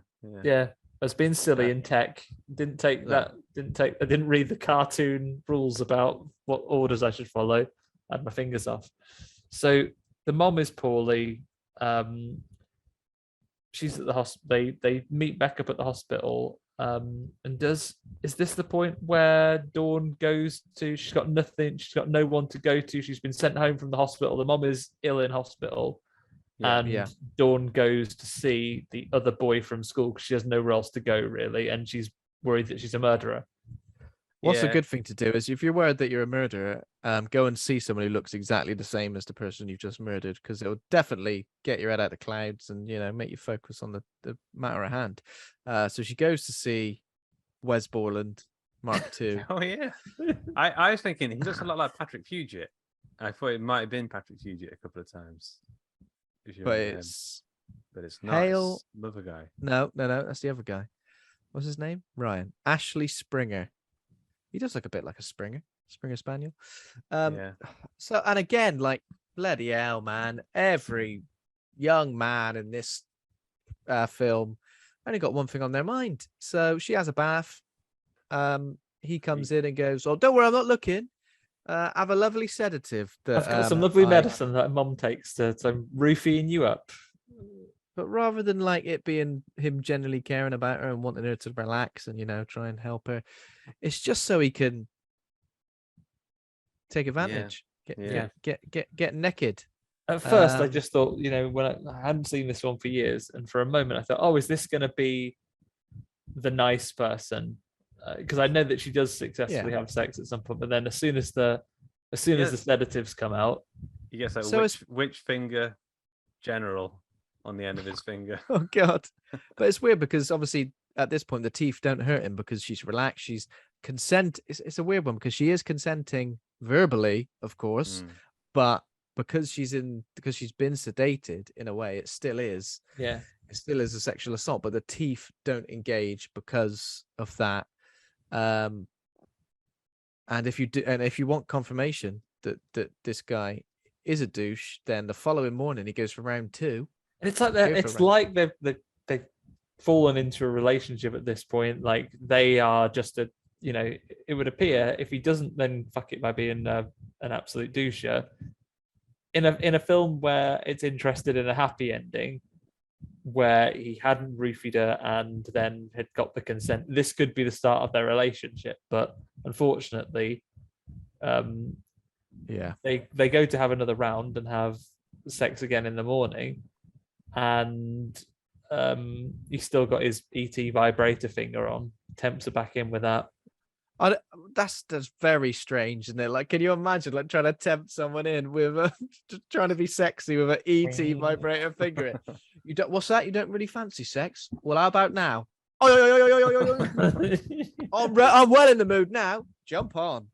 I was being silly in tech. I didn't read the cartoon rules about what orders I should follow. I had my fingers off. So the mom is poorly. She's at the hospital. They meet back up at the hospital. Is this the point where Dawn goes to? She's got nothing. She's got no one to go to. She's been sent home from the hospital. The mom is ill in hospital. Dawn goes to see the other boy from school because she has nowhere else to go, really, and she's worried that she's a murderer. What's a good thing to do is if you're worried that you're a murderer, go and see someone who looks exactly the same as the person you've just murdered, because it will definitely get your head out of the clouds and make you focus on the matter at hand. So she goes to see Wes Borland, Mark II. Oh yeah, I was thinking he looks a lot like Patrick Fugit. I thought it might have been Patrick Fugit a couple of times. But it's not. Hale. It's another guy. No, that's the other guy. What's his name? Ryan. Ashley Springer. He does look a bit like a Springer Spaniel. So, and again, like, bloody hell, man. Every young man in this film only got one thing on their mind. So she has a bath. He comes in and goes, "Oh, don't worry, I'm not looking. Have a lovely sedative." I've got some lovely medicine that mom takes to roofing you up. But rather than like it being him generally caring about her and wanting her to relax and try and help her, it's just so he can take advantage. Get naked. At first, I just thought, when I hadn't seen this one for years, and for a moment I thought, oh, is this going to be the nice person? Because I know that she does successfully have sex at some point, but then as soon as the sedatives come out, he gets like which finger general on the end of his finger. Oh God! But it's weird because obviously at this point the teeth don't hurt him because she's relaxed. She's It's a weird one because she is consenting verbally, of course, but because she's been sedated in a way, it still is. Yeah, it still is a sexual assault, but the teeth don't engage because of that. And if you want confirmation that this guy is a douche, then the following morning he goes for round 2. And it's like they've fallen into a relationship at this point. Like they are just a, it would appear if he doesn't then fuck it by being an absolute doucher. In a film where it's interested in a happy ending, where he hadn't roofied her and then had got the consent, this could be the start of their relationship. But unfortunately, they go to have another round and have sex again in the morning, and he's still got his ET vibrator finger on. Tempts her back in with that. That's very strange, isn't it? Like, can you imagine like trying to tempt someone in with trying to be sexy with an ET vibrator finger? You don't. What's that? You don't really fancy sex? Well, how about now? I'm well in the mood now. Jump on.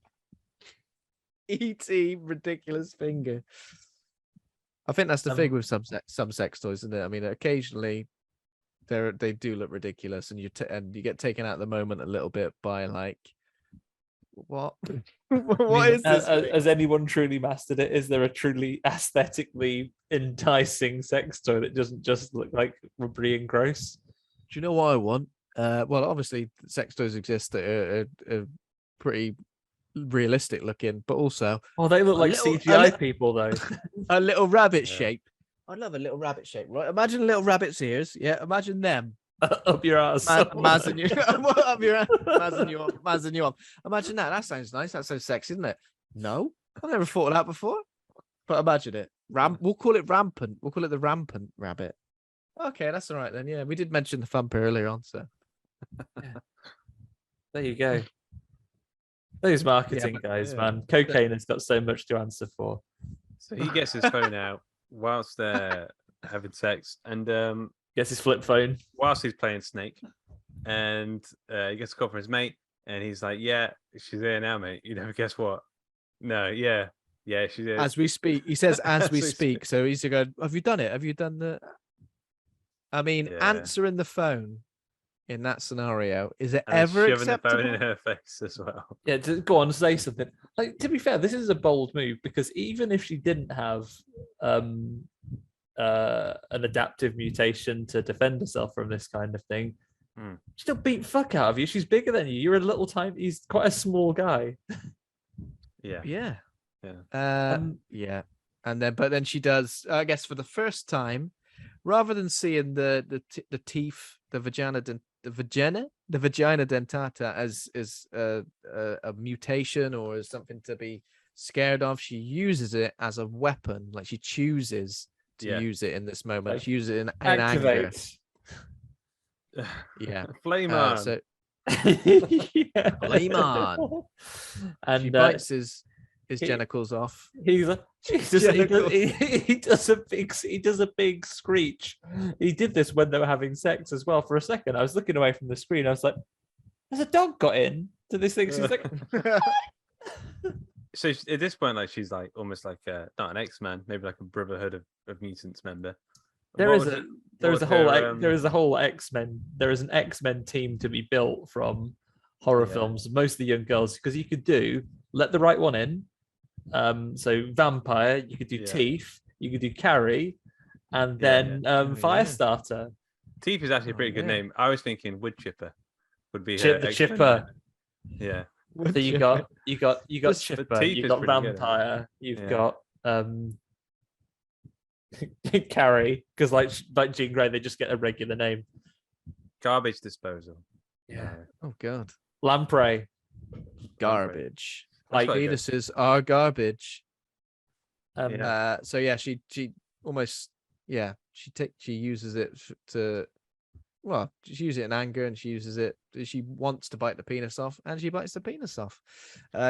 ET ridiculous finger. I think that's the thing with some sex toys, isn't it? I mean, occasionally they do look ridiculous, and you get taken out of the moment a little bit by like, what? What is this? Has anyone truly mastered it? Is there a truly aesthetically enticing sex toy that doesn't just look like rubbery and gross? Do you know what I want? Well, obviously, sex toys exist that are pretty realistic looking, but also they look like CGI people though. A little rabbit shape. I love a little rabbit shape, right? Imagine little rabbit's ears. Yeah, imagine them. Up your ass. Mazzing you up your ass. Mazzing you up. Imagine that. That sounds nice. That sounds sexy, isn't it? No, I never thought of that before. But imagine it. We'll call it rampant. We'll call it the rampant rabbit. Okay, that's all right then. Yeah, we did mention the thumper earlier on, so there you go. Those marketing guys, man. Cocaine has got so much to answer for. So he gets his phone out whilst they're having sex, and gets his flip phone whilst he's playing Snake, and he gets a call from his mate, and he's like, "Yeah, she's here now, mate. You never guess what? No, yeah, she's here as we speak." He says, "As we speak." So he's going, "Have you done it? Have you done the?" I mean, answering the phone in that scenario, is it ever acceptable? The phone in her face as well. Yeah, go on, say something. Like, to be fair, this is a bold move, because even if she didn't have an adaptive mutation to defend herself from this kind of thing, she'll beat fuck out of you. She's bigger than you. You're a little tiny. He's quite a small guy. Yeah. And then she does. I guess for the first time, rather than seeing the teeth, the vagina dentata as a mutation or as something to be scared of, she uses it as a weapon. Like, she chooses to use it in this moment. Like, she uses it in anger. Yeah, flame on. Flame on. And she bites his genitals off. He's like, Jesus, he does a big screech. He did this when they were having sex as well. For a second, I was looking away from the screen. I was like, "Has a dog got in to this thing?" She's like, so at this point, like, she's like almost like not an X-Man, maybe like a Brotherhood of Mutants member. There is a whole X-Men. There is an X-Men team to be built from horror films. Most of the young girls, because you could let the right one in. So vampire, you could do Teeth, you could do Carrie, and then Firestarter. Teeth is actually a pretty good name. I was thinking Wood Chipper would be the Chipper. Yeah. So you got Chipper, you've got Vampire, you've got Carrie, because like Jean Grey, they just get a regular name. Garbage Disposal. Yeah. Oh God. Lamprey. Garbage. Like, fetuses are garbage. So yeah, she almost she uses it to, well, she uses it in anger, and she she wants to bite the penis off, and she bites the penis off.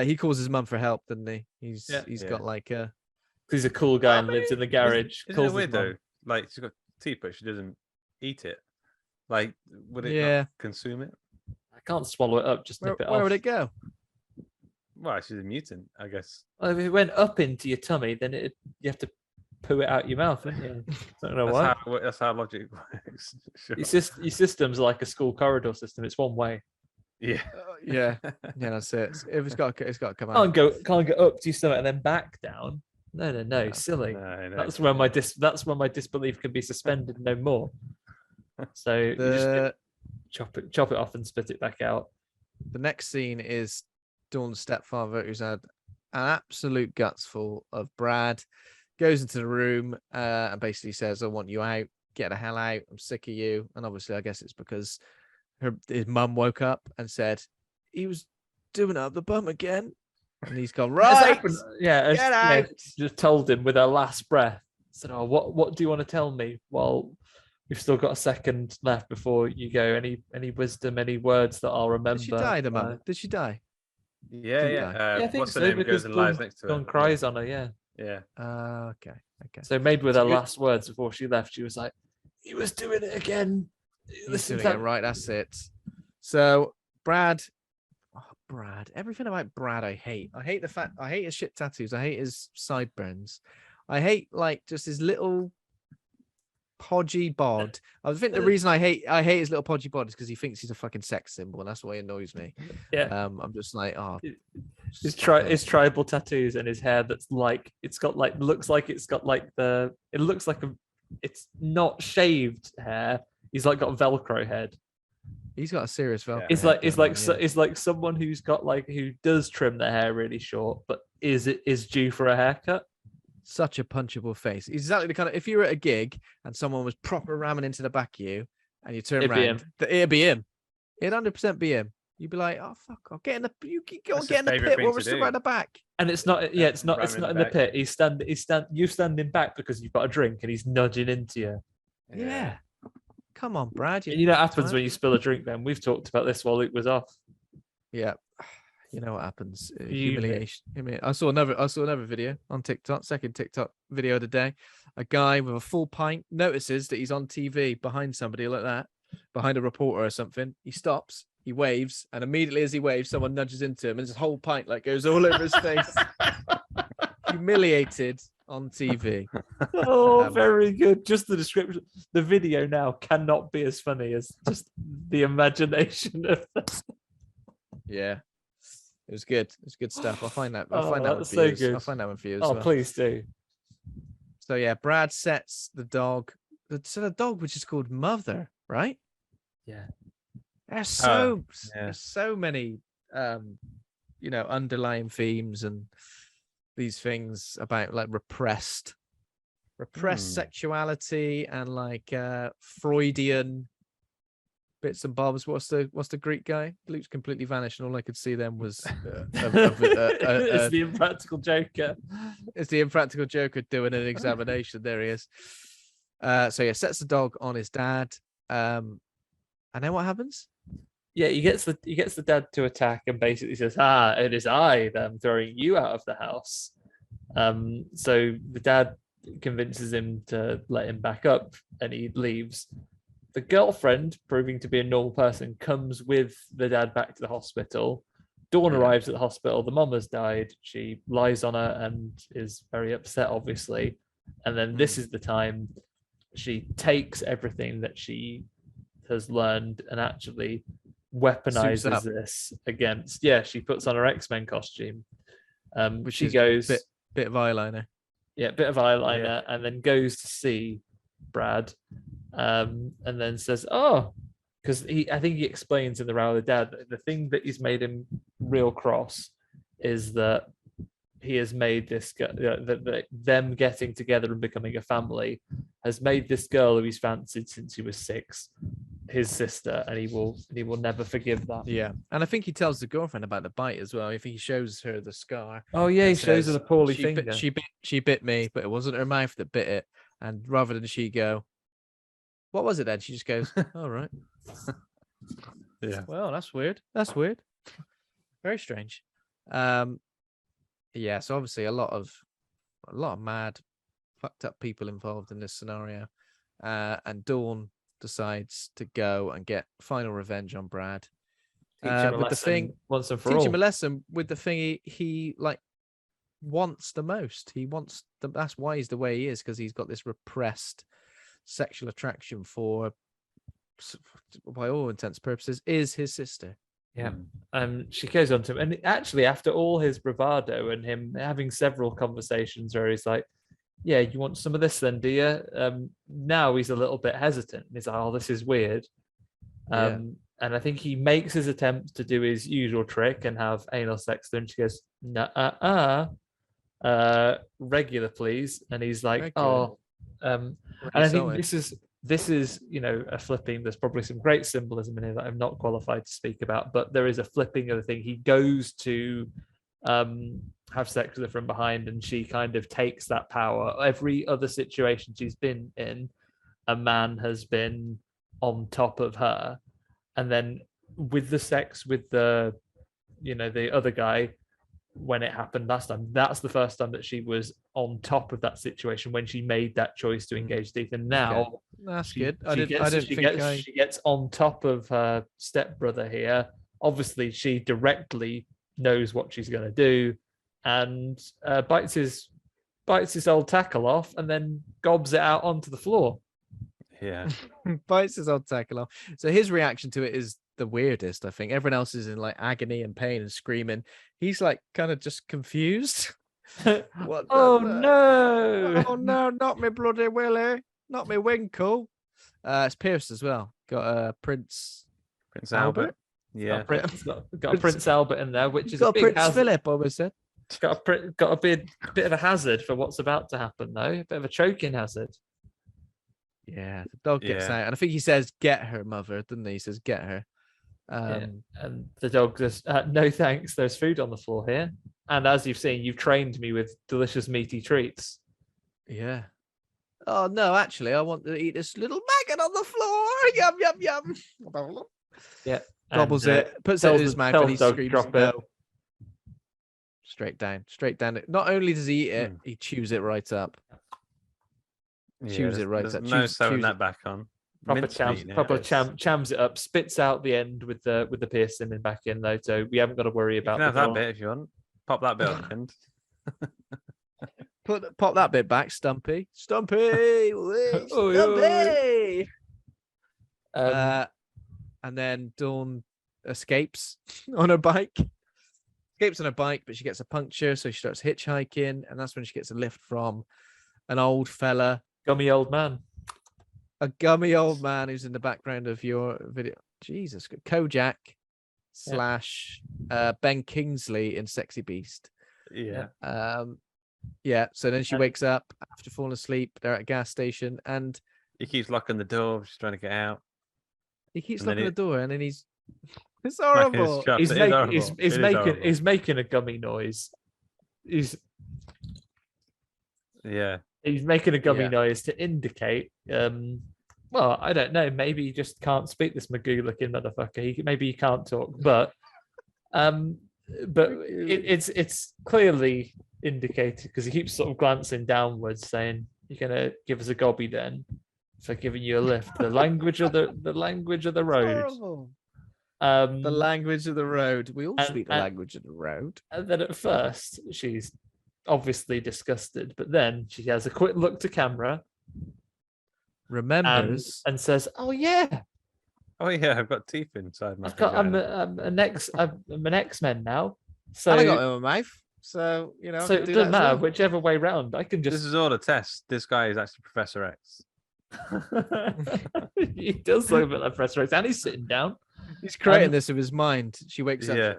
He calls his mum for help, doesn't he? He's got like a, he's a cool guy and lives in the garage. Isn't it weird though? Like, she's got teeth, but she doesn't eat it. Like, would it not consume it? I can't swallow it up. Just nip it off. Where would it go? Well, she's a mutant, I guess. Well, if it went up into your tummy, then you have to poo it out your mouth, don't you? I don't know why. That's how logic works. Sure. Your system's like a school corridor system. It's one way. Yeah. Yeah. That's it. If it's got to come out. Can't go up to your stomach and then back down. No, silly. No. That's when my disbelief can be suspended no more. So you just chop it off and spit it back out. The next scene is Dawn's stepfather, who's had an absolute guts full of Brad, goes into the room and basically says, "I want you out. Get the hell out. I'm sick of you." And obviously, I guess it's because his mum woke up and said he was doing it up the bum again, and he's gone right. Yeah, get out. Just told him with her last breath. Said, "Oh, what do you want to tell me?" Well, we've still got a second left before you go. Any wisdom, any words that I'll remember? Did she die, the mum? Did she die? Yeah. I think What's so, the name? because Goes and lies next to her. Dawn cries on her. Yeah. Yeah. Okay. So maybe with So her you- last words before she left, she was like, "He was doing it again." He's doing it right. That's it. So Brad, everything about Brad, I hate. I hate the fact. I hate his shit tattoos. I hate his sideburns. I hate like just his little podgy bod. I think the reason I hate his little podgy bod is because he thinks he's a fucking sex symbol, and that's why he annoys me. Yeah. I'm just like, his tribal tattoos and his hair that's like it's not shaved hair. He's like got a Velcro head. He's got a serious Velcro. It's like someone who does trim their hair really short, but is due for a haircut. Such a punchable face. Exactly the kind of, if you were at a gig and someone was proper ramming into the back of you and you turn around, it'd be him. It'd 100% be him. You'd be like, "Oh fuck, I'll get in the you go get in the pit while we're still right at the back." And it's not it's not in the pit. You standing back because you've got a drink and he's nudging into you. Yeah. Come on, Brad. You know what happens when you spill a drink, then? We've talked about this while Luke was off. Yeah. You know what happens? Humiliation. I saw another video on TikTok, second TikTok video of the day. A guy with a full pint notices that he's on TV behind somebody like that, behind a reporter or something. He stops, he waves, and immediately as he waves, someone nudges into him, and his whole pint like goes all over his face. Humiliated on TV. Oh, very good. Just the description. The video now cannot be as funny as just the imagination of that. Yeah. It was good. It's good stuff. I'll find that. Oh, I'll find that one that's for so you. good. I'll find that one for you as Oh, well. please do. So yeah, Brad sets the dog. So the dog, which is called Mother, right? Yeah. There's so many underlying themes and these things about like repressed sexuality and like Freudian bits and bobs. What's the Greek guy? Luke's completely vanished, and all I could see then was it's the Impractical Joker. It's the Impractical Joker doing an examination. There he is. So yeah, sets the dog on his dad. And then what happens? Yeah, he gets the dad to attack and basically says, "It is I that am throwing you out of the house." So the dad convinces him to let him back up, and he leaves. The girlfriend, proving to be a normal person, comes with the dad back to the hospital. Dawn arrives at the hospital. The mom has died. She lies on her and is very upset, obviously. And then this is the time she takes everything that she has learned and actually weaponizes this against. Yeah, she puts on her X-Men costume. Which she is goes bit of eyeliner. Yeah, bit of eyeliner, and then goes to see Brad. And then says, because I think he explains in the row of the dad, the thing that he's made him real cross is that he has made this them getting together and becoming a family has made this girl who he's fancied since he was 6 his sister, and he will never forgive that. Yeah, and I think he tells the girlfriend about the bite as well. I think he shows her the scar. Oh yeah, he shows her the poorly she finger. She bit me, but it wasn't her mouth that bit it. And rather than she go, "What was it then?" She just goes, "All right." Yeah. Well, that's weird. That's weird. Very strange. Yeah. So obviously a lot of mad, fucked up people involved in this scenario. And Dawn decides to go and get final revenge on Brad. Teach him a with lesson the thing, once and for teach all. him a lesson with the thing he like wants the most. He wants that's why he's the way he is, because he's got this repressed sexual attraction for, by all intents and purposes, is his sister. Yeah. Mm. She goes on to him, and actually, after all his bravado and him having several conversations where he's like, "Yeah, you want some of this, then, do you?" Now he's a little bit hesitant. He's like, "Oh, this is weird." Yeah. And I think he makes his attempt to do his usual trick and have anal sex with her, and she goes, regular, please. And he's like, Regular. and Really I think sorted. this is a flipping. There's probably some great symbolism in here that I'm not qualified to speak about, but there is a flipping of the thing. He goes to have sex with her from behind, and she kind of takes that power. Every other situation she's been in, a man has been on top of her, and then with the sex with the the other guy, when it happened last time, that's the first time that she was on top of that situation when she made that choice to engage Ethan. Now That's she, good. she gets on top of her stepbrother here. Obviously, she directly knows what she's going to do, and bites his old tackle off, and then gobs it out onto the floor. Yeah. bites his old tackle off. So his reaction to it is the weirdest, I think. Everyone else is in like agony and pain and screaming. He's like kind of just confused. What? No! Oh no, not me bloody Willie, not me Winkle. It's Pierce as well. Got Prince Albert. Yeah. Got Prince Albert in there, which is got a big Prince hazard. Philip, I almost said. Got a bit of a hazard for what's about to happen, though. A bit of a choking hazard. Yeah, the dog gets out, and I think he says, "Get her, mother," doesn't he? He says, "Get her." And the dog says, "No thanks. There's food on the floor here, and as you've seen, you've trained me with delicious meaty treats." Yeah. Oh no, actually, I want to eat this little maggot on the floor. Yum yum yum. Yeah. Gobbles it, puts it in his mouth, and he screams, drop "No!" it. Straight down. Not only does he eat it, he chews it right up. Chews it right up. No sewing that back on. Proper chams it up, spits out the end with the piercing and back in though, so we haven't got to worry about. You can have that bit if you want. Pop that bit on the end. Pop that bit back, Stumpy. Stumpy. And then Dawn escapes on a bike. Escapes on a bike, but she gets a puncture, so she starts hitchhiking, and that's when she gets a lift from an old fella. Gummy old man. A gummy old man who's in the background of your video. Jesus, Kojak / Ben Kingsley in Sexy Beast. Yeah. Yeah. So then she wakes up after falling asleep. They're at a gas station, and he keeps locking the door. She's trying to get out. He keeps locking the door, and then he's. It's horrible. He's making a gummy noise. He's making a gummy noise to indicate. Well, I don't know. Maybe he just can't speak, this Magoo-looking motherfucker. Maybe he can't talk, but it's clearly indicated because he keeps sort of glancing downwards, saying, "You're gonna give us a gobby then for giving you a lift." The language of the road. The language of the road. We all speak the language of the road. And then at first, she's obviously disgusted, but then she has a quick look to camera, remembers, and says, "Oh yeah, I've got teeth inside my. I'm an X-Men now, so I got it in my mouth. So so it doesn't matter whichever way round. I can just. This is all a test. This guy is actually Professor X. He does look a bit like Professor X, and he's sitting down. He's creating this with his mind. She wakes up. Yeah.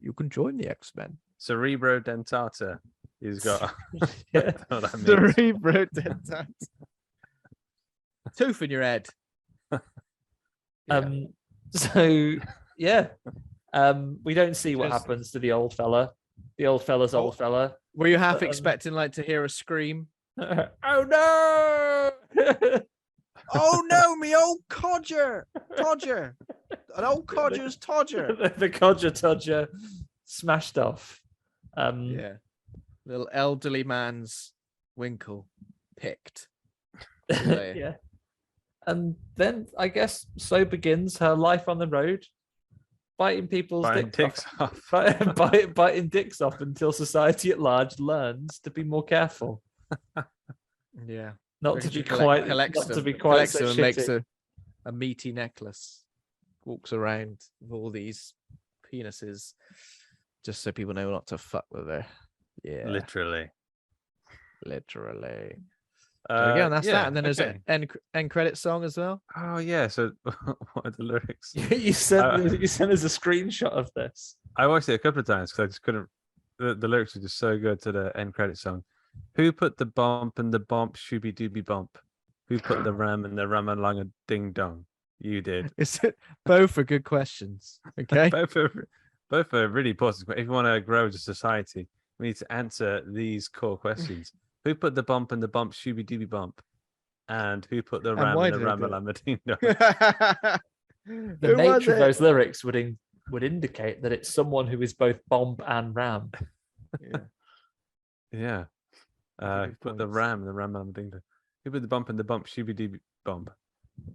You can join the X-Men. Cerebro dentata. He's got. Cerebro dentata. Tooth in your head. So yeah. We don't see what happens to the old fella. The old fella's old fella. Were you half expecting to hear a scream? Oh no! Oh no, me old Todger. An old Codger's Todger. The Codger Todger smashed off. Little elderly man's Winkle picked. Yeah. And then I guess so begins her life on the road, biting people's dicks off. Biting dicks off until society at large learns to be more careful. Yeah. Not to be quite so and makes a meaty necklace walks around with all these penises just so people know not to fuck with her. Yeah, Literally. There we go, and that's that. And then there's okay. an end credit song as well. Oh yeah. So what are the lyrics? you sent us a screenshot of this. I watched it a couple of times because I just couldn't. The lyrics were just so good to the end credit song. Who put the bump and the bump shooby dooby bump? Who put the ram and the ram along a ding dong? You did. Both are good questions. Okay. both are really important. If you want to grow as a society, we need to answer these core questions. Who put the bump and the bump shooby dooby bump? And who put the ram and the ram along a ding dong? The nature of those lyrics would indicate that it's someone who is both bomb and ram. Yeah. Who put the ram and the ram along a ding dong? Who put the bump and the bump shooby dooby bump?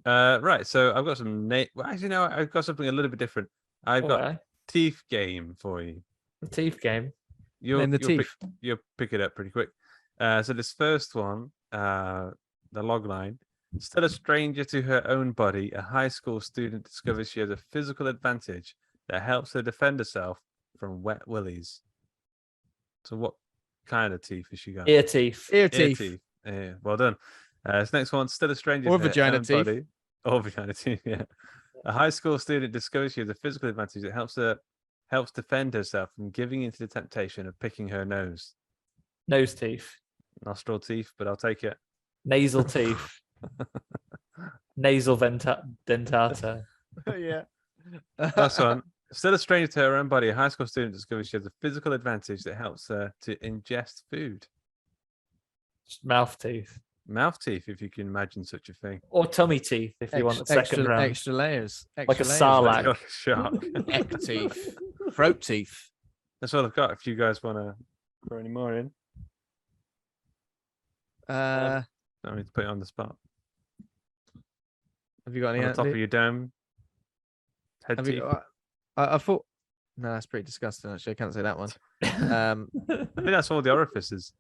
Right, so I've got some actually no, I've got something a little bit different. I've got teeth game for you. The teeth game. You'll pick it up pretty quick. So this first one, the log line. Still a stranger to her own body, a high school student discovers she has a physical advantage that helps her defend herself from wet willies. So what kind of teeth has she got? Ear teeth. Yeah, well done. This next one, still a stranger or to vagina her own teeth. body. Or vagina teeth, yeah. A high school student discovers she has a physical advantage that helps defend herself from giving into the temptation of picking her nose. Nose teeth. Nostril teeth, but I'll take it. Nasal teeth. Nasal dentata. Yeah. Last one. Still a stranger to her own body, a high school student discovers she has a physical advantage that helps her to ingest food. Mouth teeth. Mouth teeth, if you can imagine such a thing. Or tummy teeth, if you want the second round. Extra layers. Like a sarlacc. Like a shark. Neck teeth. Throat teeth. That's all I've got. If you guys want to throw any more in. Have I need to put it on the spot. you got any? On the top of your dome. Head teeth. I thought. No, that's pretty disgusting. Actually, I can't say that one. I think that's all the orifices.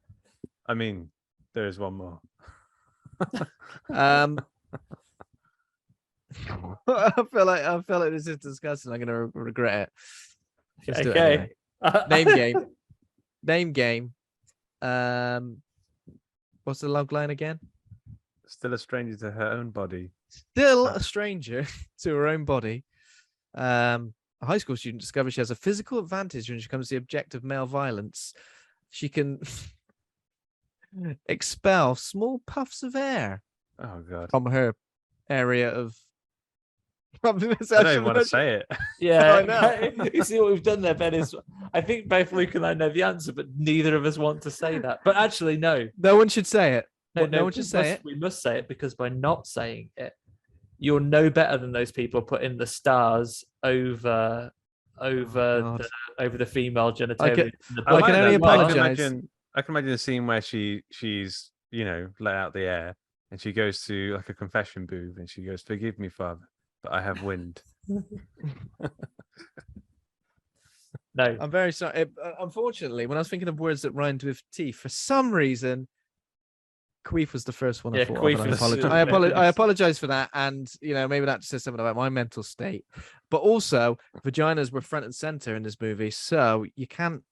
I mean, there is one more. I feel like this is disgusting. I'm gonna regret it. Let's do it Okay. anyway. Name game. What's the log line again? Still a stranger to her own body. Still a stranger to her own body. A high school student discovers she has a physical advantage when she comes to the object of male violence. She can expel small puffs of air Oh god. from her area of. I don't even want to say it. Yeah, I know. You see what we've done there, Ben? Is I think both Luke and I know the answer, but neither of us want to say that. But actually, no. No one should say it. No one should we say it. We must say it because by not saying it, you're no better than those people putting the stars over the female genitalia. I can only apologise. I can imagine the scene where she's let out the air and she goes to like a confession booth and she goes, "Forgive me, Father, but I have wind." No, I'm very sorry. Unfortunately, when I was thinking of words that rhymed with teeth, for some reason, queef was the first one I thought of. And I apologize for that. And, maybe that says something about my mental state. But also, vaginas were front and center in this movie. So you can't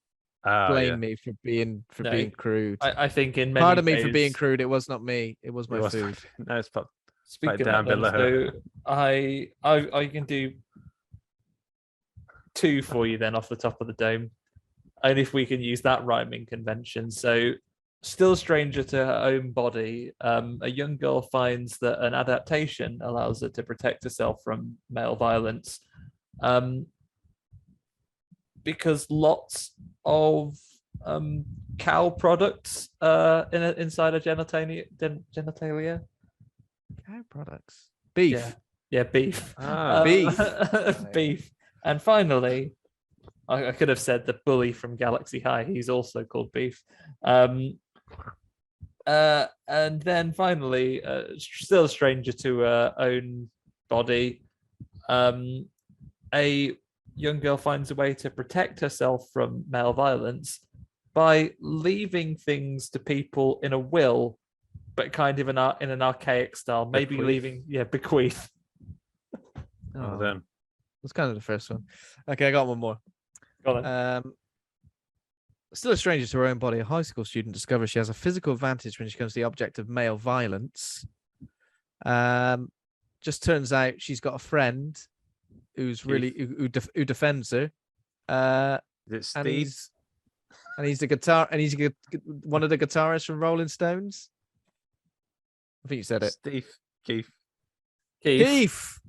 blame me for being crude. I think in many Pardon me ways, for being crude. It was not me. It was my food. No, it's speaking down of below. so I can do two for you then off the top of the dome, and if we can use that rhyming convention. So, still stranger to her own body, a young girl finds that an adaptation allows her to protect herself from male violence, because lots of cow products inside a genitalia. Cow products. Beef. Yeah, beef. Beef. Beef. And finally, I could have said the bully from Galaxy High. He's also called Beef. And then finally, still a stranger to her own body, a young girl finds a way to protect herself from male violence by leaving things to people in a will, but kind of in an archaic style. Maybe Bequeath. bequeath. Oh, then. That's kind of the first one. Okay, I got one more. Go on. Still a stranger to her own body, a high school student discovers she has a physical advantage when she becomes the object of male violence. Just turns out she's got a friend who's really who defends her. Is it And Steve? he's one of the guitarists from Rolling Stones. I think you said it. Steve. Keith. Keith.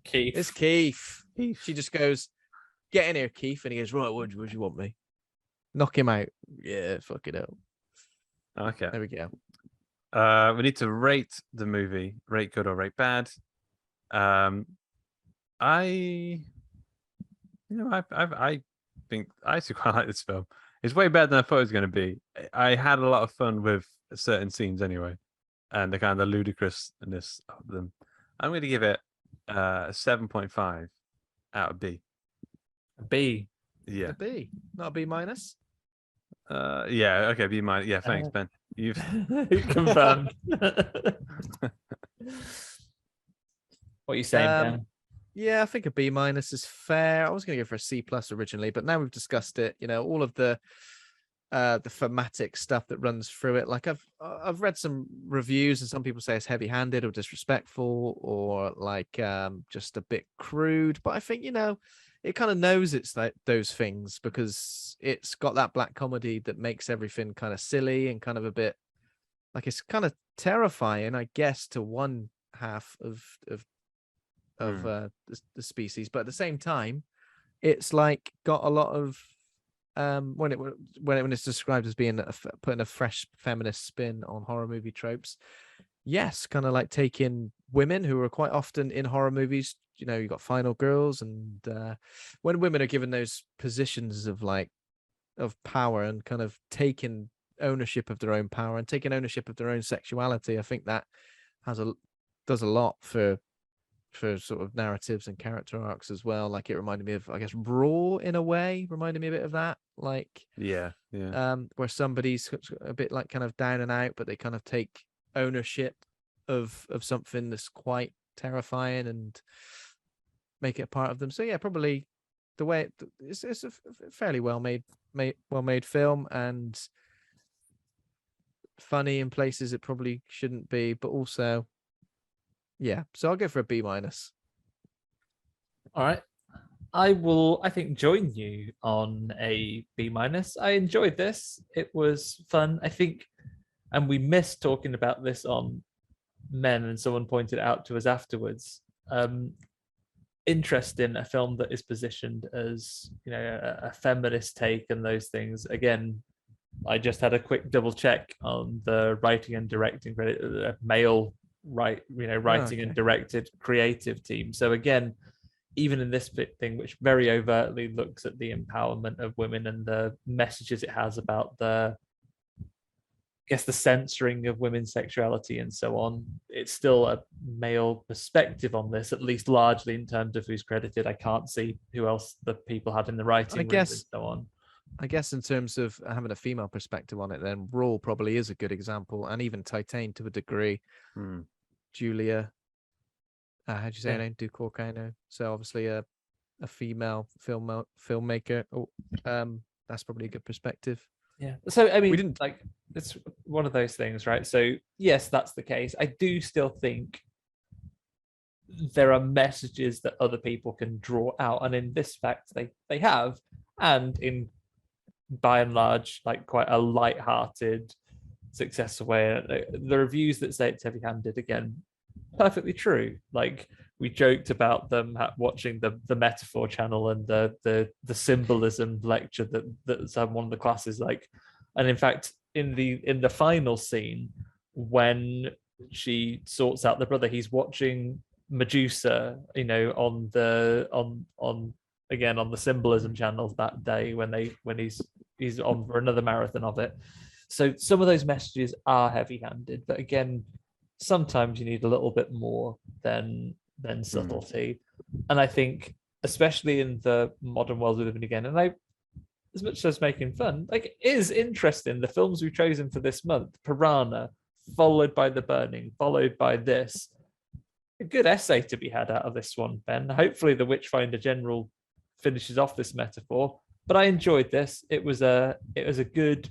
Keith. It's Keith. Keith. She just goes, "Get in here, Keith," and he goes, "Right, what do you want me? Knock him out." Yeah, fuck it out. Okay. There we go. We need to rate the movie, rate good or rate bad. I think I actually quite like this film. It's way better than I thought it was going to be. I had a lot of fun with certain scenes anyway, and the kind of ludicrousness of them. I'm going to give it a 7.5 out of B. B. Yeah. A B, not a B minus. Yeah. Okay. B minus. Yeah. Thanks, Ben. You've confirmed. What are you saying, Ben? Yeah, I think a B minus is fair. I was going to go for a C plus originally, but now we've discussed it. You know, all of the thematic stuff that runs through it. Like I've read some reviews, and some people say it's heavy-handed or disrespectful, or like just a bit crude. But I think, you know, it kind of knows it's like those things because it's got that black comedy that makes everything kind of silly and kind of a bit like it's kind of terrifying, I guess, to one half of the species, but at the same time, it's like got a lot of when it's described as being putting a fresh feminist spin on horror movie tropes. Yes, kind of like taking women who are quite often in horror movies. You know, you got final girls, and when women are given those positions of power and kind of taking ownership of their own power and taking ownership of their own sexuality, I think that does a lot for sort of narratives and character arcs as well. Like it reminded me of, I guess, Raw in a way, reminded me a bit of that. Like yeah. Where somebody's a bit like kind of down and out, but they kind of take ownership of something that's quite terrifying and make it a part of them. So yeah, probably the way it's a fairly well made film, and funny in places it probably shouldn't be, but also yeah. So I'll go for a B minus. All right. I think, join you on a B minus. I enjoyed this. It was fun, I think, and we missed talking about this on Men, and someone pointed it out to us afterwards. Interesting, a film that is positioned as, you know, a feminist take and those things. Again, I just had a quick double check on the writing and directing credit, male writing and directed creative team. So again, even in this thing, which very overtly looks at the empowerment of women and the messages it has about the censoring of women's sexuality and so on, it's still a male perspective on this, at least largely in terms of who's credited. I can't see who else the people had in the writing room and so on. I guess in terms of having a female perspective on it, then Raw probably is a good example, and even Titan to a degree. Julia, how do you say her name? Ducourcano. So obviously a female filmmaker. That's probably a good perspective. Yeah. So I mean, it's one of those things, right? So yes, that's the case. I do still think there are messages that other people can draw out, and in this fact, they have, and in by and large, like quite a light-hearted, successful way. The reviews that say it's heavy-handed, again, perfectly true. Like we joked about them watching the metaphor channel and the symbolism lecture that's one of the classes, like, and in fact in the final scene when she sorts out the brother, he's watching Medusa, you know, on the symbolism channel that day when he's on for another marathon of it. So some of those messages are heavy-handed, but again, sometimes you need a little bit more than subtlety. And I think, especially in the modern world we live in again, and as much as making fun, like, it is interesting. The films we've chosen for this month, Piranha, followed by The Burning, followed by this, a good essay to be had out of this one, Ben. Hopefully the Witchfinder General finishes off this metaphor. But I enjoyed this. It was a good,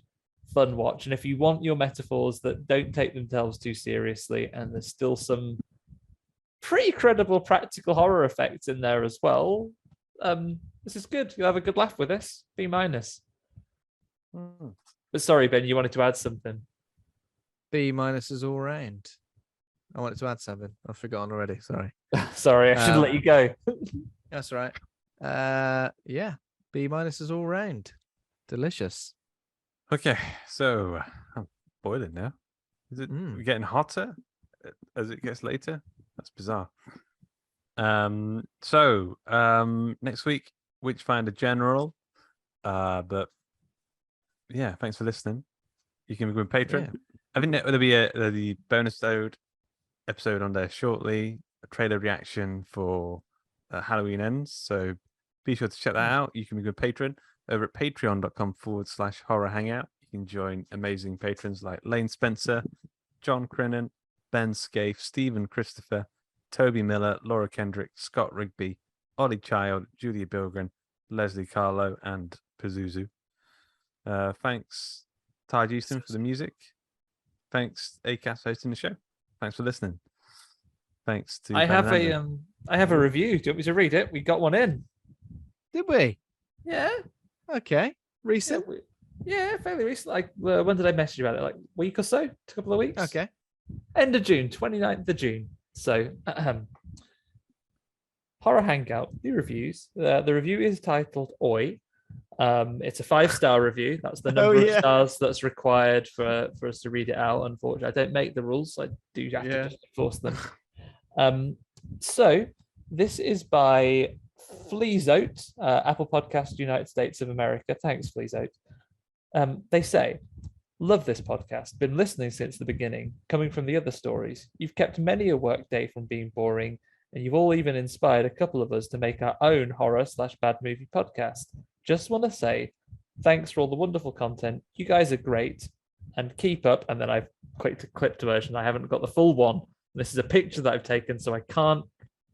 fun watch. And if you want your metaphors that don't take themselves too seriously, and there's still some pretty credible practical horror effects in there as well, this is good. You'll have a good laugh with this. B-. But sorry, Ben, you wanted to add something. B- is all round. I wanted to add something. I've forgotten already. Sorry. Sorry, I should let you go. That's all right. Yeah. B- is all round. Delicious. Okay, so I'm boiling now. Is it getting hotter as it gets later? That's bizarre. So next week, Witchfinder General. But yeah, thanks for listening. You can become a patron. Yeah. I think there'll be the bonus episode on there shortly. A trailer reaction for Halloween Ends. So be sure to check that out. You can become a patron over at patreon.com/horror hangout. You can join amazing patrons like Lane Spencer, John Crennan, Ben Scaife, Stephen Christopher, Toby Miller, Laura Kendrick, Scott Rigby, Ollie Child, Julia Bilgren, Leslie Carlo, and Pazuzu. Thanks, Taj Easton, for the music. Thanks, Acast, for hosting the show. Thanks for listening. Thanks to I have a review. Do you want me to read it? We got one in. Did we? Yeah. Okay. Recent? Yeah, fairly recent. Like, when did I message you about it? Like a week or so? A couple of weeks? Okay. End of June, 29th of June. So, Horror Hangout, new reviews. The review is titled Oi. It's a 5-star review. That's the number of stars that's required for us to read it out. Unfortunately, I don't make the rules. I do have to just enforce them. So, this is by Fleazote, Apple Podcast, United States of America. Thanks, Fleazote. They say, love this podcast. Been listening since the beginning. Coming from the other stories, you've kept many a work day from being boring, and you've all even inspired a couple of us to make our own horror/bad movie podcast. Just want to say, thanks for all the wonderful content. You guys are great, and keep up. And then I've clipped version. I haven't got the full one. This is a picture that I've taken, so I can't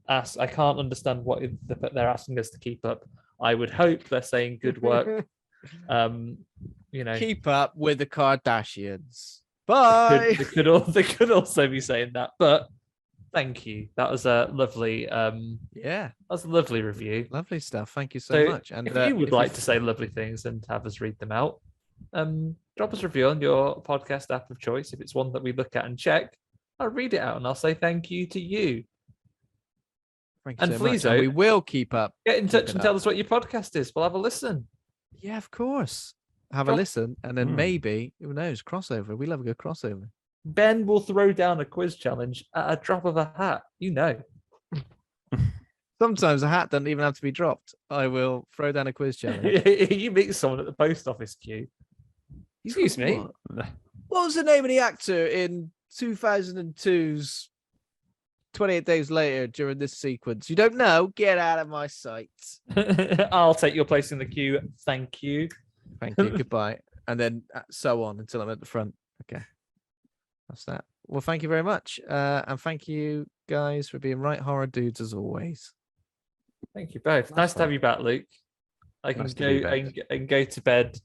understand what they're asking us to keep up. I would hope they're saying good work. Keep up with the Kardashians. Bye. They could also be saying that, but thank you. That was a lovely that was a lovely review. Lovely stuff. Thank you so much. And if you would like to say lovely things and have us read them out, drop us a review on your podcast app of choice. If it's one that we look at and check, I'll read it out and I'll say thank you to you. Thank you so much. And we will keep up. Get in touch and tell us what your podcast is. We'll have a listen. Yeah, of course. Have a listen, and then maybe, who knows, crossover. We'll have a good crossover. Ben will throw down a quiz challenge at a drop of a hat. You know. Sometimes a hat doesn't even have to be dropped. I will throw down a quiz challenge. You meet someone at the post office queue. Excuse me. What was the name of the actor in 2002's 28 Days Later during this sequence? You don't know? Get out of my sight. I'll take your place in the queue. Thank you. Thank you. Goodbye. And then so on until I'm at the front. Okay. That's that. Well, thank you very much. And thank you guys for being right horror dudes as always. Thank you both. Nice to have you back, Luke. I can go to bed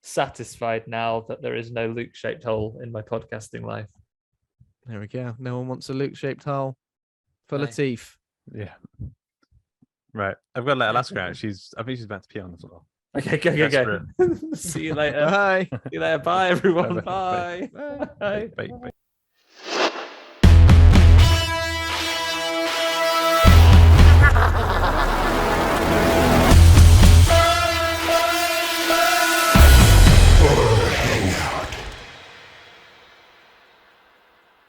satisfied now that there is no Luke-shaped hole in my podcasting life. There we go. No one wants a Luke-shaped hole full of teeth. Yeah. Right. I've got to let Alaska out. I think she's about to pee on the floor. Okay, go. See you later. Bye. See you later. Bye, everyone. Bye. Bye. Bye.